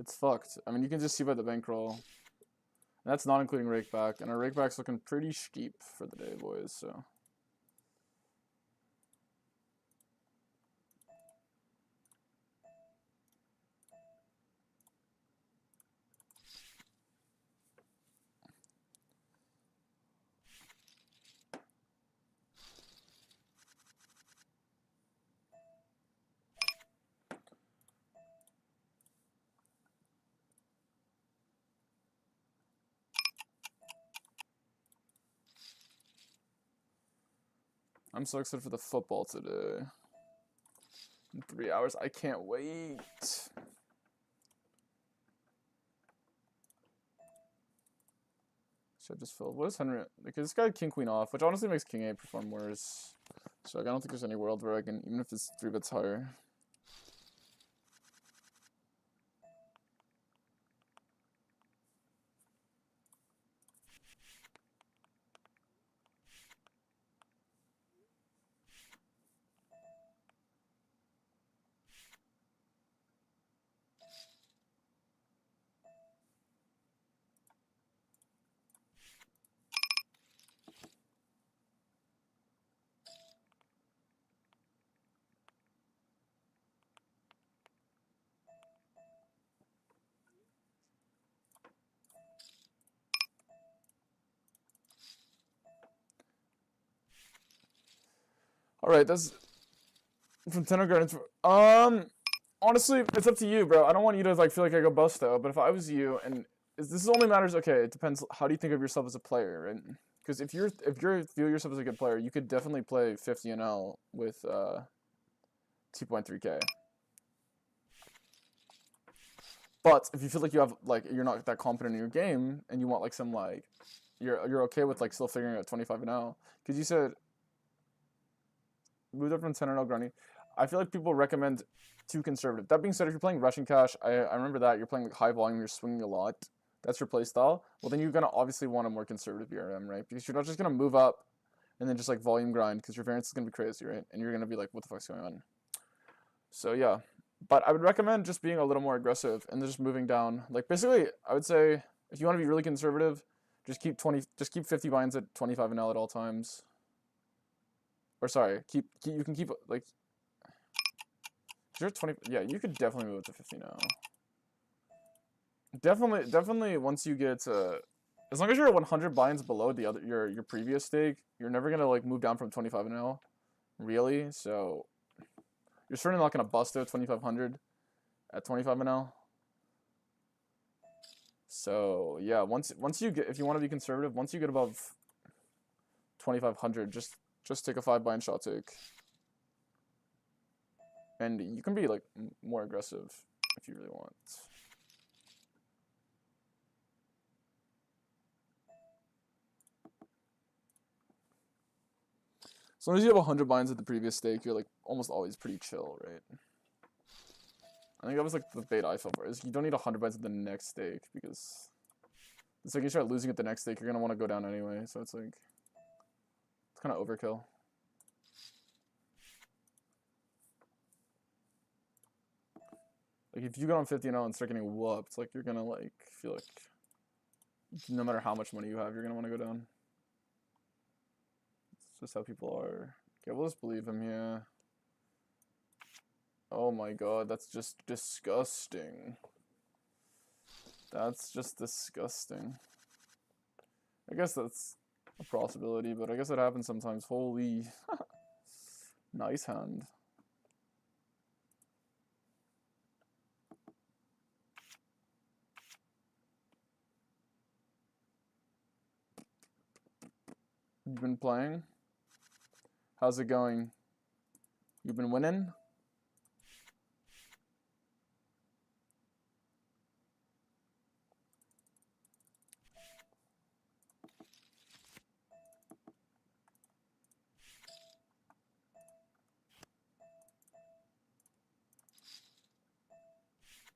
It's fucked. I mean, you can just see by the bankroll. And that's not including rakeback, and our rakeback's looking pretty steep for the day, boys. So. I'm so excited for the football today. In 3 hours, I can't wait. Should I just fill? What is Henry? Because this guy had king queen off, which honestly makes king 8 perform worse. So like, I don't think there's any world where I can, even if it's 3 bits higher. All right, that's from Tenor Gardens. Honestly, it's up to you, bro. I don't want you to like feel like I go bust though. But if I was you, and this only matters. Okay, it depends. How do you think of yourself as a player, right? Because if you feel yourself as a good player, you could definitely play 50 NL with 2.3K. But if you feel like you have like you're not that confident in your game and you want like some like you're okay with like still figuring out 25 NL, because you said moved up from 10 NL grinding. I feel like people recommend too conservative. That being said, if you're playing Russian Cash, I remember that you're playing like high volume, you're swinging a lot. That's your play style. Well, then you're gonna obviously want a more conservative BRM, right? Because you're not just gonna move up and then just like volume grind, because your variance is gonna be crazy, right? And you're gonna be like, what the fuck's going on? So yeah, but I would recommend just being a little more aggressive and then just moving down. Like basically, I would say if you want to be really conservative, just keep 50 binds at 25 NL at all times. Or sorry, you can keep like you're 20. Yeah, you could definitely move it to 50 now. Definitely once you get as long as you're 100 binds below the other your previous stake, you're never gonna like move down from 25 NL, really. So you're certainly not gonna bust out 2500 at 25 NL. So yeah, once you get, if you want to be conservative, once you get above 2500, just take a 5 bind shot take, and you can be like more aggressive if you really want. As long as you have 100 binds at the previous stake, you're like almost always pretty chill, right? I think that was like the bait I fell for, is you don't need 100 binds at the next stake, because it's like you start losing at the next stake, you're gonna want to go down anyway, so it's like it's kind of overkill. Like if you go on 50 and start getting whooped, like you're gonna like feel like no matter how much money you have, you're gonna want to go down. It's just how people are. Okay, we'll just believe him here. Oh my god, that's just disgusting. That's just disgusting. I guess that's a possibility, but I guess it happens sometimes. Holy. Nice hand. You've been playing? How's it going? You've been winning?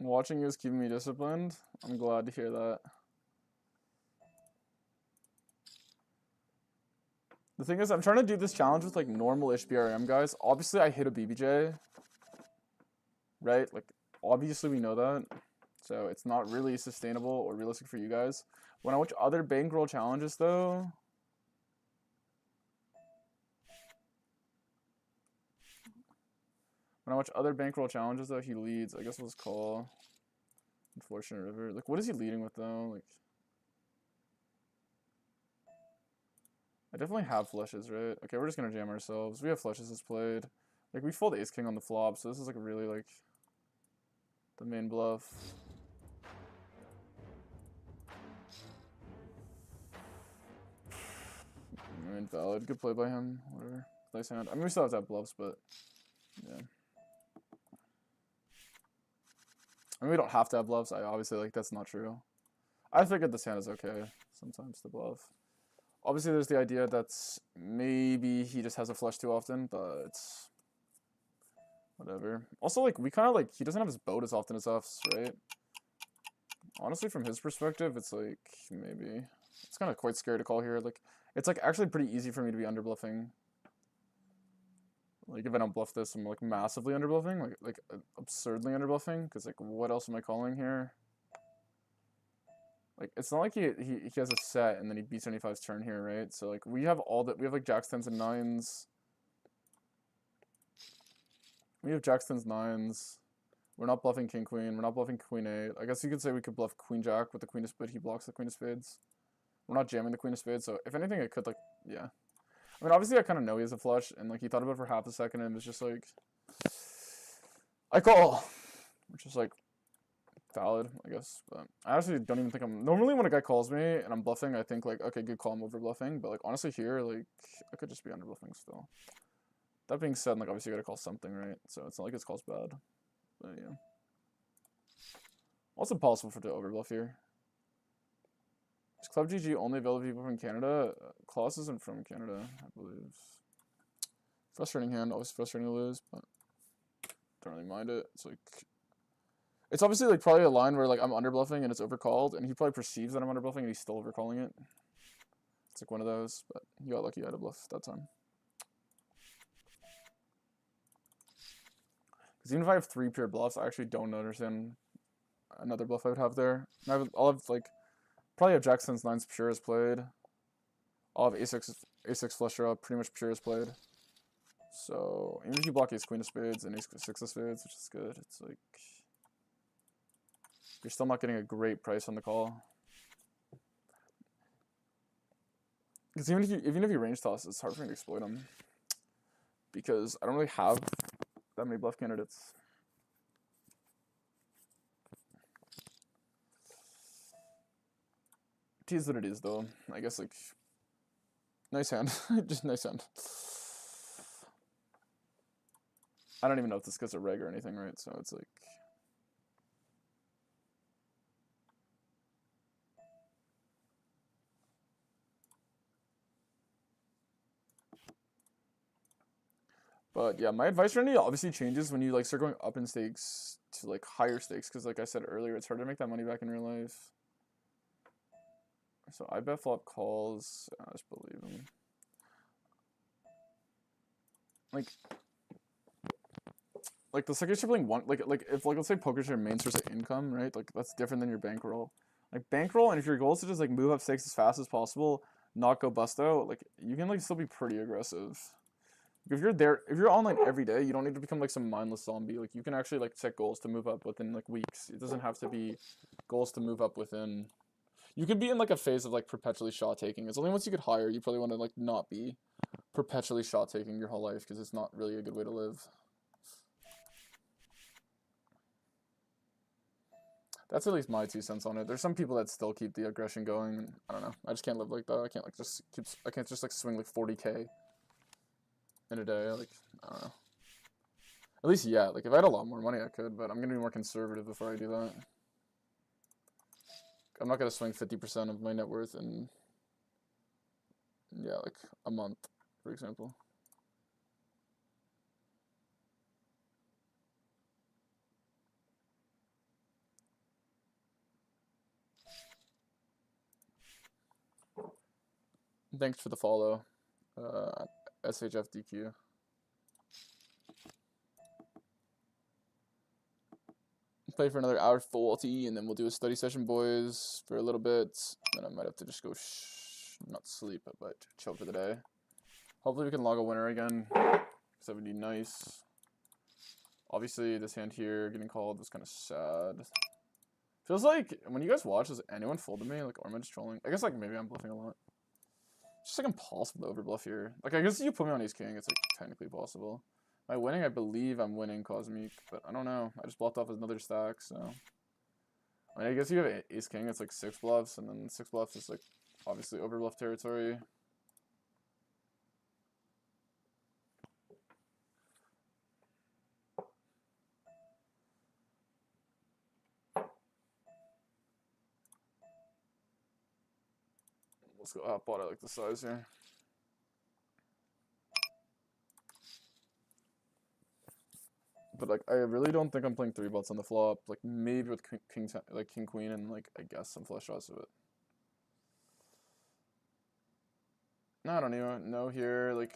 Watching you is keeping me disciplined. I'm glad to hear that. The thing is, I'm trying to do this challenge with like normal-ish BRM guys. Obviously, I hit a BBJ, right? Like, obviously we know that. So it's not really sustainable or realistic for you guys. When I watch other Bankroll challenges, though, he leads. I guess we'll just call Unfortunate River. Like, what is he leading with, though? Like, I definitely have flushes, right? Okay, we're just gonna jam ourselves. We have flushes as played. Like, we fold ace king on the flop, so this is like really like the main bluff. Invalid. Good play by him. Whatever. Nice hand. I mean, we still have to have bluffs, but yeah. I mean, we don't have to have bluffs. I obviously like that's not true. I figured this hand is okay sometimes to bluff. Obviously, there's the idea that maybe he just has a flush too often, but whatever. Also, like, we kind of, like, he doesn't have his boat as often as us, right? Honestly, from his perspective, it's, like, maybe. It's kind of quite scary to call here. Like, it's, like, actually pretty easy for me to be underbluffing. Like, if I don't bluff this, I'm, like, massively underbluffing. Like absurdly underbluffing. Because, like, what else am I calling here? Like, it's not like he has a set and then he beats 75's turn here, right? So, like, we have all that. We have, like, jacks, 10s, and 9s. We have jacks, 10s, 9s. We're not bluffing king, queen. We're not bluffing queen 8. I guess you could say we could bluff queen jack with the queen of spades. He blocks the queen of spades. We're not jamming the queen of spades, so if anything, it could, like, yeah. I mean, obviously, I kind of know he has a flush, and, like, he thought about it for half a second and was just like, I call. Which is, like, valid, I guess. But I actually don't even think I'm. Normally, when a guy calls me and I'm bluffing, I think like, okay, good call, I'm over bluffing. But like honestly, here, like I could just be under bluffing still. That being said, like obviously you gotta call something, right? So it's not like his call's bad. But yeah. Also possible for the overbluff here. Is Club GG only available to people from Canada? Klaus isn't from Canada, I believe. Frustrating hand, always frustrating to lose, but don't really mind it. It's like, it's obviously like probably a line where like I'm underbluffing and it's overcalled, and he probably perceives that I'm underbluffing and he's still overcalling it. It's like one of those, but he got lucky out of bluff that time. Because even if I have 3 pure bluffs, I actually don't understand another bluff I would have there. And I'll have like, probably have Jack since 9's pure is played. I'll have A6 flush draw, pretty much pure is played. So even if you block ace queen of spades and ace 6 of spades, which is good, it's like you're still not getting a great price on the call. Because even if you range toss, it's hard for me to exploit him. Because I don't really have that many bluff candidates. It is what it is, though. I guess like nice hand, just nice hand. I don't even know if this gets a reg or anything, right? So it's like. But yeah, my advice for obviously changes when you like start going up in stakes to like higher stakes, because like I said earlier, it's hard to make that money back in real life. So I bet flop calls. I just believe him. Like the second you're playing one, like if like let's say poker's your main source of income, right? Like that's different than your bankroll. Like bankroll, and if your goal is to just like move up stakes as fast as possible, not go bust out, like you can like still be pretty aggressive. If you're there, if you're online every day, you don't need to become like some mindless zombie. Like you can actually like set goals to move up within like weeks. It doesn't have to be goals to move up within. You could be in like a phase of like perpetually shot taking. It's only once you get higher you probably want to like not be perpetually shot taking your whole life, because it's not really a good way to live. That's at least my 2 cents on it. There's some people that still keep the aggression going, and I don't know. I just can't live like that. I can't like just keep. I can't just like swing like 40K in a day. Like I don't know. At least yeah. Like if I had a lot more money, I could, but I'm gonna be more conservative before I do that. I'm not gonna swing 50% of my net worth in yeah like a month, for example. Thanks for the follow, SHFDQ. Play for another hour 40, and then we'll do a study session, boys, for a little bit. Then I might have to just go not sleep, but chill for the day. Hopefully we can log a winner again, because that would be nice. Obviously, this hand here getting called was kind of sad. Feels like when you guys watch, does anyone fold to me? Like, or am I just trolling? I guess like maybe I'm bluffing a lot. It's just like impossible to overbluff here. Like, I guess if you put me on ace king, it's like technically possible. Am I winning? I believe I'm winning Cosmic, but I don't know. I just bluffed off another stack, so. I mean, I guess you have ace king, it's like 6 bluffs, and then 6 bluffs is like obviously overbluff territory. Let's go hot pot. I like the size here. But like, I really don't think I'm playing 3 butts on the flop. Like maybe with king queen and like I guess some flush draws of it. No, I don't even know here. Like,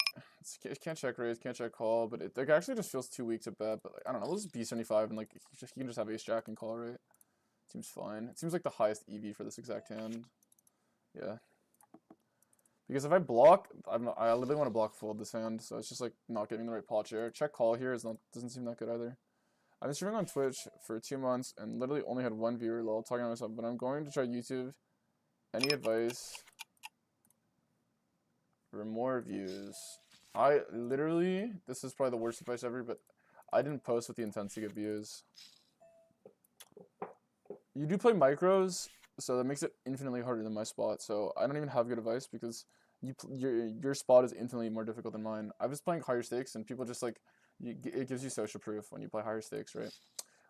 it can't check raise, can't check call, but it like actually just feels too weak to bet. But like, I don't know. Let's just B75 and like he can just have ace jack and call, right? Seems fine. It seems like the highest EV for this exact hand. Yeah. Because if I block, I literally want to block fold this hand, so it's just like not getting the right pot share. Check call here doesn't seem that good either. I've been streaming on Twitch for 2 months and literally only had 1 viewer, lol, talking to myself, but I'm going to try YouTube. Any advice for more views? I literally, this is probably the worst advice ever, but I didn't post with the intent to get views. You do play micros, so that makes it infinitely harder than my spot. So I don't even have good advice because your spot is infinitely more difficult than mine. I was playing higher stakes, and people just like it gives you social proof when you play higher stakes, right?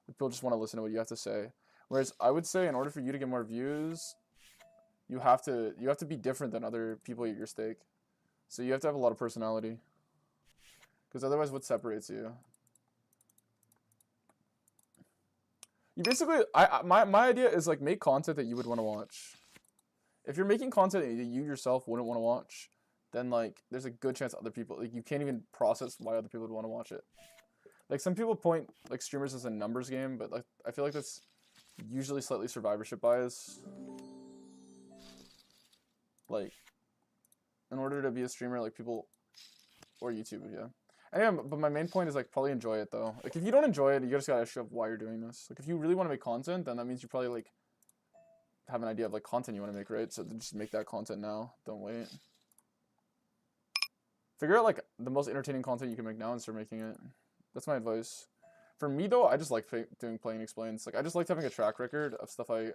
People just want to listen to what you have to say. Whereas I would say, in order for you to get more views, you have to be different than other people at your stake. So you have to have a lot of personality. Because otherwise, what separates you? You basically, my idea is like make content that you would want to watch. If you're making content that you yourself wouldn't want to watch, then like there's a good chance other people, like you can't even process why other people would want to watch it. Like some people point like streamers as a numbers game, but like I feel like that's usually slightly survivorship bias. Like in order to be a streamer, like people or YouTuber, yeah. And yeah, but my main point is like probably enjoy it though. Like if you don't enjoy it, you just gotta show why you're doing this. Like if you really want to make content, then that means you probably like have an idea of like content you want to make, right? So just make that content now. Don't wait. Figure out like the most entertaining content you can make now and start making it. That's my advice. For me though, I just like doing play and explains. Like I just liked having a track record of stuff I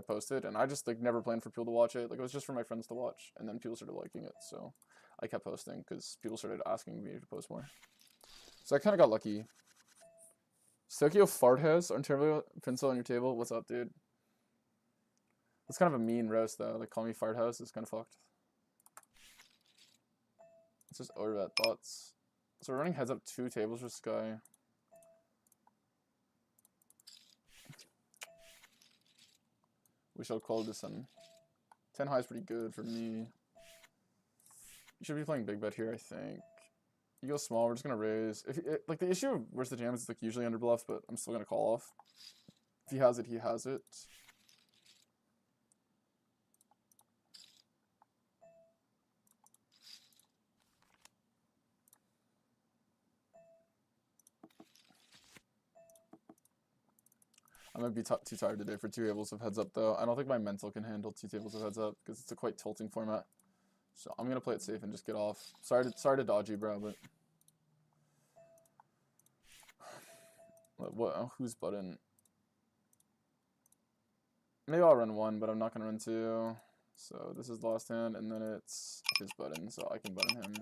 posted, and I just like never planned for people to watch it. Like it was just for my friends to watch, and then people started liking it, so I kept posting because people started asking me to post more. So I kind of got lucky. Tokyo Fart House, Ontario pencil on your table. What's up, dude? That's kind of a mean roast though. Like call me Fart House. It's kind of fucked. It's just overbet thoughts. So we're running heads up 2 tables for Sky. We shall call this one. 10 high is pretty good for me. You should be playing big bet here, I think. You go small, we're just gonna raise. If like the issue of where's the jam is like usually under bluff, but I'm still gonna call off. If he has it, he has it. I might be too tired today for 2 tables of heads up though. I don't think my mental can handle 2 tables of heads up because it's a quite tilting format. So I'm gonna play it safe and just get off. Sorry to dodge you, bro, but what? Who's button? Maybe I'll run 1, but I'm not gonna run 2. So this is the last hand, and then it's his button, so I can button him.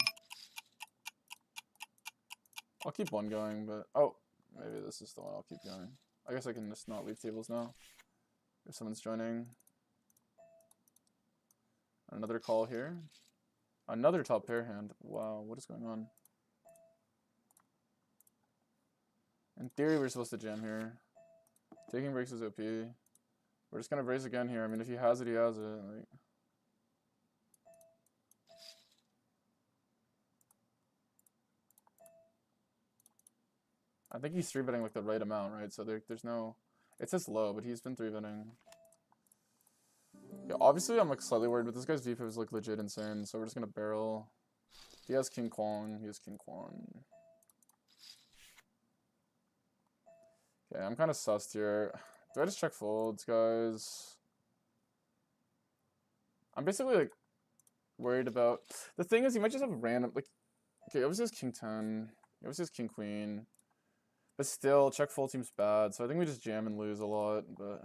I'll keep 1 going, but oh, maybe this is the one I'll keep going. I guess I can just not leave tables now if someone's joining. Another call here. Another top pair hand. Wow, what is going on? In theory, we're supposed to jam here. Taking breaks is OP. We're just gonna raise again here. I mean, if he has it, he has it. Like, I think he's 3-betting like the right amount, right? So there's no... It says low, but he's been 3-betting. Yeah, obviously I'm like slightly worried, but this guy's VPIP is like legit insane, so we're just gonna barrel. He has King Kwong. He has King Kwong. Okay, I'm kind of sussed here. Do I just check folds, guys? I'm basically like worried about... The thing is, he might just have random... Like, okay, obviously has King 10. He obviously has King Queen. But still, check fold seems bad, so I think we just jam and lose a lot, but...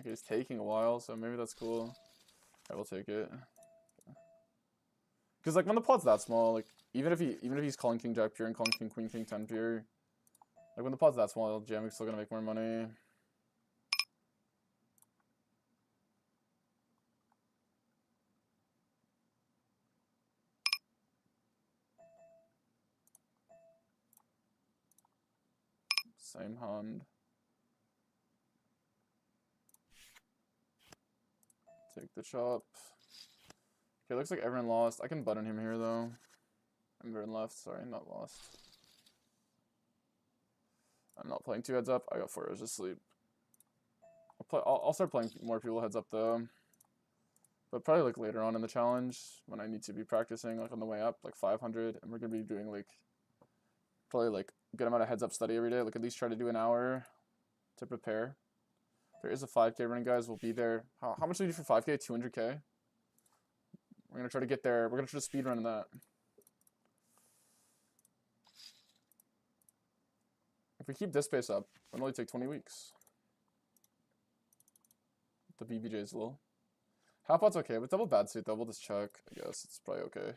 Okay, it's taking a while, so maybe that's cool. I will take it. Because like when the pot's that small, like even if he's calling King Jack pure and calling King Queen King 10 pure, like when the pot's that small, jamming's still gonna make more money. Same hand. Take the chop. Okay, looks like everyone lost. I can button him here though. Everyone left. Sorry, not lost. I'm not playing 2 heads up. I got 4 hours of sleep. I'll start playing more people heads up though. But probably like later on in the challenge when I need to be practicing like on the way up, like 500, and we're gonna be doing like probably like a good amount of heads up study every day. Like at least try to do an hour to prepare. There is a 5K running, guys. We'll be there. How much do we do for 5K? 200K. We're gonna try to get there. We're gonna try to speed run that. If we keep this pace up, it'll only take 20 weeks. The BBJ is low. Half pot's okay. With double bad suit though, we'll just check. I guess it's probably okay.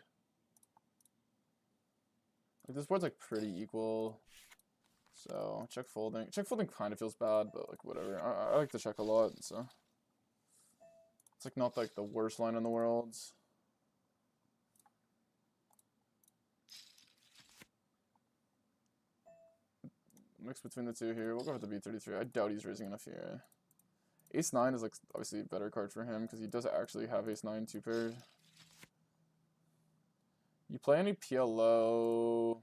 Like, this board's like pretty equal. So check folding. Check folding kind of feels bad, but like whatever. I like to check a lot, so it's like not like the worst line in the world. Mix between the two here. We'll go with the B33. I doubt he's raising enough here. Ace-9 is like obviously a better card for him because he does actually have Ace-9 two-paired. You play any PLO?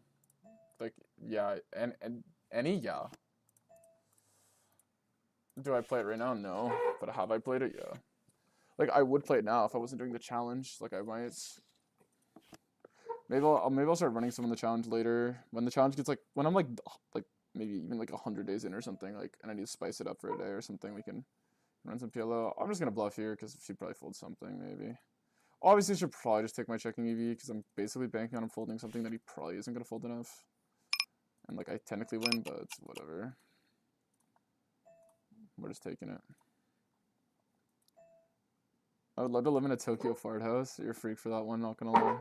Like, yeah, and any, yeah. Do I play it right now? No. But have I played it? Yeah. Like, I would play it now if I wasn't doing the challenge. Like, I might. Maybe I'll start running some of the challenge later. When the challenge gets, like, when I'm, like maybe even, like, 100 days in or something, like, and I need to spice it up for a day or something, we can run some PLO. I'm just going to bluff here because she probably folds something, maybe. Obviously, I should probably just take my checking EV because I'm basically banking on him folding something that he probably isn't going to fold enough. And, like, I technically win, but whatever. We're just taking it. I would love to live in a Tokyo fart house. You're a freak for that one, not gonna lie.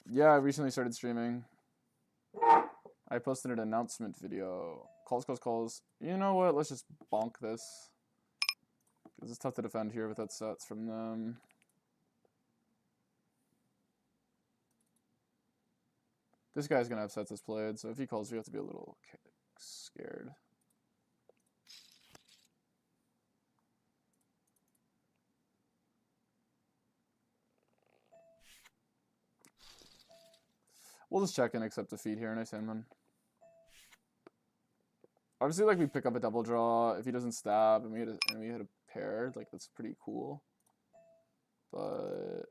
Yeah, I recently started streaming. I posted an announcement video. Calls. You know what? Let's just bonk this. Because it's tough to defend here without sets from them. This guy's gonna have sets as played, so if he calls, we have to be a little scared. We'll just check and accept defeat here. Nice hand, man. Obviously, like, we pick up a double draw. If he doesn't stab and we hit a pair, like, that's pretty cool. But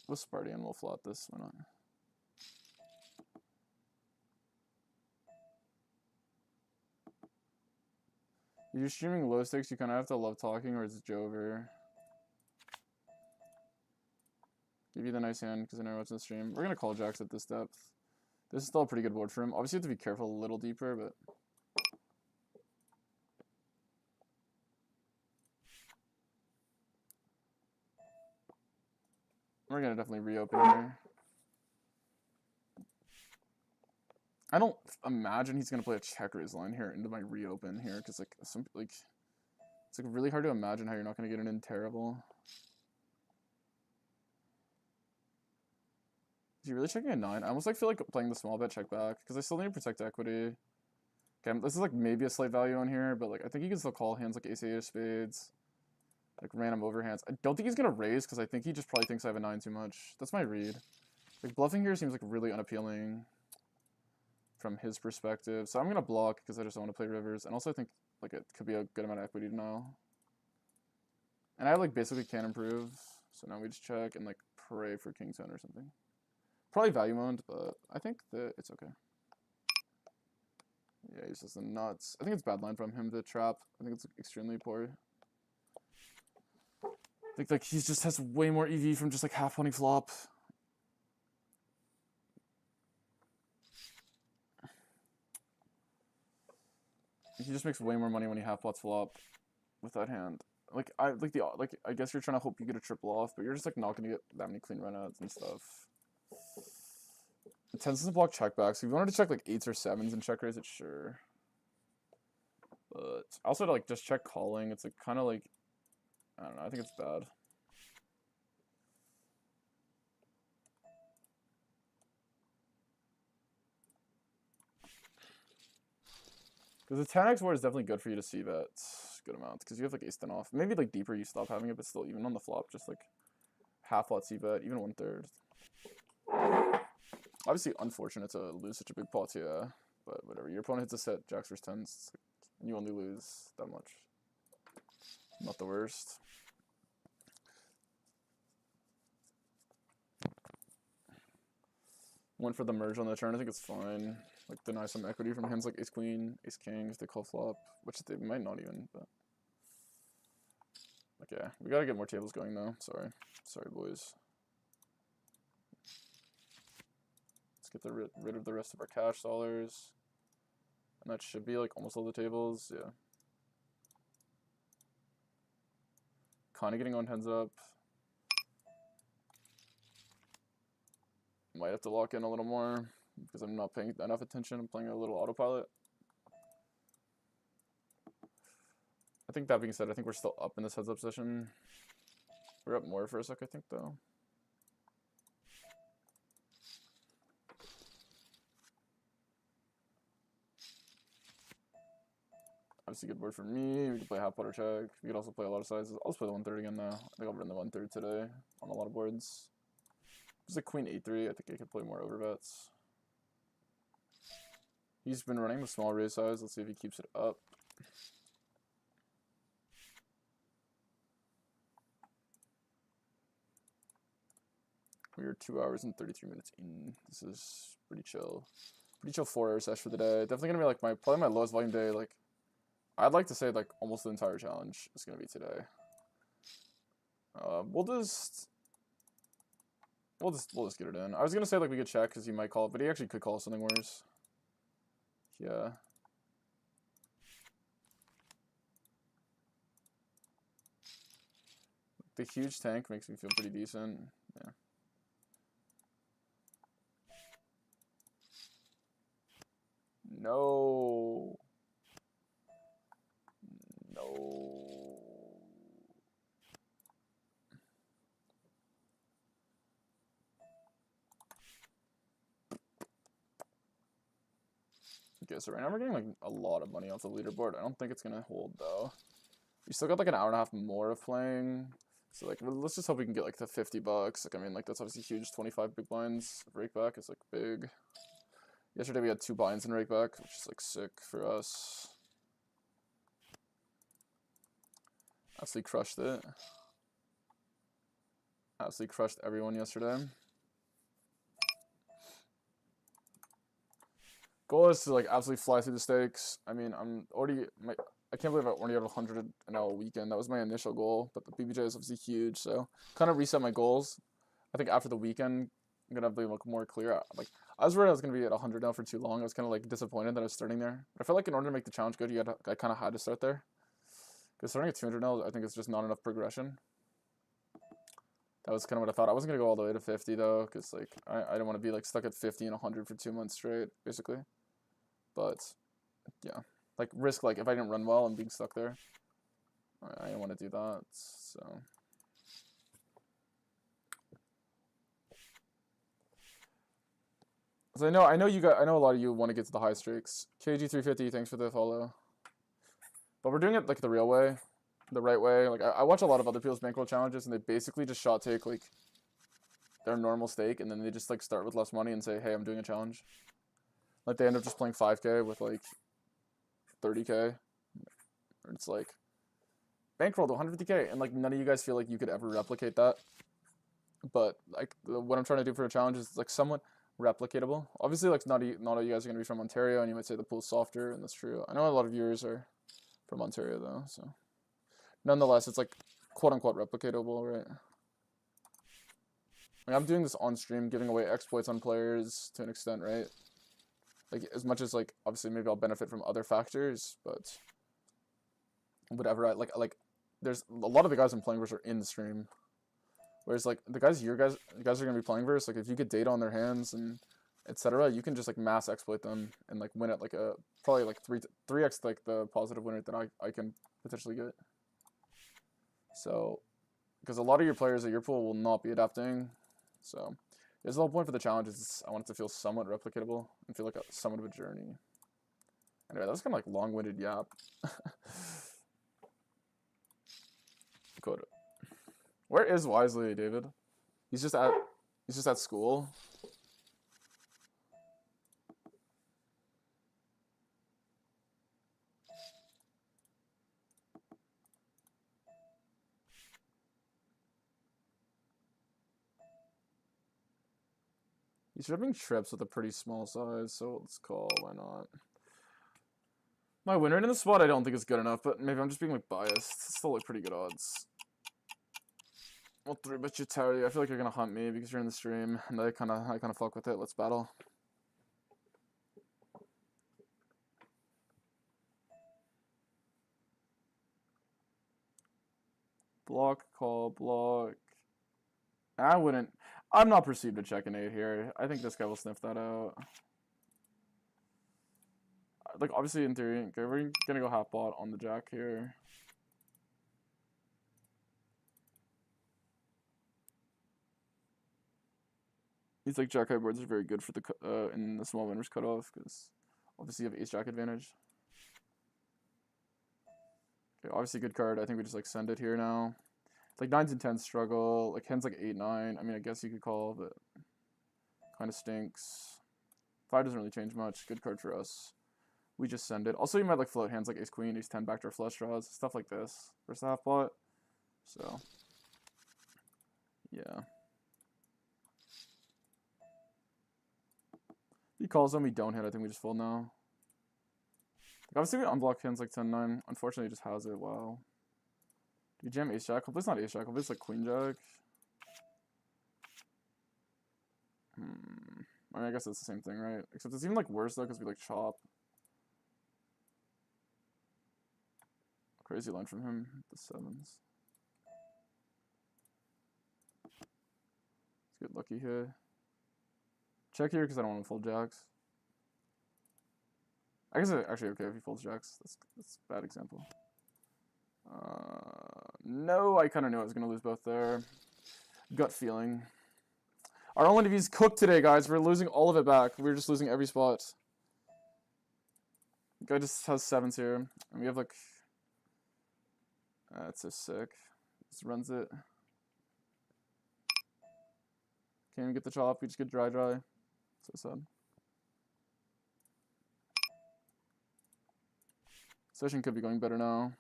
we'll Sparty and we'll flat this. Why not? If you're streaming low stakes, you kind of have to love talking or it's Jover. Give you the nice hand because I know what's in the stream. We're going to call jacks at this depth. This is still a pretty good board for him. Obviously, you have to be careful a little deeper, but we're going to definitely reopen here. I don't imagine he's going to play a check raise line here into my reopen here because like it's like really hard to imagine how you're not going to get it in terrible. Is he really checking a 9? I almost like feel like playing the small bet check back because I still need to protect equity. Okay, this is like maybe a slight value on here, but like I think he can still call hands like ace-8 of spades, like random overhands. I don't think he's gonna raise because I think he just probably thinks I have a 9 too much. That's my read. Like bluffing here seems like really unappealing from his perspective, so I'm gonna block because I just don't want to play rivers, and also I think like it could be a good amount of equity denial. And I like basically can't improve, so now we just check and like pray for king 10 or something. Probably value owned, but I think that it's okay. Yeah, he's just nuts. I think it's bad line from him to trap. I think it's extremely poor. I think like he just has way more EV from just like half money flop. He just makes way more money when he half pots flop with that hand. Like I guess you're trying to hope you get a triple off, but you're just like not gonna get that many clean runouts and stuff. It tends to block checkbacks. So if you wanted to check like 8s or 7s and check raise it, sure. But also to like just check calling, it's like kind of like, I don't know, I think it's bad. Because the 10x board is definitely good for you to see that good amount. Because you have like ace 10 off. Maybe like deeper you stop having it, but still even on the flop, just like half pot c-bet, even 1/3. Obviously unfortunate to lose such a big pot, yeah. But whatever, your opponent hits a set, jacks versus 10s, and you only lose that much. Not the worst. Went for the merge on the turn, I think it's fine. Like deny some equity from hands like ace queen, ace king if they call flop, which they might not even, but okay, we gotta get more tables going though. Sorry boys. Let's get rid of the rest of our cash dollars. And that should be like almost all the tables, yeah. Kind of getting on heads up. Might have to lock in a little more because I'm not paying enough attention. I'm playing a little autopilot. I think that being said, I think we're still up in this heads up session. We're up more for a sec, I think, though. Obviously, good board for me. We can play half water check. We could also play a lot of sizes. I'll just play the 1/3 again, though. I think I'll run the 1/3 today on a lot of boards. There's a queen 8-3. I think I could play more overbets. He's been running the small raise size. Let's see if he keeps it up. We are 2 hours and 33 minutes in. This is pretty chill. Pretty chill 4-hour sesh for the day. Definitely gonna be like probably my lowest volume day. Like, I'd like to say like almost the entire challenge is gonna be today. We'll just get it in. I was gonna say like we could check because he might call it, but he actually could call something worse. Yeah. The huge tank makes me feel pretty decent. Yeah. No. No. Okay, so right now we're getting like a lot of money off the leaderboard. I don't think it's gonna hold though. We still got like an hour and a half more of playing. So like let's just hope we can get like the $50. Like I mean like that's obviously huge. 25 big blinds. Rakeback is like big. Yesterday we had 2 blinds in Rakeback, which is like sick for us. Absolutely crushed it. Absolutely crushed everyone yesterday. Goal is to like absolutely fly through the stakes. I mean, I can't believe I already have 100 in a weekend. That was my initial goal, but the BBJ is obviously huge, so kind of reset my goals. I think after the weekend, I'm gonna be like more clear. Like I was worried I was gonna be at 100 now for too long. I was kind of like disappointed that I was starting there. But I felt like in order to make the challenge good, I kind of had to start there. Because starting at 200 now, I think it's just not enough progression. That was kind of what I thought. I wasn't gonna go all the way to 50 though, because like I didn't want to be like stuck at 50 and 100 for 2 months straight, basically. But yeah, like risk like if I didn't run well and being stuck there, I didn't want to do that. So I know a lot of you want to get to the high streaks. KG350, thanks for the follow. But we're doing it like the real way, the right way. Like I watch a lot of other people's bankroll challenges, and they basically just shot take like their normal stake, and then they just like start with less money and say, "Hey, I'm doing a challenge." Like they end up just playing 5K with like 30K. It's like bankroll to 150K, and like none of you guys feel like you could ever replicate that. But like what I'm trying to do for a challenge is like somewhat replicatable. Obviously, like not all you guys are gonna be from Ontario, and you might say the pool's softer, and that's true. I know a lot of viewers are from Ontario though, so nonetheless, it's like quote unquote replicatable, right? Like I'm doing this on stream, giving away exploits on players to an extent, right? Like as much as like obviously maybe I'll benefit from other factors, but whatever. Like there's a lot of the guys I'm playing versus are in the stream, whereas like the guys you guys are gonna be playing versus, like if you get data on their hands and etc., you can just like mass exploit them and like win at like a probably like 3x like the positive win rate that I can potentially get. So because a lot of your players at your pool will not be adapting, so. There's the whole point for the challenge is I want it to feel somewhat replicatable and feel like somewhat of a journey. Anyway, that was kind of like long-winded yap. Good. Where is Wisely, David? He's just at school. He's ripping trips with a pretty small size, so let's call, why not? My win rate in the spot I don't think is good enough, but maybe I'm just being like biased. It's still like pretty good odds. Well, 3-bet you Terry. I feel like you're gonna hunt me because you're in the stream, and I kinda fuck with it. Let's battle. Block, call, block. I wouldn't. I'm not perceived to check an 8 here. I think this guy will sniff that out. Like, obviously, in theory, okay, we're gonna go half pot on the jack here. He's like, jack high boards are very good for the in the small winners cutoff, because obviously you have ace jack advantage. Okay, obviously good card. I think we just like send it here now. It's like 9s and 10s struggle. Like hands like 8, 9. I mean, I guess you could call, but kind of stinks. 5 doesn't really change much. Good card for us. We just send it. Also, you might like float hands like ace queen, ace 10 backdoor flush draws, stuff like this versus the half pot. So, yeah. He calls them, we don't hit. I think we just fold now. Like, obviously, we unblock hands like 10, 9. Unfortunately, he just has it. Wow. Do you jam ace jack? Hopefully, it's not ace jack. Hopefully, it's like queen jack. I mean, I guess it's the same thing, right? Except it's even like worse though, because we like chop. Crazy line from him. The 7s. Let's get lucky here. Check here because I don't want to fold jacks. I guess it's actually okay if he folds jacks. That's a bad example. No, I kind of knew I was going to lose both there. Gut feeling. Our only DV's cooked today, guys. We're losing all of it back. We're just losing every spot. The guy just has 7s here. And we have like... That's so sick. Just runs it. Can't even get the chop. We just get dry. So sad. Session could be going better now.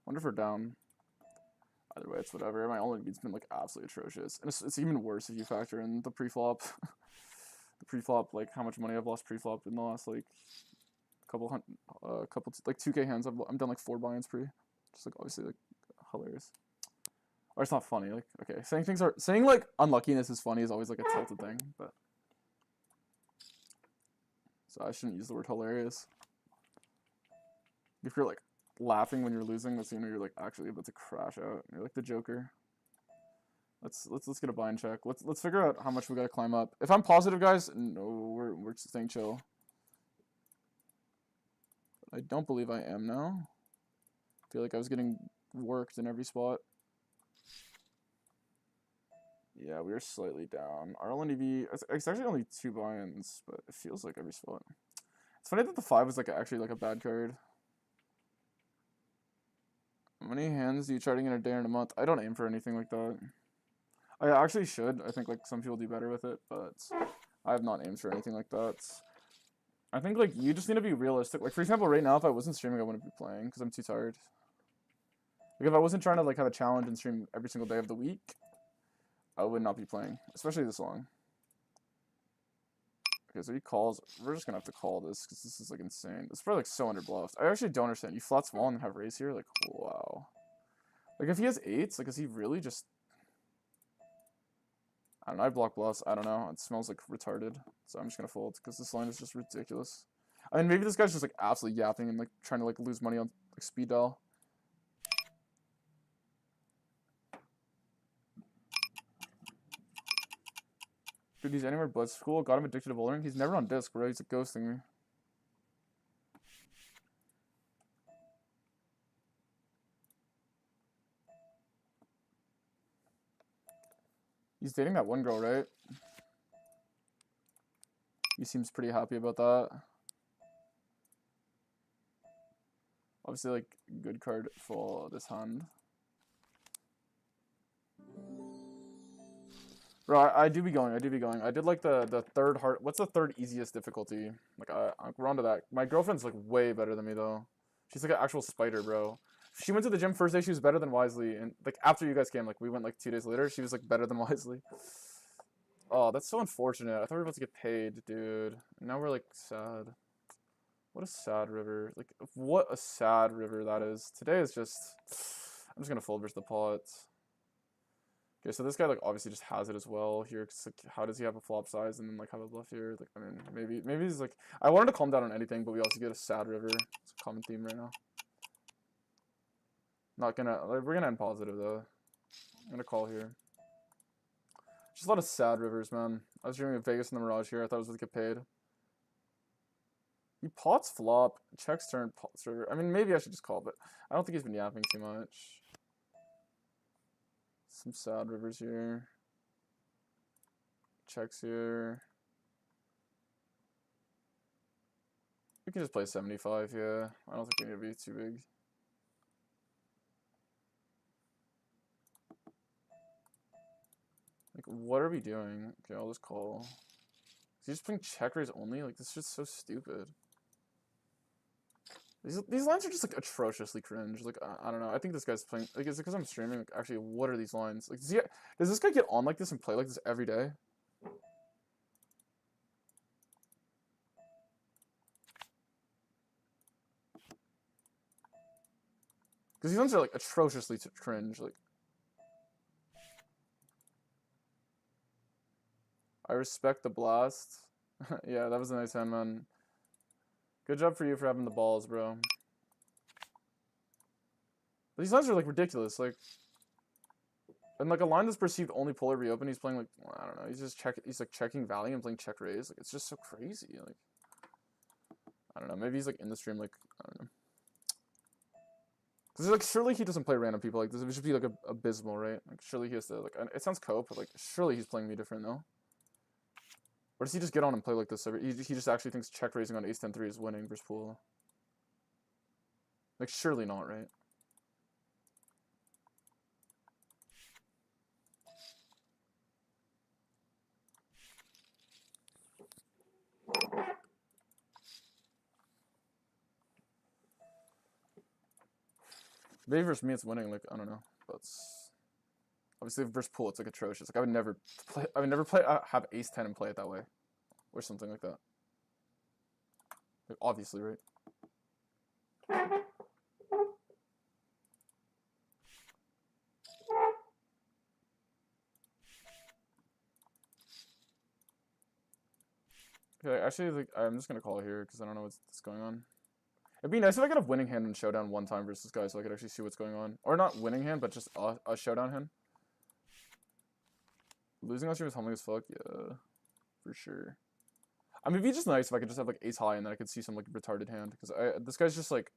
Wonder if we're down. Either way, it's whatever. My only beat's been like absolutely atrocious. And it's even worse if you factor in the pre-flop. The pre-flop, like how much money I've lost pre-flop in the last like couple like 2K hands. I'm done like 4 buy-ins pre. Just like obviously like hilarious. Or it's not funny. Like okay, saying like unluckiness is funny is always like a tilted thing, but so I shouldn't use the word hilarious. If you're like laughing when you're losing, that's you know you're like actually about to crash out. You're like the Joker. Let's get a buy-in check. Let's figure out how much we gotta climb up. If I'm positive, guys, no, we're staying chill. I don't believe I am now. I feel like I was getting worked in every spot. Yeah, we are slightly down. Our LNDV, it's actually only 2 buy-ins, but it feels like every spot. It's funny that the 5 was like actually like a bad card. How many hands do you try to get in a day or in a month? I don't aim for anything like that. I actually should. I think like some people do better with it, but I have not aimed for anything like that. I think like you just need to be realistic. Like for example, right now, if I wasn't streaming, I wouldn't be playing because I'm too tired. Like if I wasn't trying to like have a challenge and stream every single day of the week, I would not be playing, especially this long. Okay, so he calls. We're just gonna have to call this because this is like insane. It's probably like so under bluffed. I actually don't understand. You flat small and have raise here, like wow. Like if he has 8s, like is he really just? I don't know. I block bluffs. I don't know. It smells like retarded, so I'm just gonna fold because this line is just ridiculous. I mean, maybe this guy's just like absolutely yapping and like trying to like lose money on like speed dial. Dude, he's anywhere but school. Got him addicted to bouldering. He's never on disc, bro. He's like ghosting me. He's dating that one girl, right? He seems pretty happy about that. Obviously, like, good card for this hand. Bro, I do be going. I did like the third hard. What's the third easiest difficulty? Like, we're on to that. My girlfriend's like way better than me though. She's like an actual spider, bro. She went to the gym first day. She was better than Wisely, and like after you guys came, like we went like 2 days later. She was like better than Wisely. Oh, that's so unfortunate. I thought we were about to get paid, dude. And now we're like sad. What a sad river. Like, what a sad river that is. Today is just... I'm just gonna fold versus the pot. Okay, so this guy, like, obviously just has it as well here. Cause, like, how does he have a flop size and then, like, have a bluff here? Like, I mean, maybe he's, like... I wanted to calm down on anything, but we also get a sad river. It's a common theme right now. Not gonna, like, we're gonna end positive though. I'm gonna call here. Just a lot of sad rivers, man. I was dreaming of Vegas and the Mirage here. I thought I was gonna get paid. He pots flop, checks turn, pots river. I mean, maybe I should just call, but I don't think he's been yapping too much. Some sad rivers here. Checks here. We can just play 75, yeah. I don't think we need to be too big. Like, what are we doing? Okay, I'll just call. Is he just playing check raise only? Like, this is just so stupid. These lines are just, like, atrociously cringe. Like, I don't know. I think this guy's playing... Like, is it because I'm streaming? Like, actually, what are these lines? Like, does this guy get on like this and play like this every day? Because these lines are, like, atrociously cringe. Like, I respect the blast. Yeah, that was a nice hand, man. Good job for you for having the balls, bro. But these lines are, like, ridiculous. Like, and, like, a line that's perceived only polar reopen, he's playing, like, I don't know. He's, like, checking value and playing check raise. Like, it's just so crazy. Like, I don't know. Maybe he's, like, in the stream, like, I don't know. Because, like, surely he doesn't play random people like this. It should be, like, abysmal, right? Like, surely he has to, like, it sounds cope, but, like, surely he's playing me different, though. Or does he just get on and play like this? He just actually thinks check raising on ace 10-3 is winning versus pool. Like, surely not, right? Maybe versus me it's winning, like, I don't know. But obviously versus pool it's like atrocious. Like, I would never have ace 10 and play it that way. Or something like that. Like, obviously, right? Okay, actually, like, I'm just gonna call here because I don't know what's going on. It'd be nice if I could have winning hand and showdown one time versus this guy so I could actually see what's going on. Or not winning hand, but just a showdown hand. Losing on stream is humbling as fuck, yeah. For sure. I mean, it'd be just nice if I could just have, like, ace high and then I could see some, like, retarded hand. Because this guy's just, like,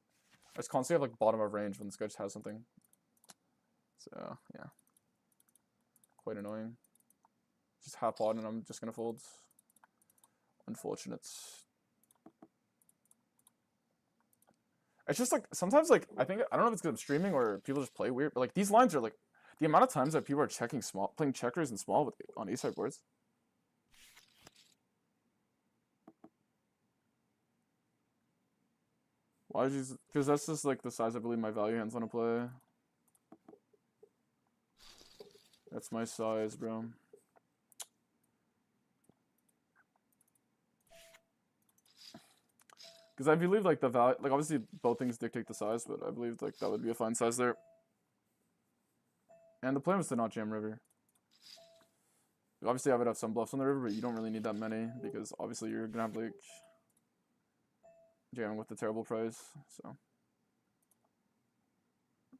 I just constantly have, like, bottom of range when this guy just has something. So, yeah. Quite annoying. Just half pot and I'm just gonna fold. Unfortunate. It's just, like, sometimes, like, I don't know if it's because I'm streaming or people just play weird, but, like, these lines are, like, the amount of times that people are checking small, playing checkers and small on ace high boards. Why did you... Because that's just, like, the size I believe my value hands want to play. That's my size, bro. Because I believe, like, the value... Like, obviously, both things dictate the size, but I believe, like, that would be a fine size there. And the plan was to not jam river. Obviously, I would have some bluffs on the river, but you don't really need that many, because obviously you're gonna have, like... jamming with the terrible price, so...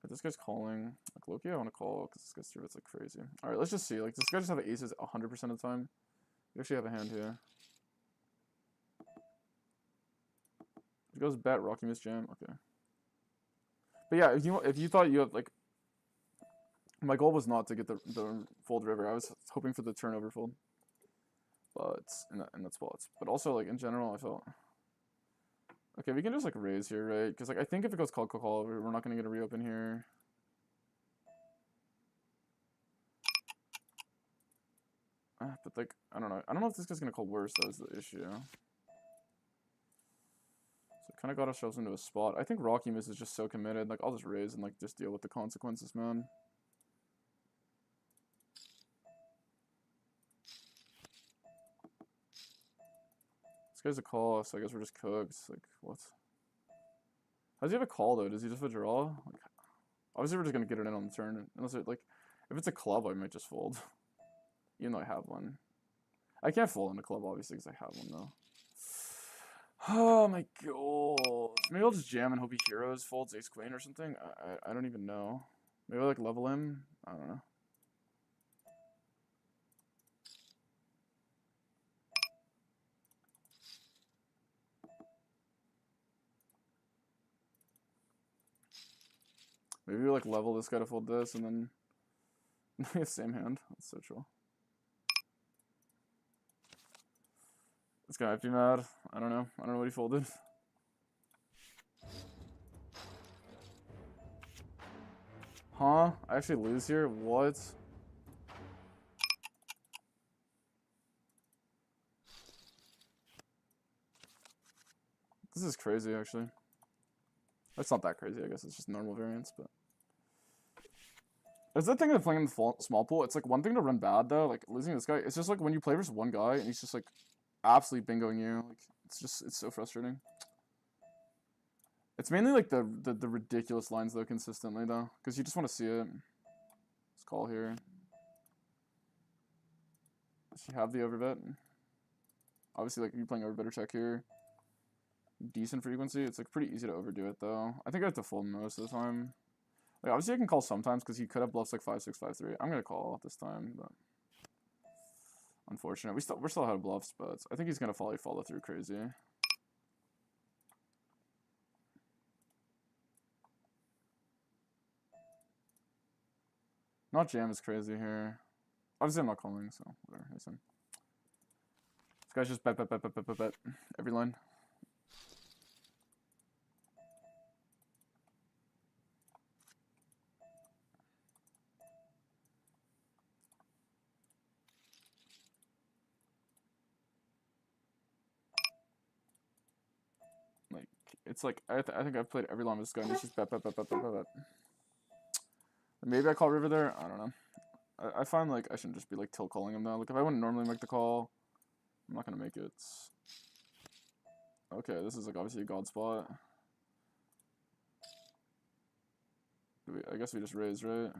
But this guy's calling. Like, Loki, I want to call, because this guy's through it's like crazy. Alright, let's just see. Like, does this guy just have aces 100% of the time? We actually have a hand here. If he goes bet, Rocky miss jam, okay. But yeah, if you thought you had, like... My goal was not to get the fold river. I was hoping for the turnover fold. But, in that spot. But also, like, in general, I felt... Okay, we can just, like, raise here, right? Because, like, I think if it goes call, we're not going to get a reopen here. But, like, I don't know. I don't know if this guy's going to call worse, though, is the issue. So, kind of got ourselves into a spot. I think Rocky Miss is just so committed. Like, I'll just raise and, like, just deal with the consequences, man. This guy's a call, so I guess we're just cooked. Like, what? How does he have a call, though? Does he just withdraw? Like, obviously, we're just going to get it in on the turn. Unless it, like, if it's a club, I might just fold. Even though I have one. I can't fold in a club, obviously, because I have one, though. Oh, my God, Maybe I'll just jam and hope he heroes, folds ace queen or something. I don't even know. Maybe I'll like level him. I don't know. Maybe we like level this guy to fold this and then same hand. That's so chill. This guy might be mad. I don't know. I don't know what he folded. Huh? I actually lose here? What? This is crazy, actually. That's not that crazy, I guess. It's just normal variance, but... That's the thing of playing in the small pool. It's like one thing to run bad, though. Like, losing this guy, it's just like when you play versus one guy and he's just like absolutely bingoing you. Like, it's so frustrating. It's mainly like the ridiculous lines, though, consistently, though. Because you just want to see it. Let's call here. Does he have the overbet? Obviously, like, if you're playing overbet or check here, decent frequency. It's like pretty easy to overdo it, though. I think I have to fold most of the time. Like, obviously I can call sometimes because he could have bluffs like 5-6, 5-3. I'm gonna call this time, but unfortunate. We're still ahead of bluffs, but I think he's gonna follow through crazy. Not jam is crazy here. Obviously I'm not calling, so whatever. Listen. This guy's just bet every line. Like, it's like, I think I've played every line with this guy, and he's just bet. Maybe I call river there? I don't know. I find, like, I shouldn't just be, like, tilt calling him, though. Like, if I wouldn't normally make the call, I'm not gonna make it. Okay, this is, like, obviously a god spot. I guess we just raise, right?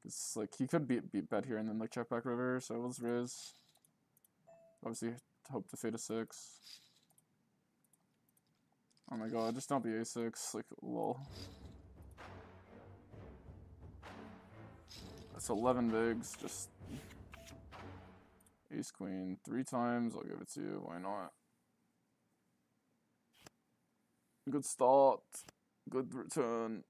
Because, like, he could beat bet here and then, like, check back river, so we'll just raise. Obviously, hope to fade a 6. Oh my god, just don't be a6, like, lol. That's 11 bigs, just ace queen 3 times, I'll give it to you, why not? Good start, good return.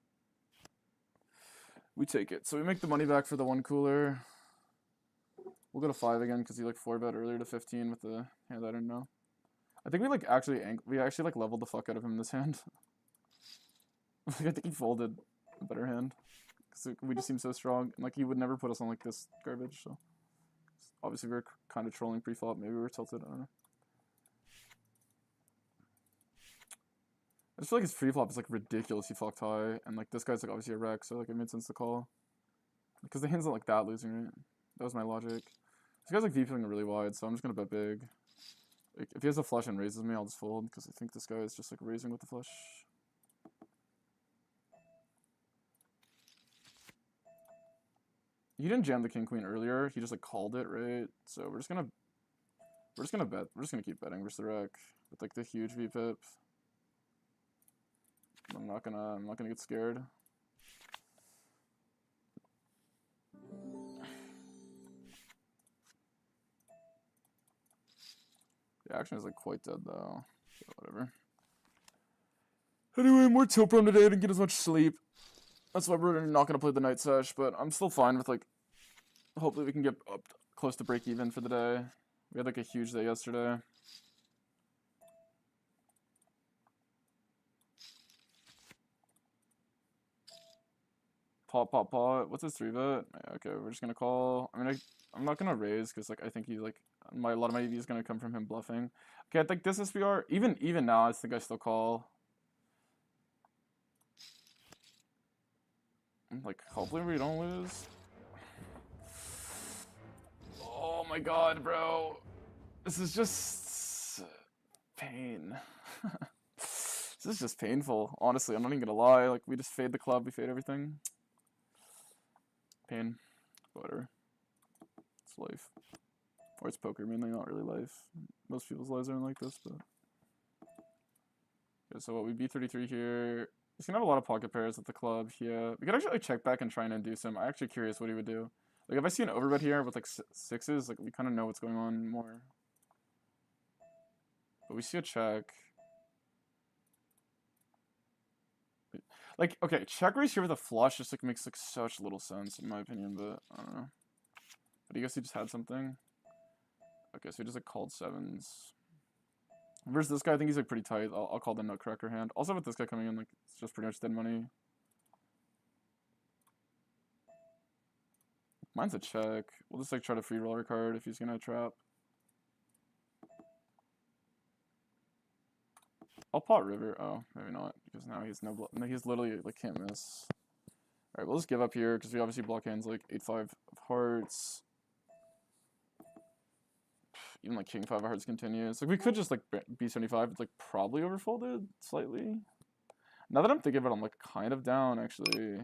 We take it. So we make the money back for the 1 cooler. We'll go to 5 again because he like 4-bet earlier to 15 with the hand I didn't know. I think we like actually like leveled the fuck out of him this hand. I think he folded a better hand because we just seem so strong. And like he would never put us on like this garbage. So obviously we were kind of trolling pre-flop. Maybe we were tilted. I don't know. I just feel like his pre-flop is like ridiculously fucked high, and like this guy's like obviously a wreck, so like it made sense to call. Because the hand's not like that losing, right? That was my logic. This guy's like VPing really wide, so I'm just gonna bet big. Like, if he has a flush and raises me, I'll just fold, because I think this guy is just like raising with the flush. He didn't jam the king queen earlier, he just like called it, right? So we're just gonna bet. We're just gonna keep betting versus the wreck with like the huge VPip. I'm not gonna get scared. The action is like quite dead though. So whatever. Anyway, more tilt prone today. I didn't get as much sleep. That's why we're not gonna play the night sesh, but I'm still fine with like. Hopefully we can get up close to break even for the day. We had like a huge day yesterday. Pot. What's his 3-bet? Okay, we're just gonna call. I mean, I'm not gonna raise because like I think he's like a lot of my EV is gonna come from him bluffing. Okay, I think this SPR. Even now, I think I still call. Like, hopefully we don't lose. Oh my god, bro. This is just pain. This is just painful. Honestly, I'm not even gonna lie. Like, we just fade the club, we fade everything. Pain. Whatever. It's life. Or it's poker, mainly, not really life. Most people's lives aren't like this, but... Okay, so what, we B33 here. He's gonna have a lot of pocket pairs at the club. Yeah, we could actually like check back and try and induce him. I'm actually curious what he would do. Like if I see an overbet here with like sixes, like we kind of know what's going on more. But we see a check. Like, okay, check raise here with a flush just like makes like such little sense in my opinion, but I don't know. But I guess he just had something. Okay, so he just like called sevens. Versus this guy, I think he's like pretty tight. I'll call the nutcracker hand. Also with this guy coming in, like it's just pretty much dead money. Mine's a check. We'll just like try to free roll our card if he's gonna trap. I'll pot river. Oh, maybe not because now he's no. No, he's literally like can't miss. All right, we'll just give up here because we obviously block hands like 8-5 of hearts. Even like king 5 of hearts continues. Like we could just like B75. It's like probably overfolded slightly. Now that I'm thinking about it, I'm like kind of down actually.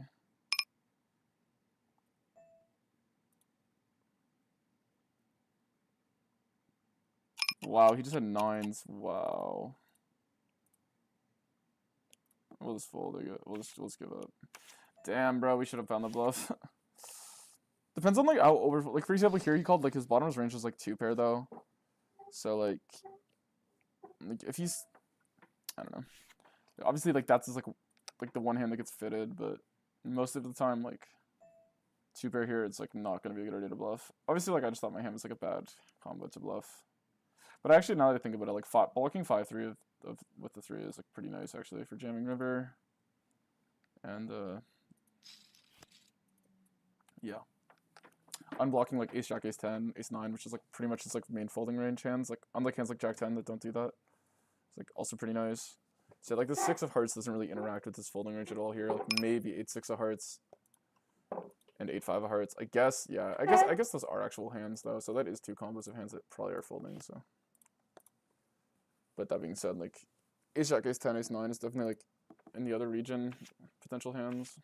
Wow, he just had nines. Wow. We'll just fold. We'll just give up. Damn, bro, we should have found the bluff. Depends on like how over. Like for example, here he called like his bottom's range was like 2 pair though. So like if he's, I don't know. Obviously like that's just like the one hand that gets fitted, but most of the time like 2 pair here, it's like not gonna be a good idea to bluff. Obviously like I just thought my hand was like a bad combo to bluff. But actually now that I think about it, like blocking 5-3 with the 3 is like pretty nice actually for jamming river. And yeah. Unblocking like ace jack ace 10 ace 9, which is like pretty much just like main folding range hands, like unlike hands like jack 10 that don't do that. It's like also pretty nice. So like the 6 of hearts doesn't really interact with this folding range at all here. Like maybe 8-6 of hearts and 8-5 of hearts. I guess, yeah. I guess those are actual hands though. So that is 2 combos of hands that probably are folding. So, but that being said, like ace jack ace 10 ace 9 is definitely like in the other region potential hands.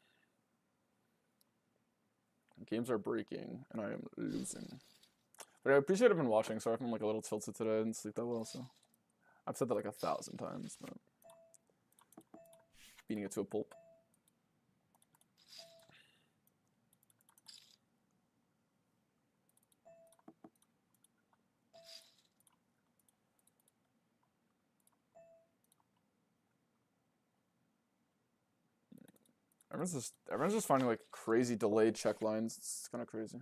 Games are breaking and I am losing. But I appreciate I've been watching. Sorry if I'm like a little tilted today. I didn't sleep that well. So I've said that like 1,000 times, but beating it to a pulp. Everyone's just finding like crazy delayed check lines. It's kind of crazy.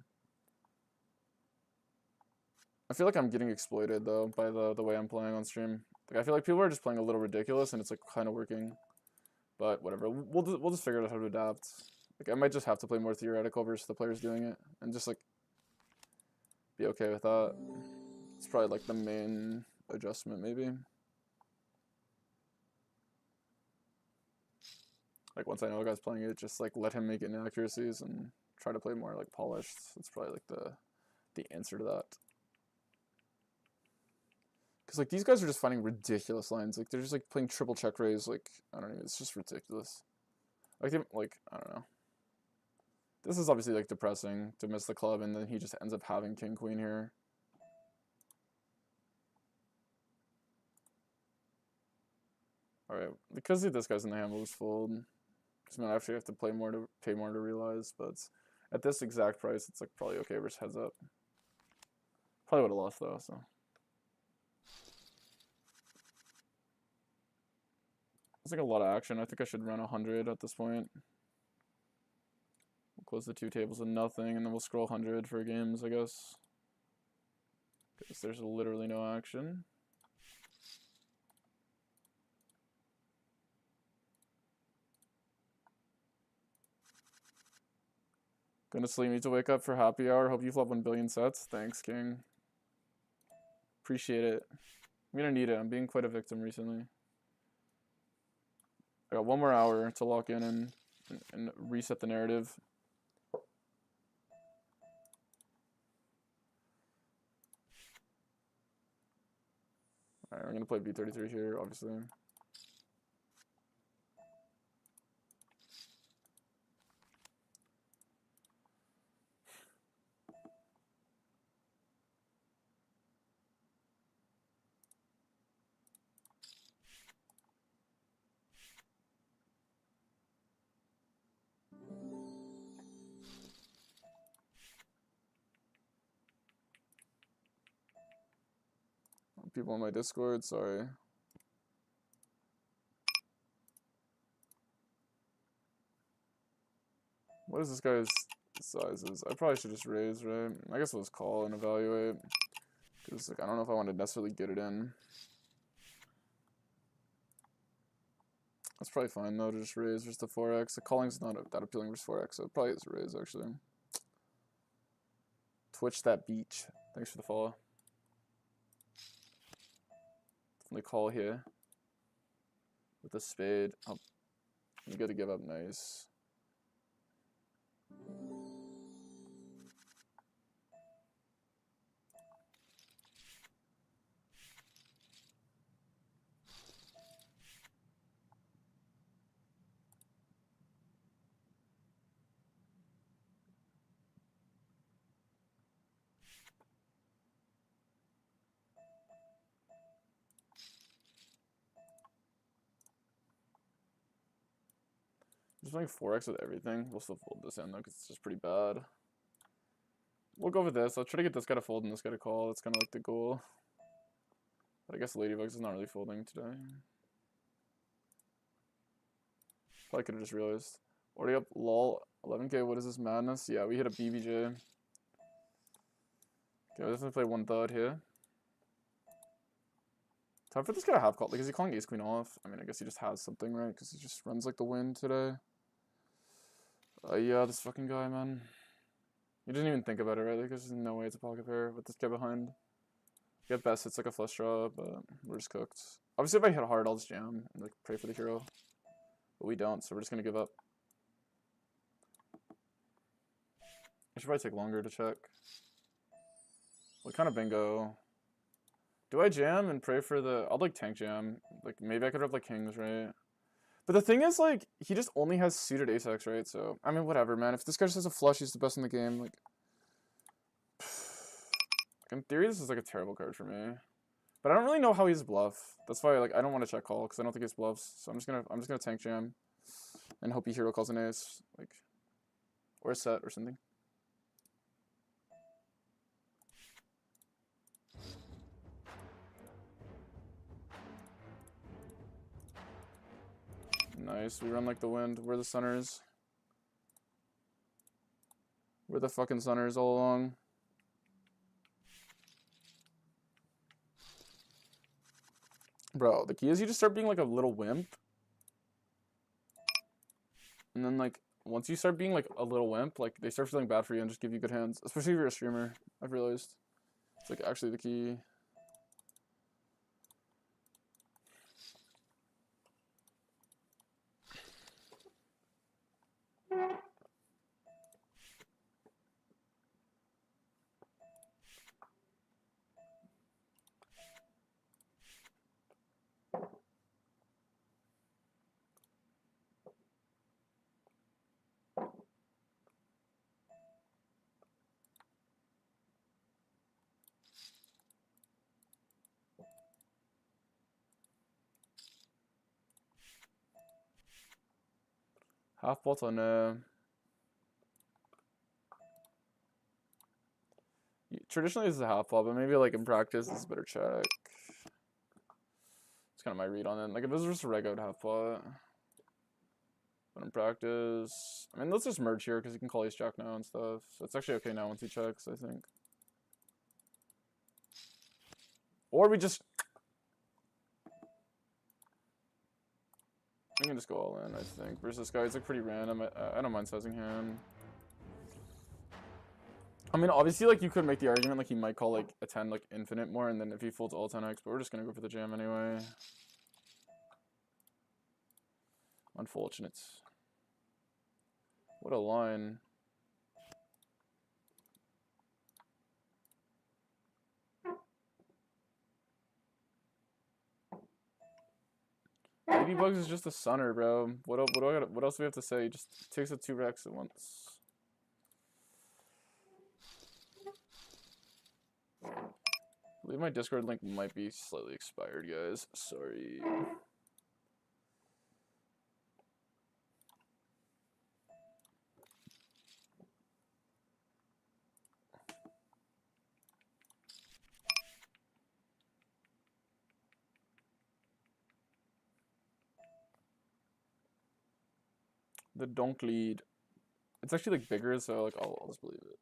I feel like I'm getting exploited though by the way I'm playing on stream. Like I feel like people are just playing a little ridiculous and it's like kind of working. But whatever, we'll just figure out how to adapt. Like I might just have to play more theoretical versus the players doing it and just like be okay with that. It's probably like the main adjustment maybe. Like once I know a guy's playing it, just like let him make inaccuracies and try to play more like polished. It's probably like the answer to that. Because like these guys are just finding ridiculous lines. Like they're just like playing triple check raise. Like I don't know, it's just ridiculous. Like I don't know. This is obviously like depressing to miss the club, and then he just ends up having king queen here. All right, because this guy's in the hand, we'll just fold. Because I actually have to pay more to realize, but at this exact price, it's like probably okay versus heads up. Probably would have lost though. So. It's like a lot of action. I think I should run 100 at this point. We'll close the 2 tables with nothing, and then we'll scroll 100 for games, I guess. Because there's literally no action. Gonna sleep, need to wake up for happy hour. Hope you flop 1 billion sets. Thanks, King. Appreciate it. I'm gonna need it. I'm being quite a victim recently. I got 1 more hour to lock in and reset the narrative. Alright, we're gonna play B33 here, obviously. people on my Discord, sorry. What is this guy's sizes? I probably should just raise, right? I guess I'll just call and evaluate. Because like, I don't know if I want to necessarily get it in. That's probably fine though to just raise versus the 4x. The calling's not that appealing versus 4x, so it probably is a raise actually. Twitch that beach. Thanks for the follow. Definitely call here. With a spade. Oh, you gotta give up nice. Just playing 4x with everything. We'll still fold this in though, because it's just pretty bad. We'll go with this. I'll try to get this guy to fold and this guy to call. That's kind of like the goal. But I guess Ladybugs is not really folding today. Probably could have just realized. Already up, lol. 11k, what is this madness? Yeah, we hit a BBJ. Okay, I'll definitely play one third here. Time for this guy to have call. Like, is he calling ace queen off? I mean, I guess he just has something, right? Because he just runs like the wind today. Yeah, this fucking guy, man. He didn't even think about it, right? Like, there's no way it's a pocket pair with this guy behind. Get best, it's like a flush draw, but we're just cooked. Obviously, if I hit hard, I'll just jam and like pray for the hero. But we don't, so we're just gonna give up. I should probably take longer to check. What kind of bingo? Do I jam and pray for the... I'll like tank jam. Like maybe I could have like kings, right? But the thing is, like, he just only has suited ace-x, right? So, I mean, whatever, man. If this guy just has a flush, he's the best in the game. Like, in theory, this is like a terrible card for me. But I don't really know how he's bluff. That's why, like, I don't want to check call because I don't think he's bluffs. So I'm just gonna tank jam and hope he hero calls an ace, like, or a set or something. Nice. We run like the wind. We're the Sunners. We're the fucking Sunners all along. Bro, the key is you just start being like a little wimp. And then like, once you start being like a little wimp, like they start feeling bad for you and just give you good hands. Especially if you're a streamer, I've realized. It's like actually the key. Half pot on traditionally this is a half pot, but maybe like in practice this is a better check. It's kind of my read on it. Like if this was just a reg out half pot. But in practice, I mean let's just merge here because you can call ace jack now and stuff. So it's actually okay now once he checks, I think. Or we just we can just go all in, I think. Versus this guy, it's like pretty random. I don't mind sizing him. I mean, obviously, like, you could make the argument, like, he might call, like, a 10, like, infinite more, and then if he folds all 10x, but we're just gonna go for the jam anyway. Unfortunate. What a line. Ladybugs is just a sunner, bro. What else do we have to say? He just takes the 2 racks at once. I believe my Discord link might be slightly expired, guys. Sorry. The donk lead. It's actually like bigger, so like I'll just believe it.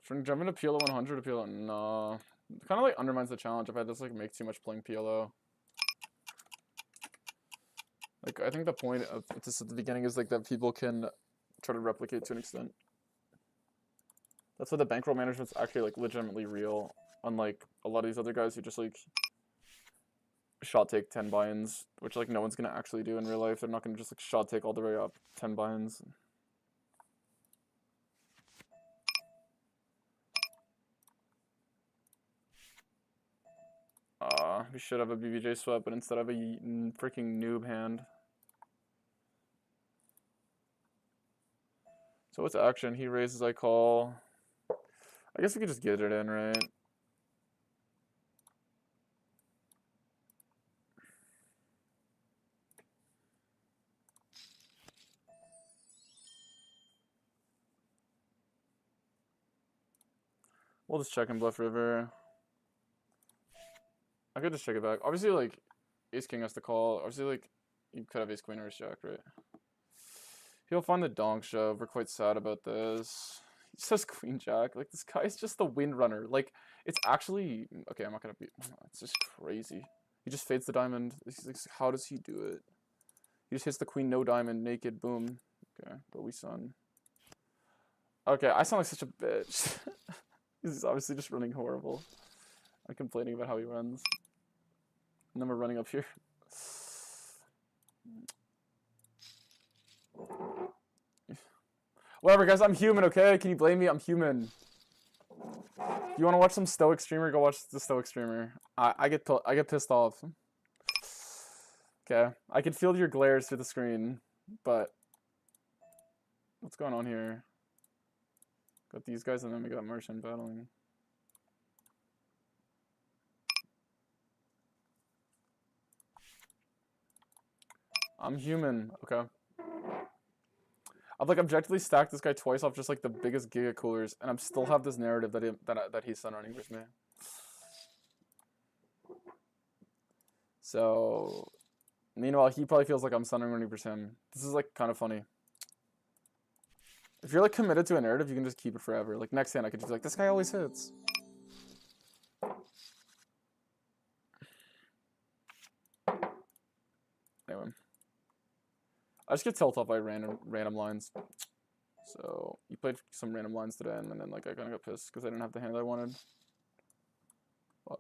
From jumping to PLO 100 to PLO, no. It kind of like undermines the challenge if I just like make too much playing PLO. Like I think the point of this at the beginning is like that people can try to replicate to an extent. That's why the bankroll management's actually like legitimately real, unlike a lot of these other guys who just like shot take 10 buy-ins, which like no one's gonna actually do in real life. They're not gonna just like shot take all the way up 10 buy-ins. We should have a BBJ sweat, but instead of a freaking noob hand. So what's action? He raises, I call. I guess we could just get it in, right? We'll just check and bluff river. I could just check it back. Obviously, like, ace king has to call. Obviously, like, you could have ace queen or ace jack, right? He'll find the donk shove. We're quite sad about this. He says queen jack. Like, this guy's just the wind runner. Like, it's actually... Okay, I'm not gonna be... It's just crazy. He just fades the diamond. He's like, how does he do it? He just hits the queen, no diamond, naked, boom. Okay, but we son. Okay, I sound like such a bitch. He's obviously just running horrible. I'm complaining about how he runs. And then we're running up here. Whatever, guys, I'm human, okay? Can you blame me? I'm human. If you want to watch some stoic streamer, go watch the stoic streamer. I get pissed off. Okay, I can feel your glares through the screen, but what's going on here? Got these guys, and then we got Merchant battling. I'm human, okay. I've like objectively stacked this guy twice off just like the biggest giga coolers, and I still have this narrative that he's sun running with me. So, meanwhile, he probably feels like I'm sun running for him. This is like kind of funny. If you're like committed to a narrative, you can just keep it forever. Like next hand, I could just be like, this guy always hits. Anyway, I just get tilt off by random lines. So you played some random lines today, and then like I kind of got pissed because I didn't have the hand I wanted. But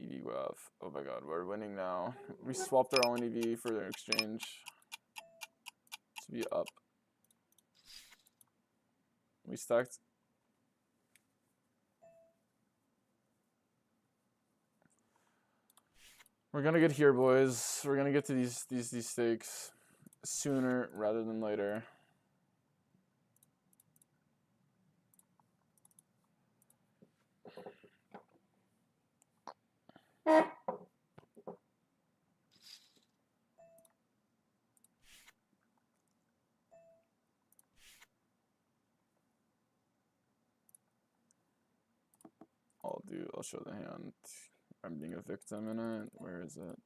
EV graph. Oh my god, we're winning now. We swapped our own EV for their exchange to be up. We stacked. We're gonna get here, boys. We're gonna get to these stakes sooner rather than later. I'll show the hand. I'm being a victim in it. Where is it?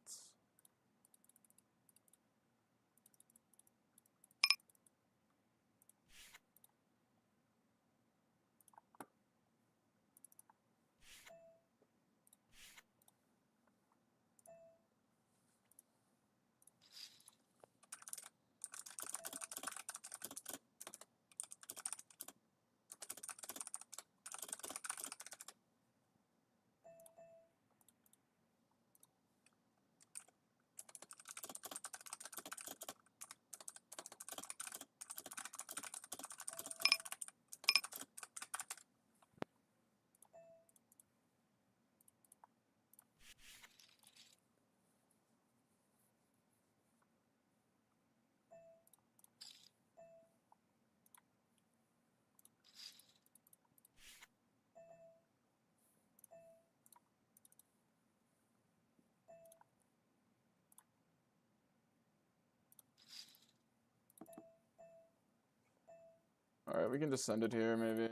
Alright, we can just send it here, maybe.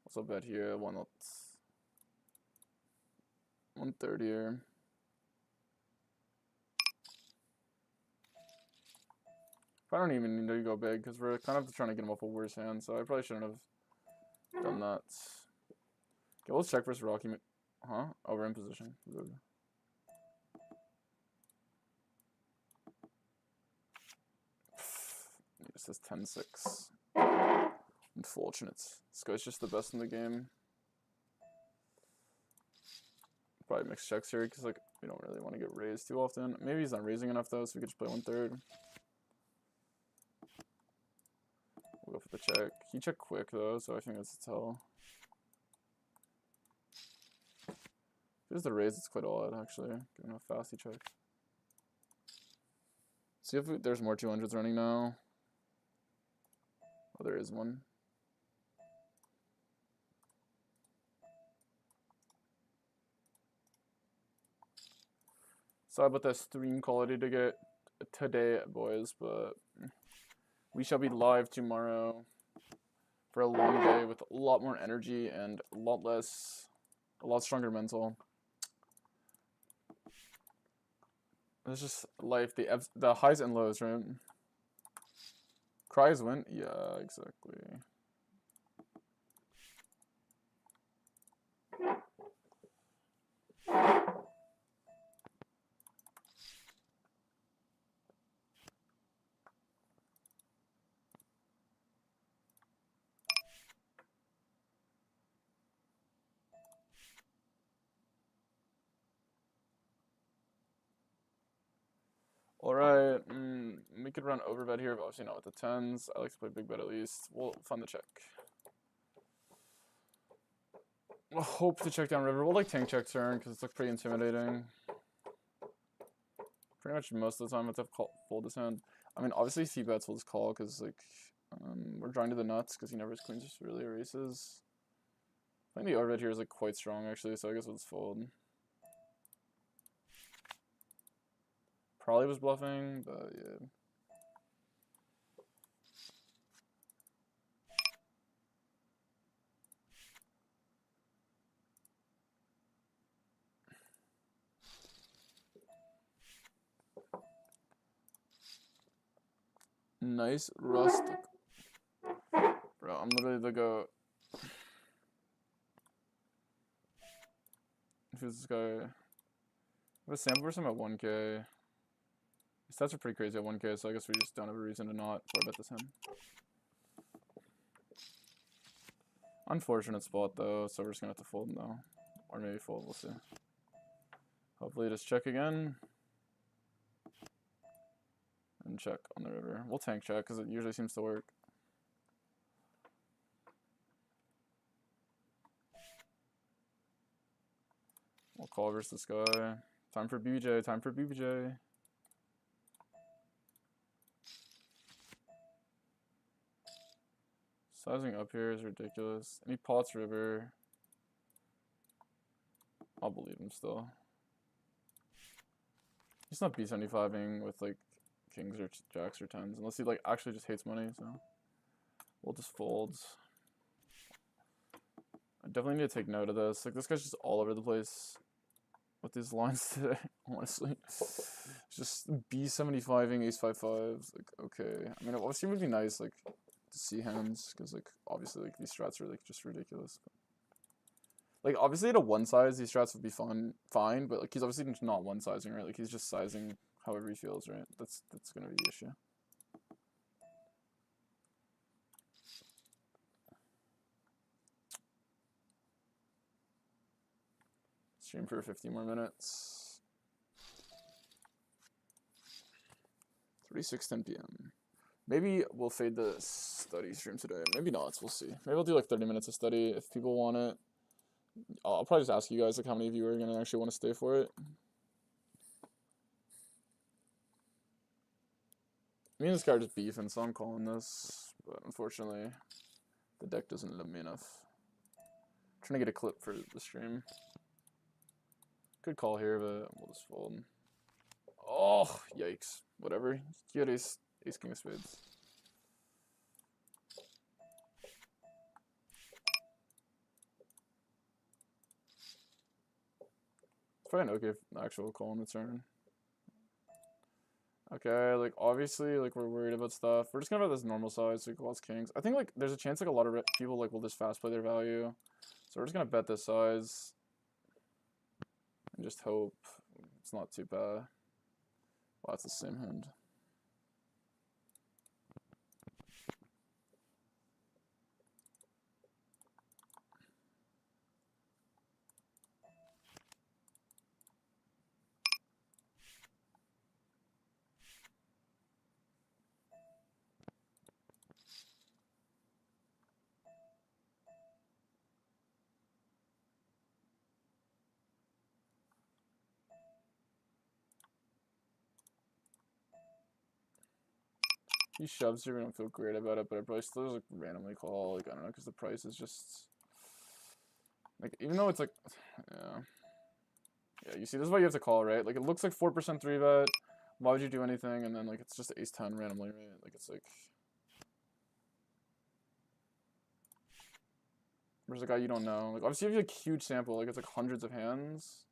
Also bet here, 130 here. I don't even need to go big, because we're kind of trying to get him off a worse hand, so I probably shouldn't have done that. Okay, let's check versus Rocky. Huh? Oh, we're in position. It says 10-6. Unfortunate. This guy's just the best in the game. Probably mix checks here, because like we don't really want to get raised too often. Maybe he's not raising enough though, so we could just play 1/3. We'll go for the check. He checked quick though, so I think that's a tell. If there's the raise, it's quite odd actually, given how fast he checked. See if there's more 200s running now. Oh, there is one. Sorry about that stream quality to get today, boys, but we shall be live tomorrow for a long day with a lot more energy and a lot stronger mental. It's just life, the highs and lows, right? Cries win? Yeah, exactly. Alright, we could run overbet here, but obviously not with the 10s. I like to play big bet at least. We'll fund the check. We'll hope to check down river. We'll like tank check turn, because it's like pretty intimidating. Pretty much most of the time I have to fold this hand. I mean, obviously c-bets will just call, because like, we're drawing to the nuts, because he never has queens, just really erases. I think the overbet here is like quite strong actually, so I guess we'll just fold. Probably was bluffing, but yeah. Nice rustic. Bro, I'm literally the goat. Who's this guy? I have a sample versus him at 1K. His stats are pretty crazy at 1K, so I guess we just don't have a reason to not bet this hand. Unfortunate spot though, so we're just gonna have to fold now. Or maybe fold, we'll see. Hopefully just check again. And check on the river. We'll tank check, because it usually seems to work. We'll call versus this guy. Time for BBJ, time for BBJ. Sizing up here is ridiculous. And he pots river. I'll believe him still. He's not B75ing with like kings or jacks or tens, unless he like actually just hates money, so we'll just fold. I definitely need to take note of this. Like, this guy's just all over the place with these lines today, honestly. Just B75ing ace 5-5s. Like, okay. I mean, it obviously would be nice, like, to see hands, because, like, obviously, like, these strats are, like, just ridiculous. But, like, obviously, at a one size, these strats would be fine, but, like, he's obviously not one sizing, right? Like, he's just sizing however he feels, right? That's gonna be the issue. Stream for 50 more minutes. 36:10 p.m. Maybe we'll fade the study stream today. Maybe not. We'll see. Maybe I'll do like 30 minutes of study if people want it. I'll probably just ask you guys like how many of you are gonna actually want to stay for it. Me and this guy are just beefing, so I'm calling this. But unfortunately, the deck doesn't love me enough. I'm trying to get a clip for the stream. Good call here, but we'll just fold. Oh, yikes. Whatever. He had ace king of spades. It's probably an okay actual call on the turn. Okay, like obviously like we're worried about stuff. We're just gonna have this normal size, so he calls kings. I think like there's a chance like a lot of people like will just fast play their value. So we're just gonna bet this size. And just hope it's not too bad. Well, that's the same hand. He shoves here, we don't feel great about it, but I probably still just like randomly call, like I don't know, because the price is just like, even though it's like, yeah, you see, this is why you have to call, right? Like it looks like 4% 3-bet. Why would you do anything? And then like it's just ace 10 randomly, right? Like it's like, there's a guy you don't know. Like obviously you have like huge sample, like it's like hundreds of hands.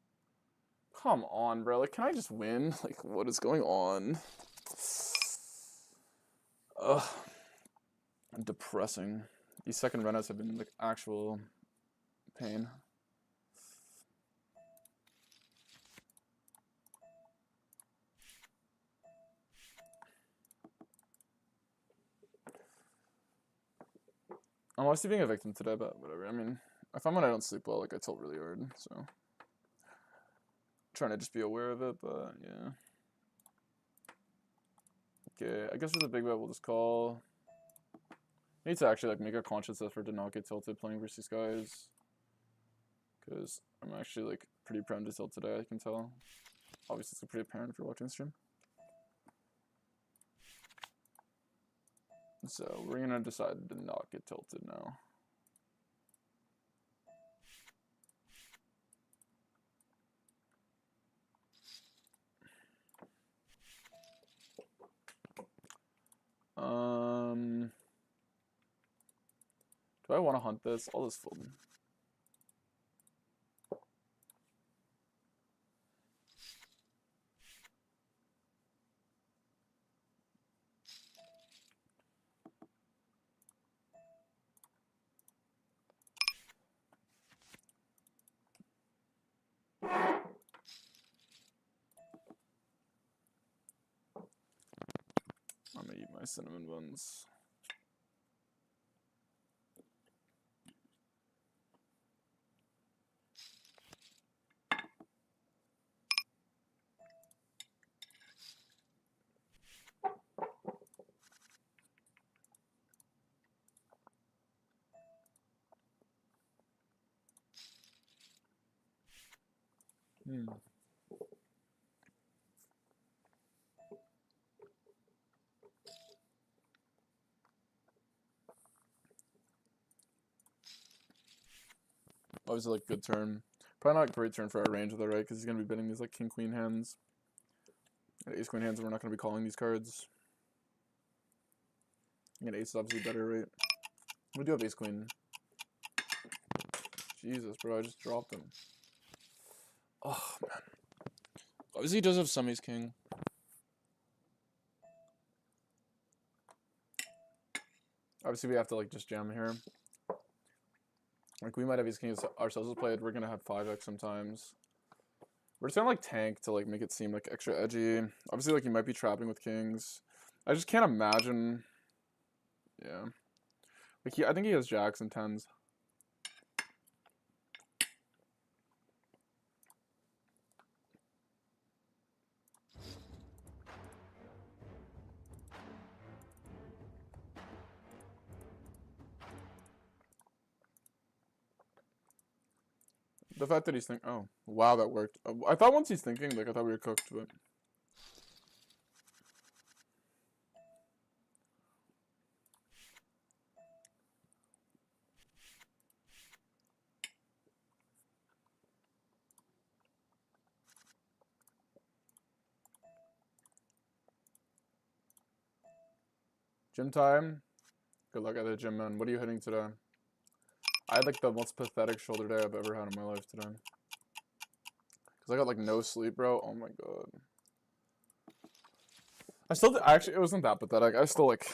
Come on, bro. Like, can I just win? Like, what is going on? Ugh. Depressing. These second runouts have been like actual pain. I'm obviously being a victim today, but whatever. I mean, I find when I don't sleep well, like I tilt really hard, so trying to just be aware of it, but yeah. Okay, I guess with a big bet we'll just call. I need to actually like make a conscious effort to not get tilted playing versus these guys, because I'm actually like pretty prone to tilt today. I can tell. Obviously, it's pretty apparent if you're watching the stream. So we're gonna decide to not get tilted now. Do I want to hunt this? I'll just fold. I'm gonna eat my cinnamon buns. Obviously, like good turn. Probably not a great turn for our range though, right? Because he's gonna be betting these like king queen hands, ace queen hands, and we're not gonna be calling these cards. And ace is obviously better, right? We do have ace queen. Jesus, bro, I just dropped him. Oh man. Obviously, he does have some ace king. Obviously, we have to like just jam here. Like we might have ace king ourselves played. We're gonna have 5x sometimes. We're just gonna like tank to like make it seem like extra edgy. Obviously, like you might be trapping with kings. I just can't imagine. Yeah. Like I think he has jacks and tens. The fact that he's thinking, oh, wow, that worked. I thought once he's thinking, like, I thought we were cooked, but. Gym time. Good luck at the gym, man. What are you hitting today? I had like the most pathetic shoulder day I've ever had in my life today. Because I got like no sleep, bro. Oh my god. I still actually it wasn't that pathetic. I still like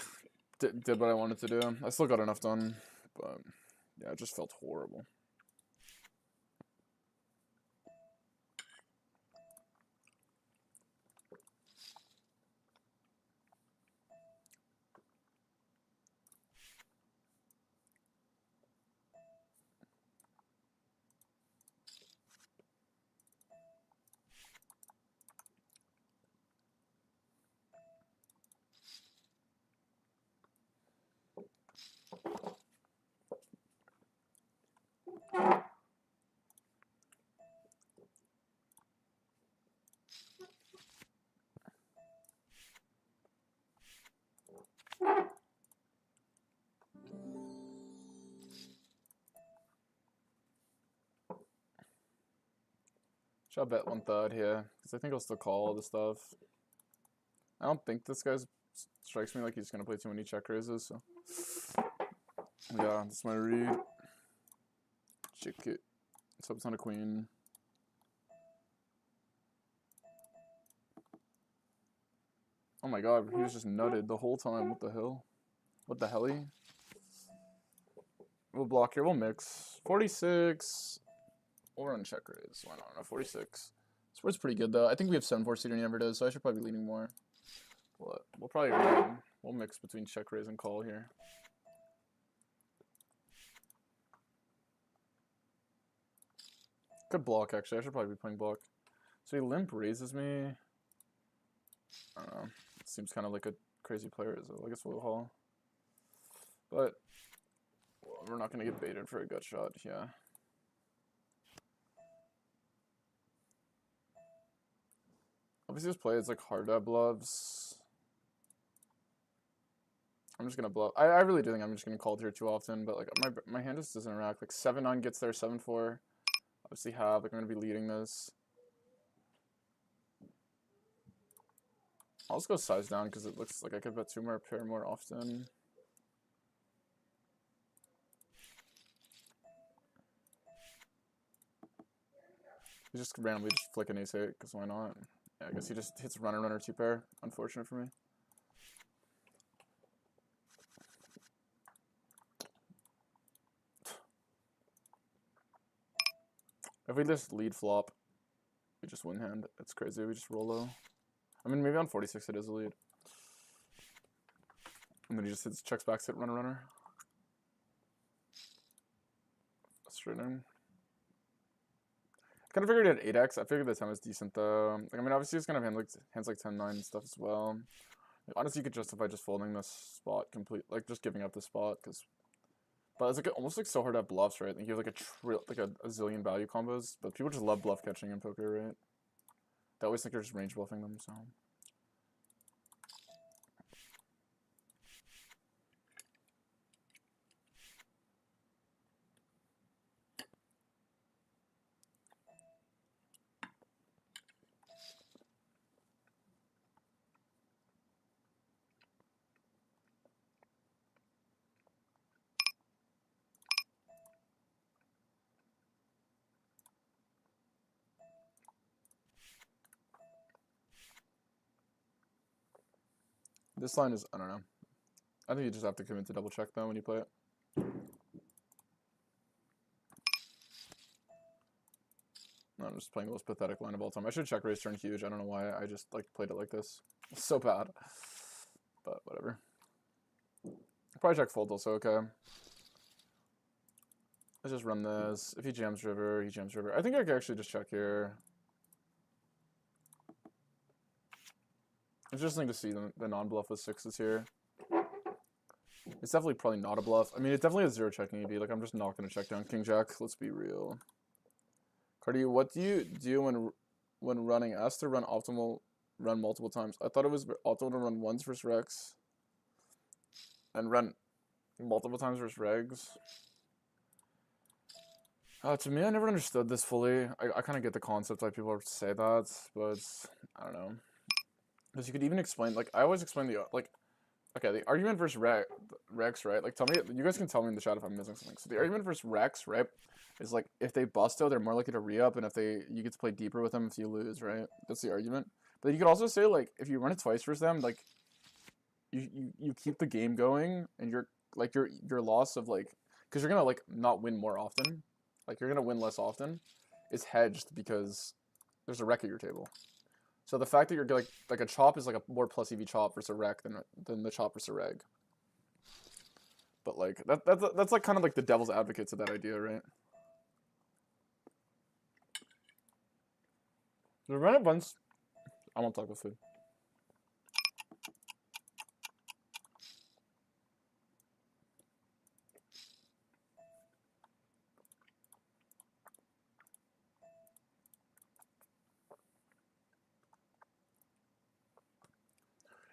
did what I wanted to do. I still got enough done, but yeah, it just felt horrible. Should I bet 1/3 here? Because I think I'll still call all this stuff. I don't think this guy strikes me like he's going to play too many check raises, so. Yeah, that's my read. Check it. Sub ton of queen. Oh my god, he was just nutted the whole time. What the hell? What the helly? We'll block here. We'll mix. 46. We'll run check raise. Why not? No, 46. Spread's pretty good though. I think we have 7-4 suited never does, so I should probably be leaning more. But we'll probably run. We'll mix between check raise and call here. Good block actually. I should probably be playing block. So he limp raises me. I don't know. It seems kind of like a crazy player, so I guess we'll call. But well, we're not gonna get baited for a gut shot. Yeah. Obviously, this play is like hard to have bluffs. I'm just gonna bluff. I really do think I'm just gonna call here too often, but like my hand just doesn't interact. Like 7-9 gets there, 7-4. Obviously have like I'm gonna be leading this. I'll just go size down because it looks like I could bet 2 more pair more often. He just randomly just flick an ace-8 because why not? Yeah, I guess he just hits runner 2 pair. Unfortunate for me. If we just lead flop, we just win hand. It's crazy. We just roll low. I mean, maybe on 46 it is a lead. And then he just hits checks back, hit runner. Straight in. Kind of figured it had 8x. I figured the 10 was decent though. Like, I mean, obviously it's gonna have hands like 10-9 and stuff as well. Like, honestly, you could justify just folding this spot like just giving up the spot, but it's like almost like so hard to have bluffs, right? Like you have like a zillion value combos, but people just love bluff catching in poker, right? They always think you're just range bluffing them, so. This line is, I don't know. I think you just have to commit to double check though when you play it. No, I'm just playing the most pathetic line of all time. I should check raise turn huge. I don't know why I just like played it like this. It's so bad. But whatever. Probably check fold also, okay. Let's just run this. If he jams river, he jams river. I think I could actually just check here. It's interesting to see the non-bluff with 6s here. It's definitely probably not a bluff. I mean, it definitely has 0 checking EV. Like, I'm just not going to check down King Jack. Let's be real. Cardi, what do you do when running? Asked to run multiple times. I thought it was optimal to run once versus Rex. And run multiple times versus Regs. To me, I never understood this fully. I kind of get the concept why people say that, but I don't know. Because you could even explain, like, I always explain the, like, Okay, the argument versus Rex, right? Like, tell me, you guys can tell me in the chat if I'm missing something. So the argument versus Rex, right, is like if they busto, they're more likely to re-up, and if you get to play deeper with them if you lose, right? That's the argument. But you could also say like if you run it twice versus them, like you keep the game going, and your loss of like because you're gonna like not win more often, like you're gonna win less often, is hedged because there's a wreck at your table. So the fact that you're like a chop is like a more plus EV chop versus a wreck than the chop versus a reg. But like that's like kind of like the devil's advocate to that idea, right? We run it once. I won't talk about food.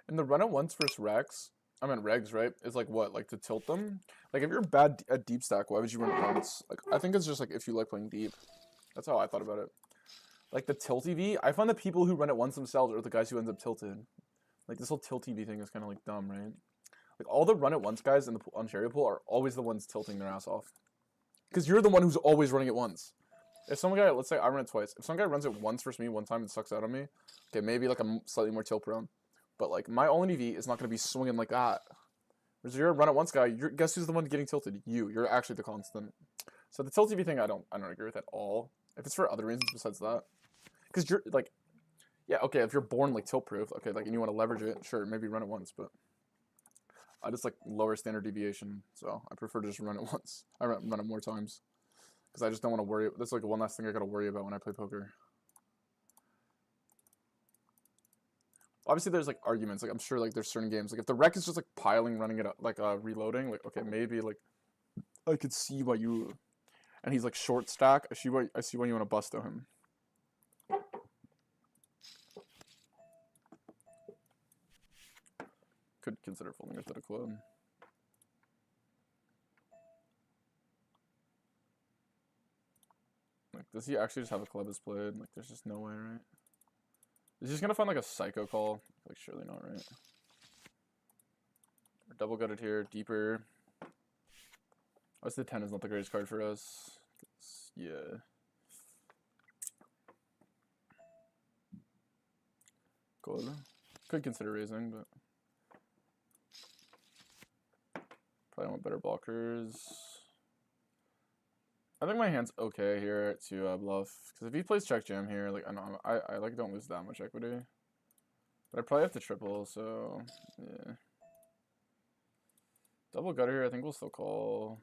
And the run it once versus Rex, I mean regs, right? Is like what? Like to tilt them? Like if you're bad at deep stack, why would you run it once? Like I think it's just like if you like playing deep. That's how I thought about it. Like the tilt EV, I find the people who run it once themselves are the guys who end up tilted. Like this whole tilt EV thing is kind of like dumb, right? Like all the run it once guys in the Ontario pool are always the ones tilting their ass off. Because you're the one who's always running it once. If some guy, let's say I run it twice. If some guy runs it once versus me one time and sucks out on me, okay, maybe like I'm slightly more tilt prone. But like my all-in EV is not going to be swinging like that. Whereas you're a run it once guy, guess who's the one getting tilted? You're actually the constant. So the tilt EV thing, I don't agree with at all. If it's for other reasons besides that, because you're like, yeah, okay, if you're born like tilt proof, okay, like and you want to leverage it, sure, maybe run it once, but I just like lower standard deviation, so I prefer to just run it once. I run it more times because I just don't want to worry. That's like one last thing I got to worry about when I play poker. Obviously there's like arguments, like I'm sure like there's certain games, like if the wreck is just like piling, running it up, like reloading, like okay, maybe like I could see why you, and he's like short stack, I see why you want to bust to him. Could consider folding instead of club. Like does he actually just have a club as played? Like there's just no way, right? Is he just gonna find like a psycho call? Like surely not, right? We're double gutted here, deeper. Obviously the 10 is not the greatest card for us. Yeah. Cool. Could consider raising, but probably want better blockers. I think my hand's okay here to bluff, because if he plays check jam here, like I like don't lose that much equity, but I probably have to triple, so yeah. Double gutter here, I think we'll still call.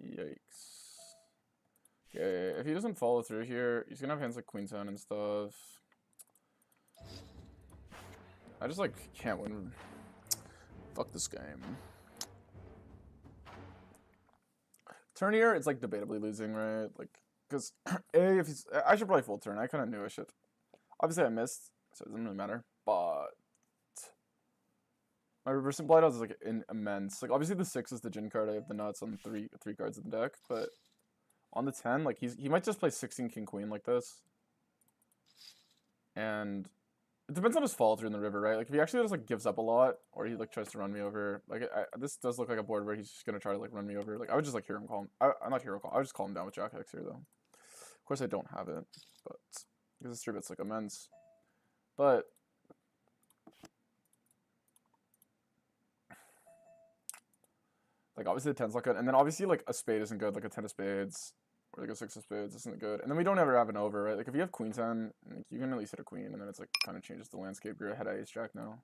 Yikes. Okay, if he doesn't follow through here, he's gonna have hands like queen 10 and stuff. I just like can't win. Fuck this game. Turn here, it's like debatably losing, right? Like, because if he's, I should probably full turn. I kind of knew I should. Obviously, I missed, so it doesn't really matter. But my reverse implied odds is like immense. Like, obviously, the 6 is the gin card. I have the nuts on three cards in the deck, but on the 10, like he might just play 16 king queen like this, and it depends on his follow through in the river, right? Like if he actually just like gives up a lot, or he like tries to run me over, like this does look like a board where he's just gonna try to like run me over. Like I would just like hear him call him. I'm not hero call. I would just call him down with Jack X here though. Of course I don't have it, but because this 3-bet's like immense. But like obviously the 10's not good, and then obviously like a spade isn't good. Like a 10 of spades or like a 6 of spades isn't good, and then we don't ever have an over, right? Like if you have queen 10, like, you can at least hit a queen, and then it's like kind of changes the landscape. You're ahead at ace jack now.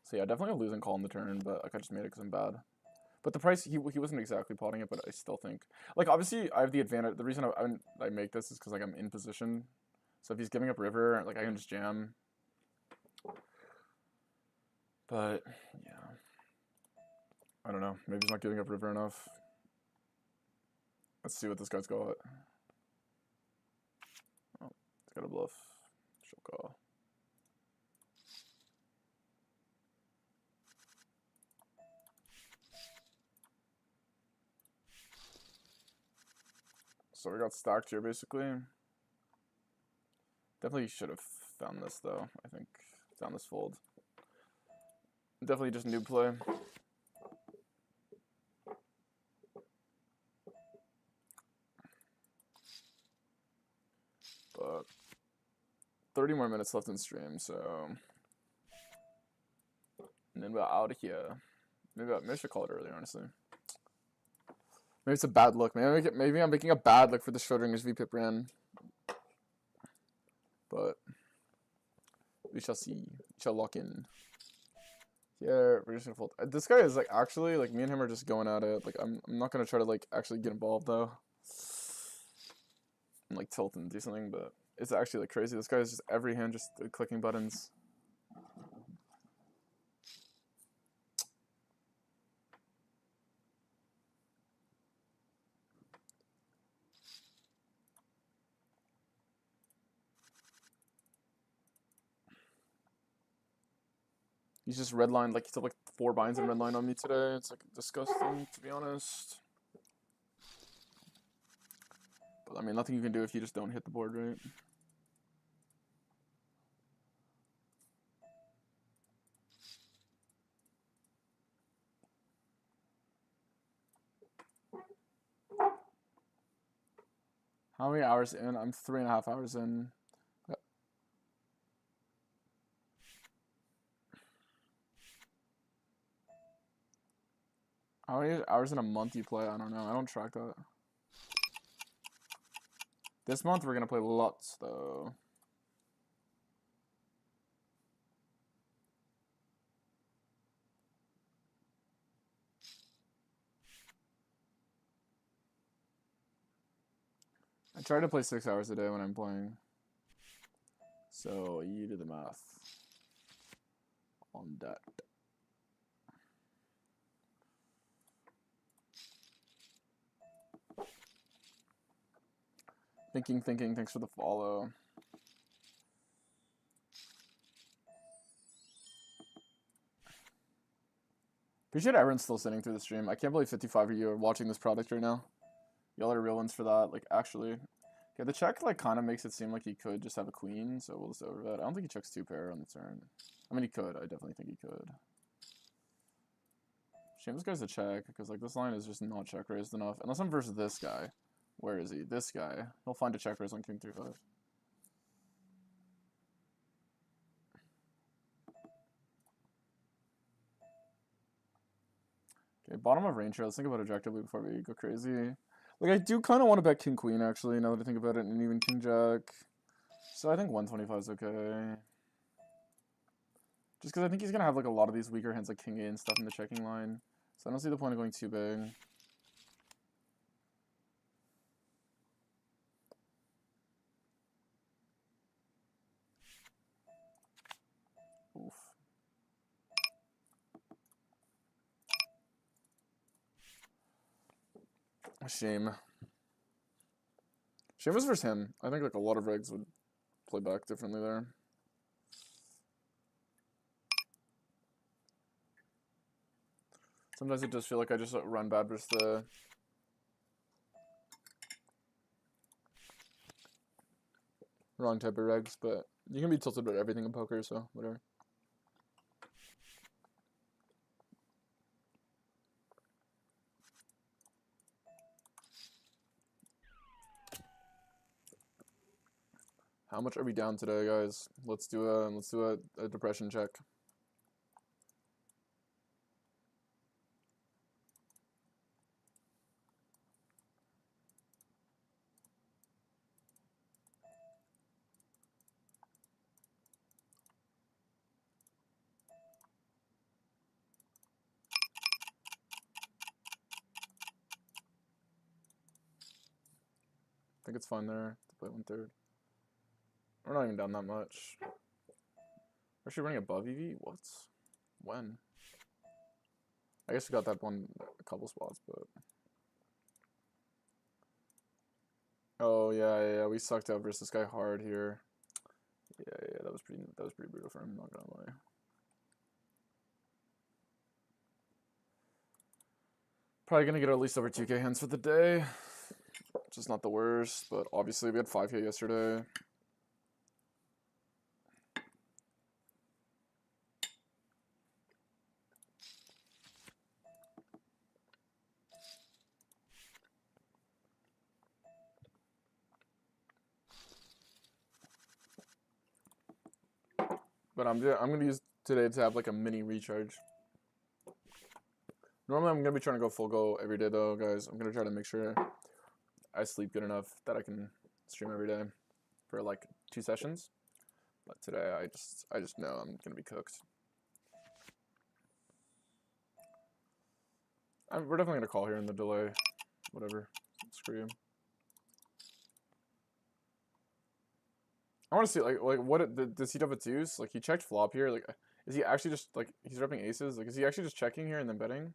So yeah, definitely a losing call in the turn, but like I just made it because I'm bad. But the price, he wasn't exactly potting it, but I still think, like obviously I have the advantage. The reason I make this is because like I'm in position. So if he's giving up river, like I can just jam. But yeah, I don't know. Maybe he's not giving up river enough. Let's see what this guy's got. Oh, he's got a bluff. She'll call. So we got stacked here basically. Definitely should have found this though. I think found this fold. Definitely just noob play. But 30 more minutes left in stream, so and then we're out of here. Maybe I should call it earlier, honestly. Maybe it's a bad look. Maybe I'm making a bad look for the Schrodinger's VPIP brand. But we shall see. We shall lock in. Yeah, we're just gonna fold. This guy is like actually like me and him are just going at it. Like I'm not gonna try to like actually get involved though. And like tilt and do something, but it's actually like crazy. This guy is just every hand just clicking buttons. He's just redlined, like, he's had like 4 binds and redline on me today. It's like disgusting, to be honest. But I mean, nothing you can do if you just don't hit the board, right? How many hours in? I'm 3.5 hours in. How many hours in a month you play? I don't know. I don't track that. This month we're gonna play lots though. I try to play 6 hours a day when I'm playing. So you do the math on that. Thinking, thanks for the follow. Appreciate everyone's still sitting through the stream. I can't believe 55 of you are watching this product right now. Y'all are real ones for that, like, actually. Okay, the check, like, kind of makes it seem like he could just have a queen, so we'll just overbet. I don't think he checks 2 pair on the turn. I mean, he could. I definitely think he could. Shame this guy's a check, because, like, this line is just not check raised enough. Unless I'm versus this guy. Where is he? This guy. He'll find a check raise on king 3-5. Okay, bottom of range here. Let's think about objectively before we go crazy. Like, I do kind of want to bet king queen, actually, now that I think about it, and even king jack. So I think 125 is okay. Just because I think he's going to have, like, a lot of these weaker hands, like king 8 and stuff in the checking line. So I don't see the point of going too big. Oof. Shame. Shame was versus him. I think, like, a lot of regs would play back differently there. Sometimes it does feel like I just run bad versus the... wrong type of regs, but you can be tilted about everything in poker, so whatever. How much are we down today, guys? Let's do a depression check. I think it's fine there to play 1/3. We're not even down that much. We're actually running above EV? What? When? I guess we got that one a couple spots, but... Oh, yeah, we sucked out versus this guy hard here. Yeah, that was pretty brutal for him, not gonna lie. Probably gonna get at least over 2k hands for the day. Which is not the worst, but obviously we had 5k yesterday. But I'm gonna use today to have like a mini recharge. Normally I'm gonna be trying to go full go every day though, guys. I'm gonna try to make sure I sleep good enough that I can stream every day for like 2 sessions. But today I just know I'm gonna be cooked. We're definitely gonna call here in the delay. Whatever. Screw you. I want to see like what does he have a deuce? Like he checked flop here. Like is he actually just like he's repping aces? Like is he actually just checking here and then betting?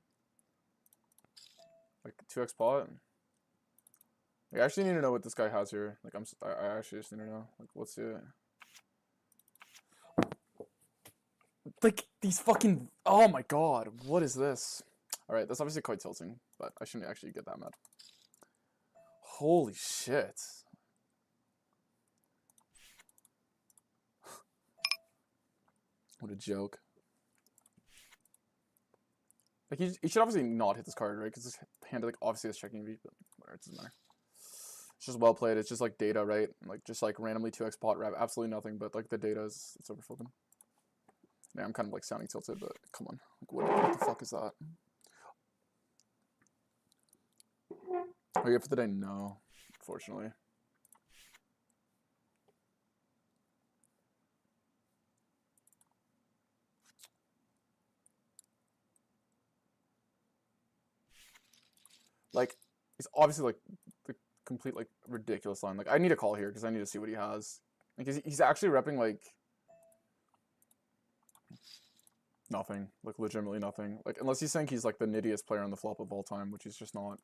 Like 2x pot. I actually need to know what this guy has here. Like I actually just need to know. Like what's it? Like these fucking, oh my god, what is this? All right, that's obviously quite tilting, but I shouldn't actually get that mad. Holy shit. What a joke. Like he should obviously not hit this card, right? Because this hand like obviously is checking V, but whatever, it doesn't matter. It's just well played. It's just like data, right? Like just like randomly 2x pot wrap, absolutely nothing, but like the data is it's over flipping. Yeah, I'm kind of like sounding tilted, but come on. Like, what the fuck is that? Oh, yeah, for the day? No, unfortunately. Like, it's obviously like the complete like ridiculous line. Like, I need a call here because I need to see what he has. Like, he's actually repping like nothing. Like, legitimately nothing. Like, unless he's saying he's like the nittiest player on the flop of all time, which he's just not.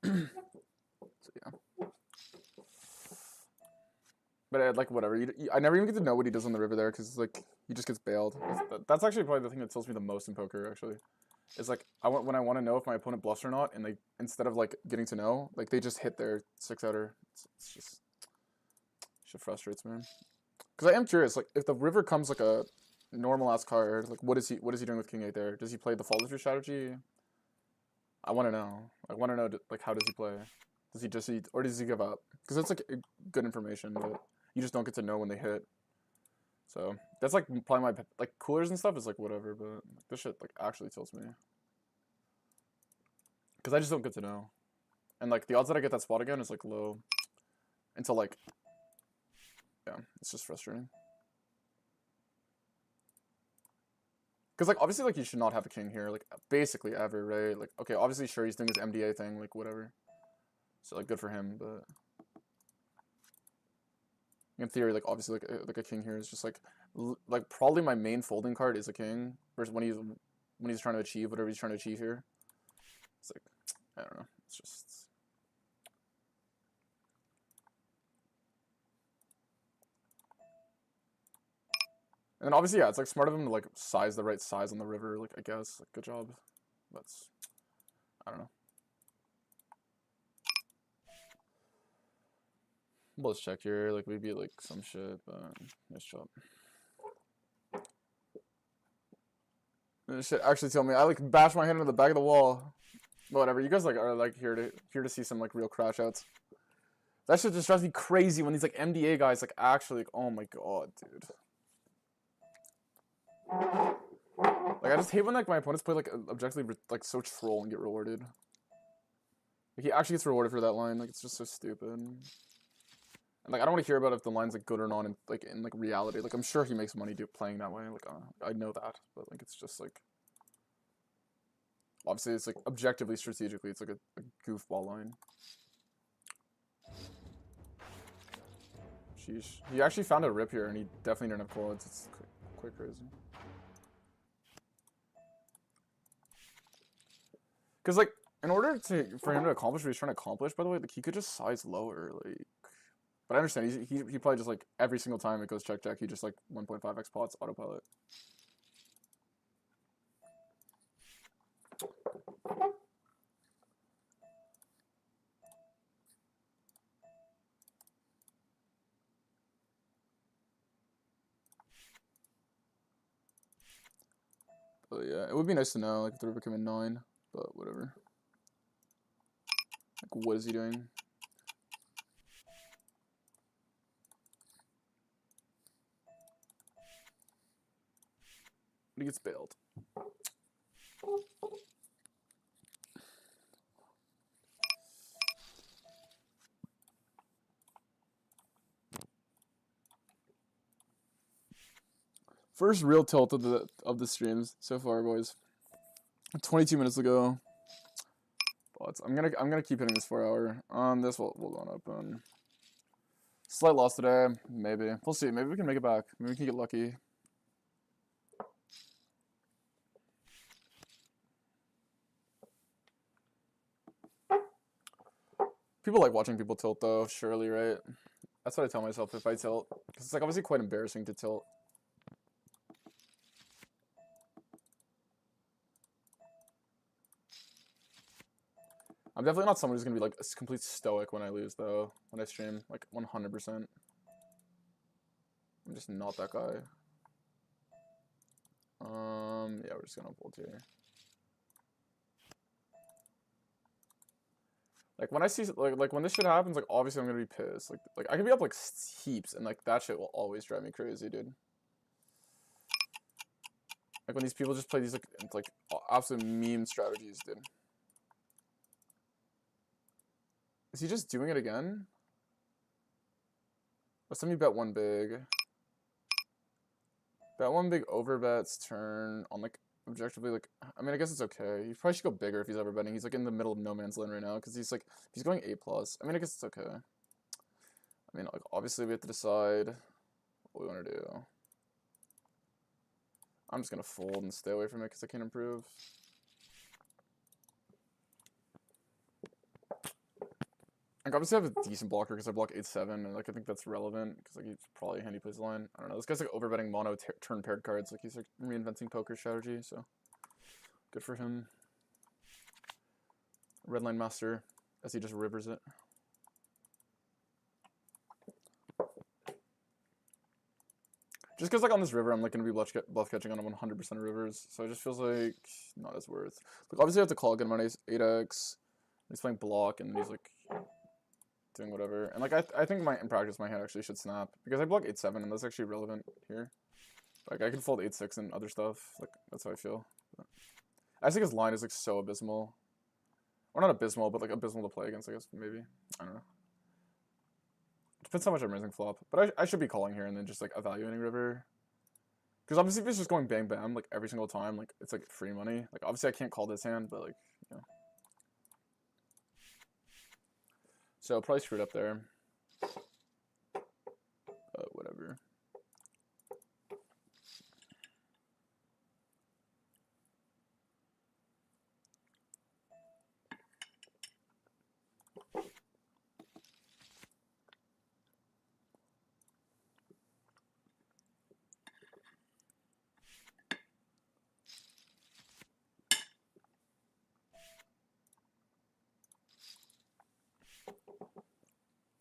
So yeah. But like whatever. I never even get to know what he does on the river there because like he just gets bailed. That's actually probably the thing that tilts me the most in poker. Actually, is like when I want to know if my opponent bluffs or not, and they instead of like getting to know, like they just hit their 6-outer. It's just shit frustrates me. Because I am curious, like if the river comes like a normal ass card, like what is he doing with King 8 there? Does he play the follow through strategy? I want to know. I want to know like how does he play? Does he just eat or does he give up? Because that's like good information, but you just don't get to know when they hit. So that's like probably my like coolers and stuff is like whatever, but this shit like actually tilts me because I just don't get to know, and like the odds that I get that spot again is like low until like yeah, it's just frustrating. Because like obviously like you should not have a king here like basically ever, right? Like okay, obviously sure he's doing his MDA thing like whatever, so like good for him, but in theory like obviously like a king here is just like probably my main folding card is a king versus when he's trying to achieve whatever he's trying to achieve here. It's like I don't know. It's just and then obviously yeah, it's like smart of him to like size the right size on the river. Like I guess like good job. That's I don't know. Let's check here. Like maybe like some shit, but nice job. This shit actually tell me I like bash my head into the back of the wall. Whatever. You guys like are like here to see some like real crash outs. That shit just drives me crazy when these like MDA guys like actually like oh my god, dude. Like I just hate when like my opponents play like objectively like so troll and get rewarded. Like he actually gets rewarded for that line. Like it's just so stupid. And like I don't want to hear about if the line's like good or not in like reality. Like I'm sure he makes money playing that way. Like I know that, but like it's just like obviously it's like objectively strategically it's like a goofball line. Sheesh. He actually found a rip here and he definitely didn't have quads. It's quite crazy. Because like in order for him to accomplish what he's trying to accomplish, by the way, like he could just size lower, like. But I understand he probably just like every single time it goes check check, he just like 1.5x pots autopilot. But yeah, it would be nice to know like if the river came in 9, but whatever. Like what is he doing? He gets bailed. First real tilt of the streams so far, boys. 22 minutes ago. But I'm gonna keep hitting this 4-hour. On this we'll go on open. Slight loss today, maybe. We'll see. Maybe we can make it back. Maybe we can get lucky. People like watching people tilt though, surely, right? That's what I tell myself if I tilt. Because it's like obviously quite embarrassing to tilt. I'm definitely not someone who's gonna be like a complete stoic when I lose though, when I stream, like 100%. I'm just not that guy. Yeah, we're just gonna fold here. Like when I see like when this shit happens, like obviously I'm gonna be pissed. Like I can be up like heaps, and like that shit will always drive me crazy, dude. Like when these people just play these like absolute meme strategies, dude. Is he just doing it again? Let's let me bet one big. Bet one big overbets turn on like objectively like I mean I guess it's okay. You probably should go bigger if he's overbetting. He's like in the middle of no man's land right now because he's like if he's going A+. I mean I guess it's okay. I mean like obviously we have to decide what we want to do. I'm just gonna fold and stay away from it because I can't improve. Like obviously I have a decent blocker because I block 8-7 and like I think that's relevant because like he's probably a handy plays line. I don't know. This guy's like overbetting mono turn paired cards. Like he's like reinventing poker strategy. So good for him. Red line master as he just rivers it. Just because like on this river I'm like gonna be bluff catching on 100% of rivers. So it just feels like not as worth. Like obviously I have to call again on 8x. He's playing block and he's like doing whatever. And like I think in practice my hand actually should snap because I block 8-7 and that's actually relevant here. Like I can fold 8-6 and other stuff. Like that's how I feel. But I think his line is like so abysmal. Or not abysmal, but like abysmal to play against, I guess, maybe. I don't know. Depends how much I'm raising flop. But I should be calling here and then just like evaluating river. Because obviously if it's just going bang bam like every single time, like it's like free money. Like obviously I can't call this hand, but like, you know. So probably screwed up there. Whatever.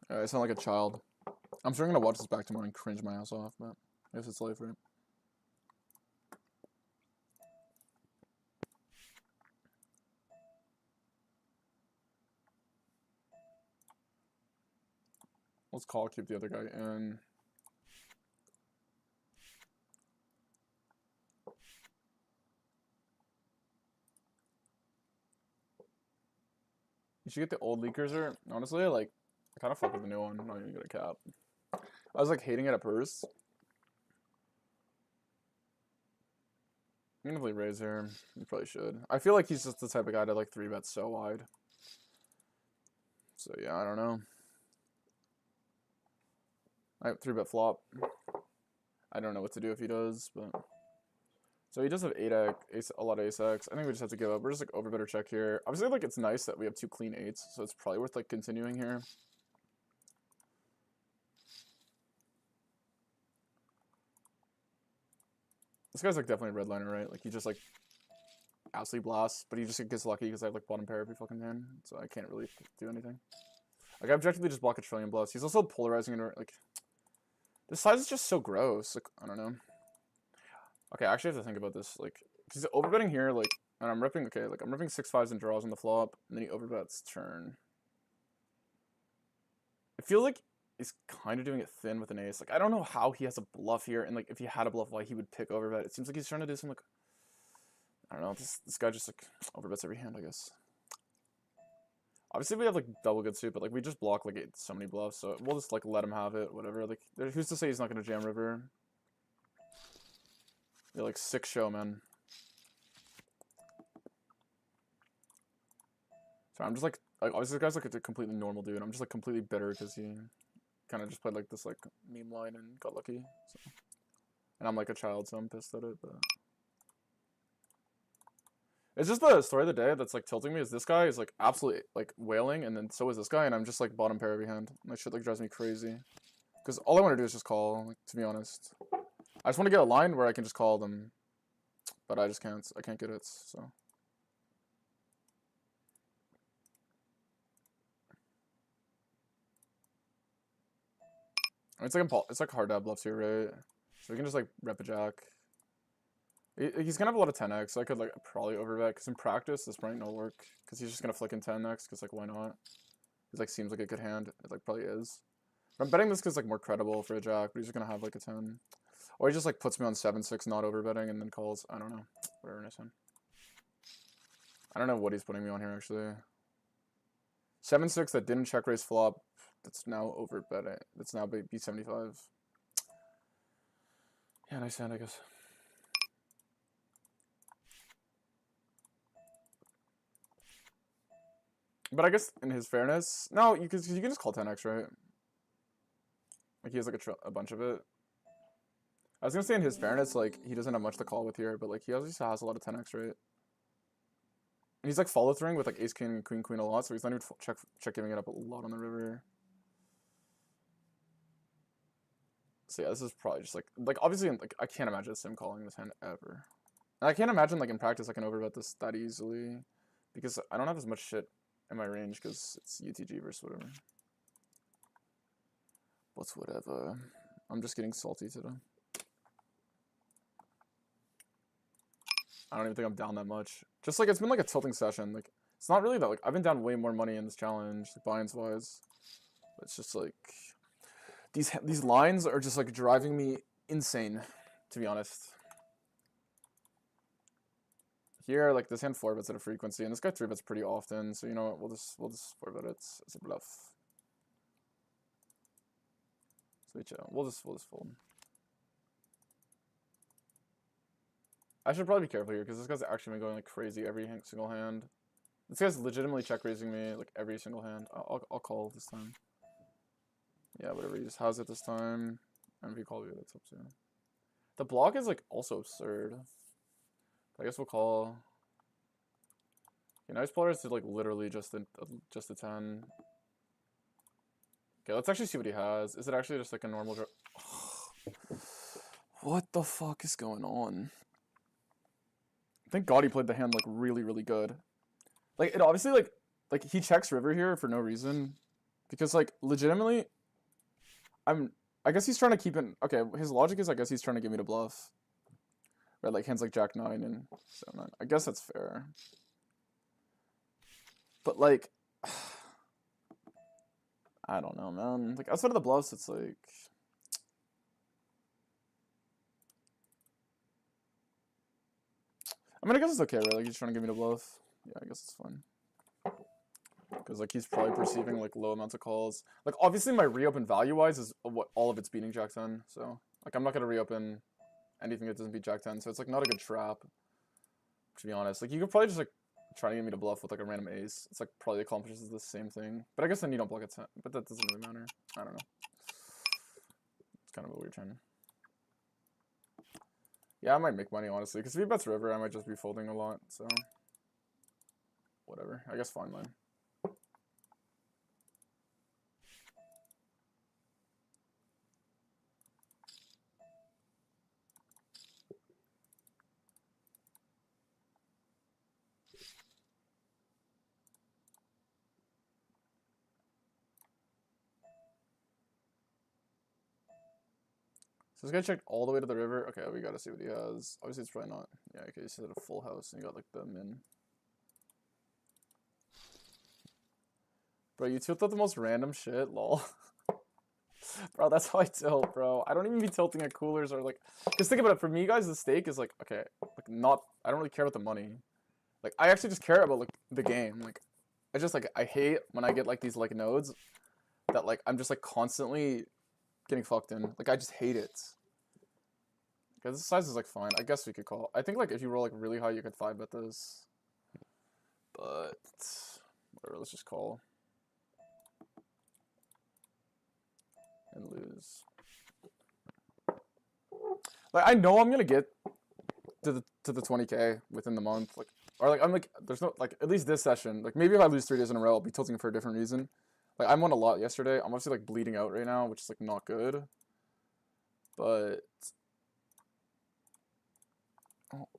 I sound like a child. I'm sure I'm gonna watch this back tomorrow and cringe my ass off, but I guess it's life, right? Let's call, keep the other guy in. You should get the old leakers, honestly, like, I kind of fuck with the new one. I'm not even gonna cap. I was like hating it at first. I'm gonna play Razor. You probably should. I feel like he's just the type of guy to like 3-bet so wide. So yeah, I don't know. I have 3-bet flop. I don't know what to do if he does, but so he does have 8x, a lot of ace-x. I think we just have to give up. We're just like overbetter check here. Obviously, like it's nice that we have 2 clean 8s, so it's probably worth like continuing here. This guy's like definitely a redliner, right? Like he just like absolutely blasts, but he just gets lucky because I have like bottom pair every fucking hand, so I can't really do anything. Like I objectively just block a trillion bluffs. He's also polarizing and like this size is just so gross. Like I don't know. Okay, I actually have to think about this. Like he's overbetting here, like, and I'm ripping. Okay, like I'm ripping 6-5s and draws on the flop, and then he overbets turn. I feel like He's kind of doing it thin with an ace. Like, I don't know how he has a bluff here, and like if he had a bluff, why he would pick overbet. It seems like he's trying to do some like, I don't know. This guy just like overbets every hand, I guess. Obviously we have like double good suit, but like we just block like so many bluffs, so we'll just like let him have it, whatever. Like, who's to say he's not gonna jam river? You're like 6 show, man. So I'm just like obviously this guy's like a completely normal dude. I'm just like completely bitter because he kind of just played like this like meme line and got lucky. So. And I'm like a child, so I'm pissed at it. But it's just the story of the day that's like tilting me. Is this guy is like absolutely like wailing, and then so is this guy, and I'm just like bottom pair every hand. And that shit like drives me crazy. Because all I want to do is just call. Like, to be honest, I just want to get a line where I can just call them, but I just can't. I can't get it. So. I mean, it's like hard to have bluffs here, right? So we can just like rep a jack. He's gonna have a lot of 10x, so I could like probably overbet. Because in practice, this might not work. Because he's just gonna flick in 10x. Because like, why not? It like seems like a good hand. It like probably is. But I'm betting this because like more credible for a jack. But he's just gonna have like a 10. Or he just like puts me on 7-6, not overbetting, and then calls. I don't know. Whatever, nice hand. I don't know what he's putting me on here actually. 7-6 that didn't check raise flop. That's now overbetting. That's now B75. Yeah, nice hand, I guess. But I guess in his fairness, no, you can just call 10x, right? Like he has like a bunch of it. I was gonna say in his fairness, like he doesn't have much to call with here, but like he also has a lot of 10x, right? And he's like follow throughing with like ace king and queen queen a lot, so he's not even check giving it up a lot on the river. So yeah, this is probably just like obviously like I can't imagine Sim calling this hand ever. And I can't imagine like in practice I can overbet this that easily because I don't have as much shit in my range because it's UTG versus whatever. What's whatever. I'm just getting salty today. I don't even think I'm down that much. Just like it's been like a tilting session. Like it's not really that like I've been down way more money in this challenge, like buy-ins wise. But it's just like these lines are just like driving me insane, to be honest. Here, like this hand 4-bets at a frequency, and this guy 3-bets pretty often. So you know what? We'll just 4-bet it. It's a bluff. Sweet chill. We'll just fold. I should probably be careful here because this guy's actually been going like crazy every single hand. This guy's legitimately check raising me like every single hand. I'll call this time. Yeah, whatever. He just has it this time. And if you call me, that's up to you. The block is like also absurd. I guess we'll call. Okay, now his players did like literally just a 10. Okay, let's actually see what he has. Is it actually just like a normal draw? What the fuck is going on? Thank God he played the hand like really, really good. Like it obviously like he checks river here for no reason. Because like legitimately I guess he's trying to keep it. Okay, his logic is I guess he's trying to get me to bluff. Right, like hands like Jack 9 and 7-9. I guess that's fair. But like I don't know, man. Like outside of the bluffs, it's like I mean I guess it's okay, right? Like he's trying to get me to bluff. Yeah, I guess it's fine. Because like he's probably perceiving like low amounts of calls. Like obviously my reopen value wise is what all of it's beating Jack 10. So like I'm not gonna reopen anything that doesn't beat Jack 10. So it's like not a good trap. To be honest. Like you could probably just like try to get me to bluff with like a random ace. It's like probably accomplishes the same thing. But I guess then you don't block a 10. But that doesn't really matter. I don't know. It's kind of a weird trend. Yeah, I might make money honestly. Because if he bets river, I might just be folding a lot. So whatever. I guess fine line. So this guy checked all the way to the river. Okay, we gotta see what he has. Obviously, it's probably not. Yeah, okay, he's at a full house and you got like the min. Bro, you tilted the most random shit, lol. Bro, that's how I tilt, bro. I don't even be tilting at coolers or like, cause think about it. For me, guys, the stake is like, okay, like not. I don't really care about the money. Like, I actually just care about like the game. Like, I just like I hate when I get like these like nodes that like I'm just like constantly getting fucked in. Like, I just hate it. Because this size is like fine. I guess we could call. I think like if you roll like really high, you could 5-bet this. But whatever, let's just call and lose. Like, I know I'm gonna get to the 20K within the month. Like, or like I'm like there's no like at least this session. Like maybe if I lose 3 days in a row, I'll be tilting for a different reason. Like I won a lot yesterday. I'm obviously like bleeding out right now, which is like not good. But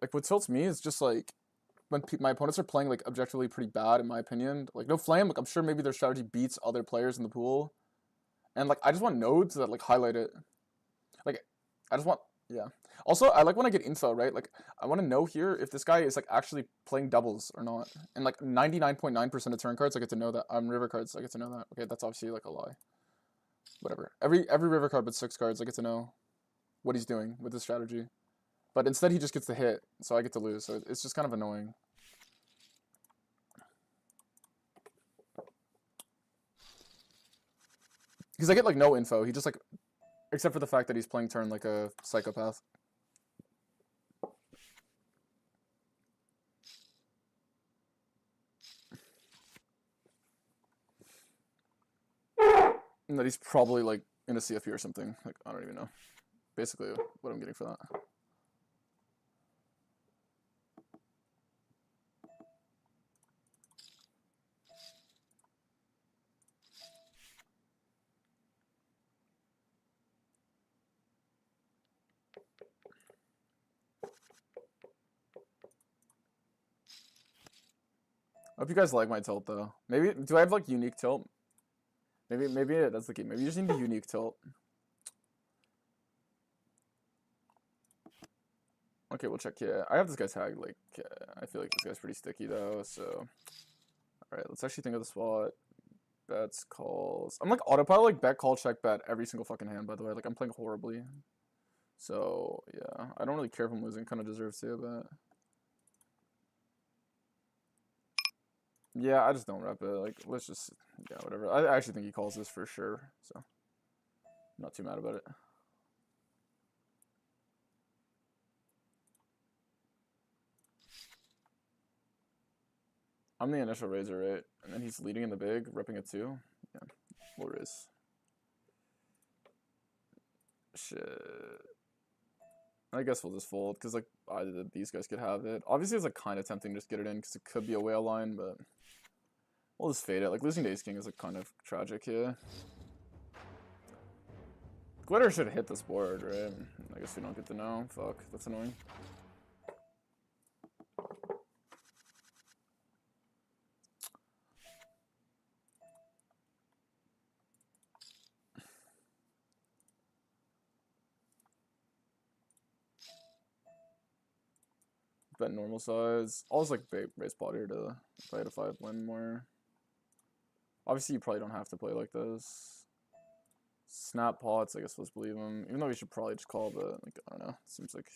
like what tilts me is just like when my opponents are playing like objectively pretty bad in my opinion. Like no flame. Like I'm sure maybe their strategy beats other players in the pool, and like I just want nodes that like highlight it. Like I just want yeah. Also, I like when I get info, right? Like I want to know here if this guy is like actually playing doubles or not. And like 99.9% of turn cards, I get to know that. River cards, I get to know that. Okay, that's obviously like a lie. Whatever. Every river card but 6 cards, I get to know what he's doing with his strategy. But instead, he just gets to hit, so I get to lose. So it's just kind of annoying. Because I get like no info. He just like, except for the fact that he's playing turn like a psychopath. And that he's probably like in a CFP or something. Like I don't even know. Basically, what I'm getting for that. I hope you guys like my tilt though. Maybe do I have like unique tilt? Maybe that's the key. Maybe you just need a unique tilt. Okay, we'll check. Yeah, I have this guy tagged. Like, I feel like this guy's pretty sticky though. So, all right, let's actually think of the spot. Bets, calls. I'm like autopilot, like bet, call, check, bet every single fucking hand. By the way, like I'm playing horribly. So yeah, I don't really care if I'm losing. Kind of deserve to, but yeah, I just don't rep it. Like, let's just yeah, whatever. I actually think he calls this for sure. So, I'm not too mad about it. I'm the initial raiser, right? And then he's leading in the big, repping it too. Yeah, we'll raise. Shit. I guess we'll just fold, because like either these guys could have it. Obviously, it's like kind of tempting to just get it in, because it could be a whale line, but we'll just fade it. Like losing to ace king is like kind of tragic here. Glitter should hit this board, right? I guess we don't get to know. Fuck, that's annoying. Bet normal size. I'll just like raise pot here to if I had a 5 win more. Obviously, you probably don't have to play like this. Snap pots, I guess let's believe him. Even though we should probably just call, but like I don't know. It seems like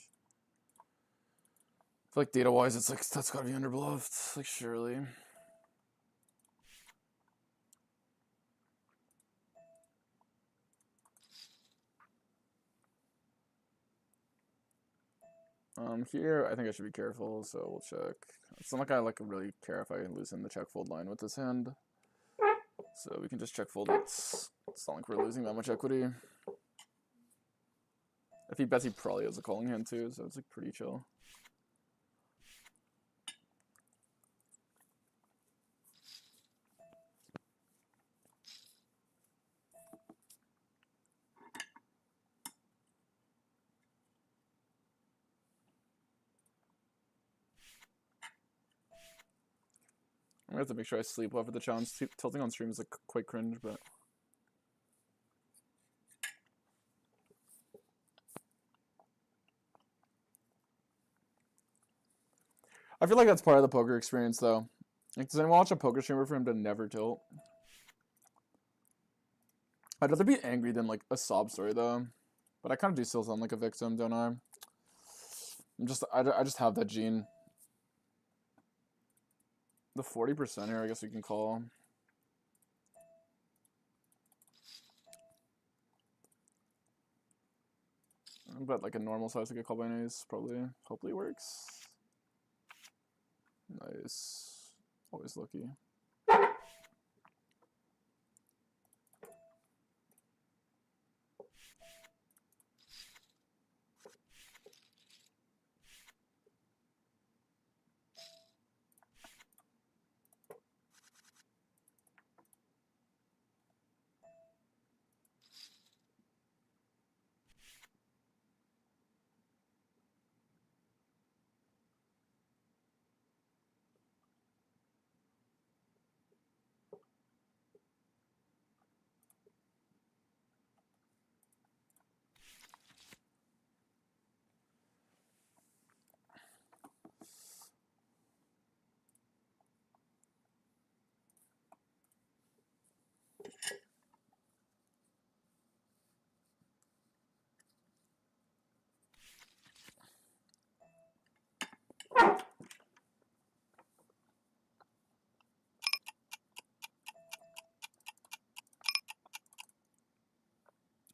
I feel like data wise, it's like that's gotta be underbluffed. Like surely. Here I think I should be careful, so we'll check. It's not like I like really care if I lose in the check fold line with this hand. So we can just check fold it. It's not like we're losing that much equity. If he bets, he probably has a calling hand too, so it's like pretty chill. I'm gonna have to make sure I sleep well for the challenge. Tilting on stream is like quite cringe, but I feel like that's part of the poker experience though. Like, does anyone watch a poker streamer for him to never tilt? I'd rather be angry than like a sob story though. But I kind of do still sound like a victim, don't I? I just have that gene. The 40% here, I guess you can call. But like a normal size to get called by an ace, probably. Hopefully works. Nice. Always lucky.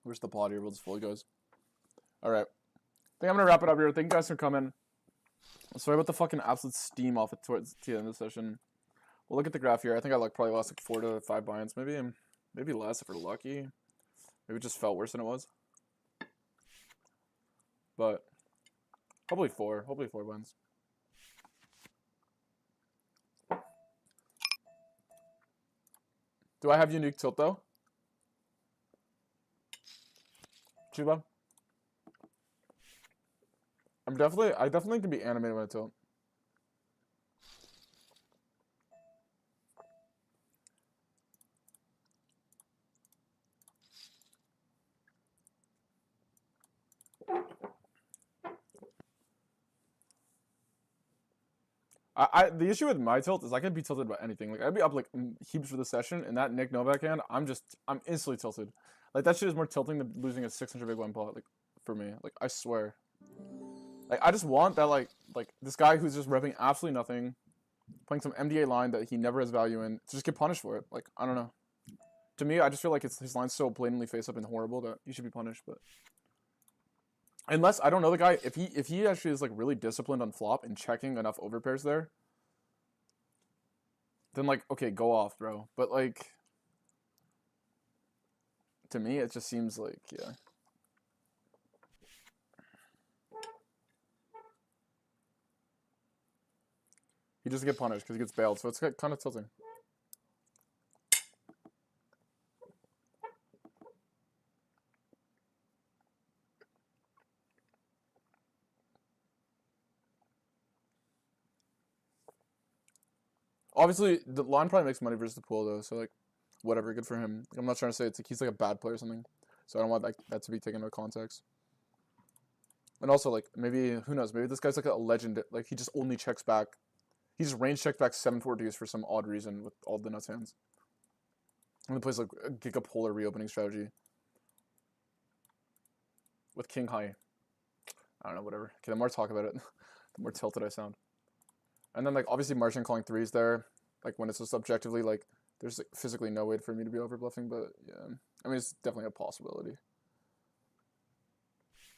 Where's the pod here? We'll just fully goes. Alright. I think I'm gonna wrap it up here. Thank you guys for coming. Sorry about the fucking absolute steam off it towards the end of the session. We'll look at the graph here. I think I probably lost like 4 to 5 buy-ins, maybe less if we're lucky. Maybe it just felt worse than it was. But hopefully 4 buy-ins. Do I have unique tilt though? Chuba? I definitely can be animated when I tilt. The issue with my tilt is I can be tilted by anything. Like I'd be up like heaps for the session, and that Nick Novak hand, I'm instantly tilted. Like that shit is more tilting than losing a 600 big blind pot. Like for me, like I swear. Like I just want that like this guy who's just repping absolutely nothing, playing some MDA line that he never has value in, to just get punished for it. Like I don't know. To me, I just feel like his line's so blatantly face up and horrible that you should be punished. But unless I don't know the guy, if he actually is like really disciplined on flop and checking enough overpairs there, then like okay, go off, bro. But like to me, it just seems like yeah. He doesn't get punished because he gets bailed, so it's kind of tilting. Obviously, the line probably makes money versus the pool, though, so, like, whatever, good for him. I'm not trying to say it's like he's, like, a bad player or something, so I don't want that to be taken into context. And also, like, maybe, who knows, maybe this guy's, like, a legend. Like, he just only checks back. He just range checks back 7-4 deuce for some odd reason with all the nuts hands. And he plays, like, a gigapolar reopening strategy. With king high. I don't know, whatever. Okay, the more I talk about it, the more tilted I sound. And then, like, obviously margin calling threes there. Like, when it's just objectively, like, there's like, physically no way for me to be over bluffing, but, yeah. I mean, it's definitely a possibility.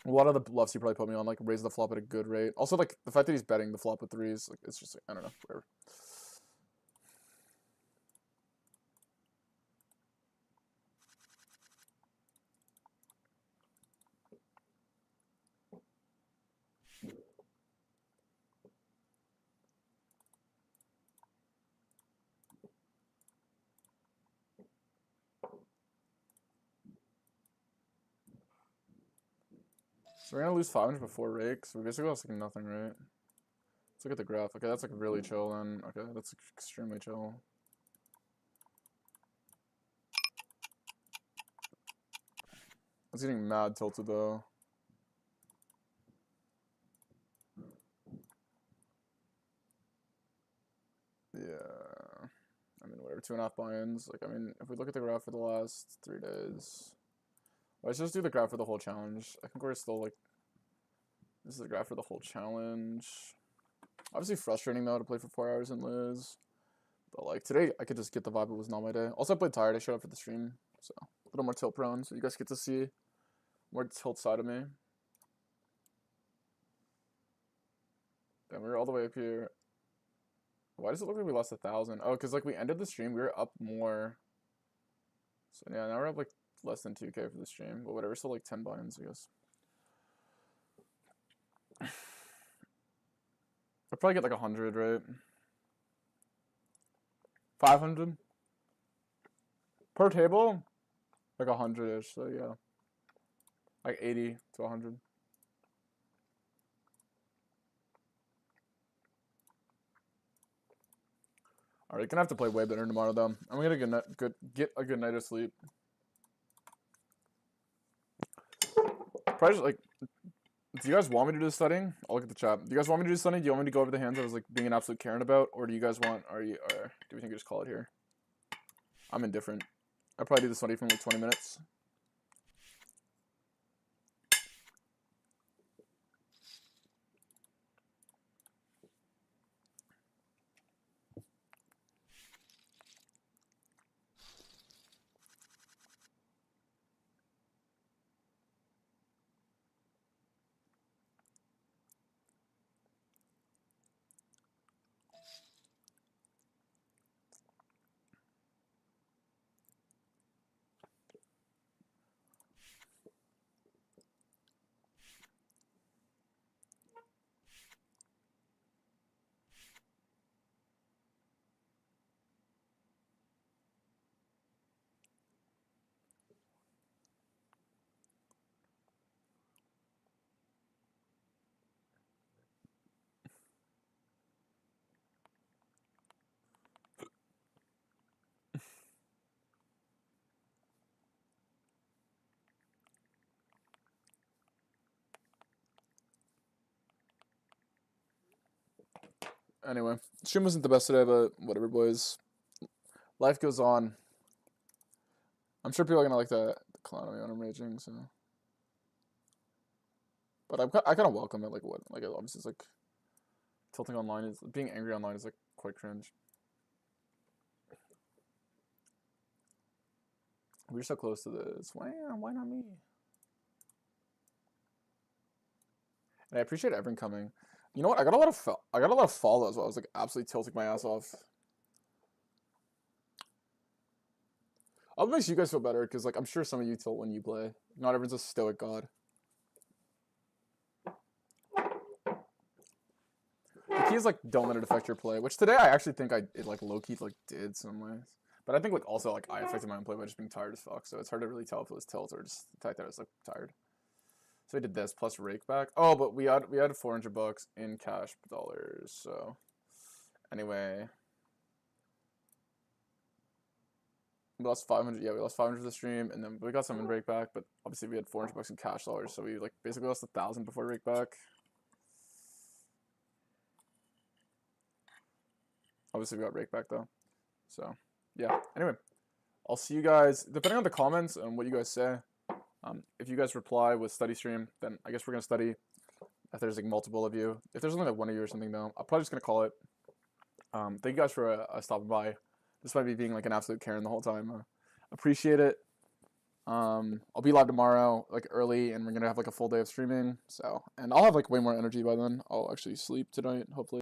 A lot of the bluffs he probably put me on, like, raise the flop at a good rate. Also, like, the fact that he's betting the flop with threes, like, it's just, like, I don't know, whatever. So we're gonna lose 500 before rake, so we basically lost like nothing, right? Let's look at the graph. Okay, that's like really chill then. Okay, that's extremely chill. It's getting mad tilted though. Yeah. I mean, whatever. 2.5 buy-ins. Like, I mean, if we look at the graph for the last 3 days, let's just do the graph for the whole challenge. I think we're still like, this is the graph for the whole challenge. Obviously frustrating though to play for 4 hours and lose. But like today, I could just get the vibe. It was not my day. Also, I played tired. I showed up for the stream, so a little more tilt prone. So you guys get to see more tilt side of me. And we were all the way up here. Why does it look like we lost 1,000? Oh, because like we ended the stream, we were up more. So yeah, now we're up like less than 2K for the stream, but whatever. Still like 10 buy-ins, I guess. I'll probably get like 100, right? 500 per table, like 100-ish. So yeah, like 80 to 100. All right, gonna have to play way better tomorrow though. I'm gonna get a good night of sleep. Probably just, like, do you guys want me to do the studying? I'll look at the chat. Do you guys want me to do studying? Do you want me to go over the hands I was like being an absolute Karen about, or do you guys want? Or do we think we just call it here? I'm indifferent. I'll probably do the study for like 20 minutes. Anyway, stream wasn't the best today, but whatever, boys. Life goes on. I'm sure people are gonna like the clown on me when I'm raging, so. But I kind of welcome it. Like what? Like obviously it's like tilting online is being angry online is like quite cringe. We're so close to this. Why not me? And I appreciate everyone coming. You know what? I got a lot of follows while I was like absolutely tilting my ass off. I'll make you guys feel better because like I'm sure some of you tilt when you play. Not everyone's a stoic god. The key is like don't let it affect your play, which today I actually think it like low key like did some ways. But I think like also like I affected my own play by just being tired as fuck. So it's hard to really tell if it was tilt or just the fact that I was like tired. So we did this plus Rakeback. Oh, but we had $400 in cash dollars. So anyway, we lost 500. Yeah, we lost 500 for the stream, and then we got some in Rakeback. But obviously we had $400 in cash dollars, so we like basically lost 1,000 before Rakeback. Obviously we got Rakeback though. So yeah. Anyway, I'll see you guys depending on the comments and what you guys say. If you guys reply with study stream, then I guess we're gonna study. If there's like multiple of you, if there's only like one of you or something, though, I'm probably just gonna call it. Thank you guys for stopping by, despite me being like an absolute Karen the whole time. Appreciate it. I'll be live tomorrow, like early, and we're gonna have like a full day of streaming. So, and I'll have like way more energy by then. I'll actually sleep tonight, hopefully.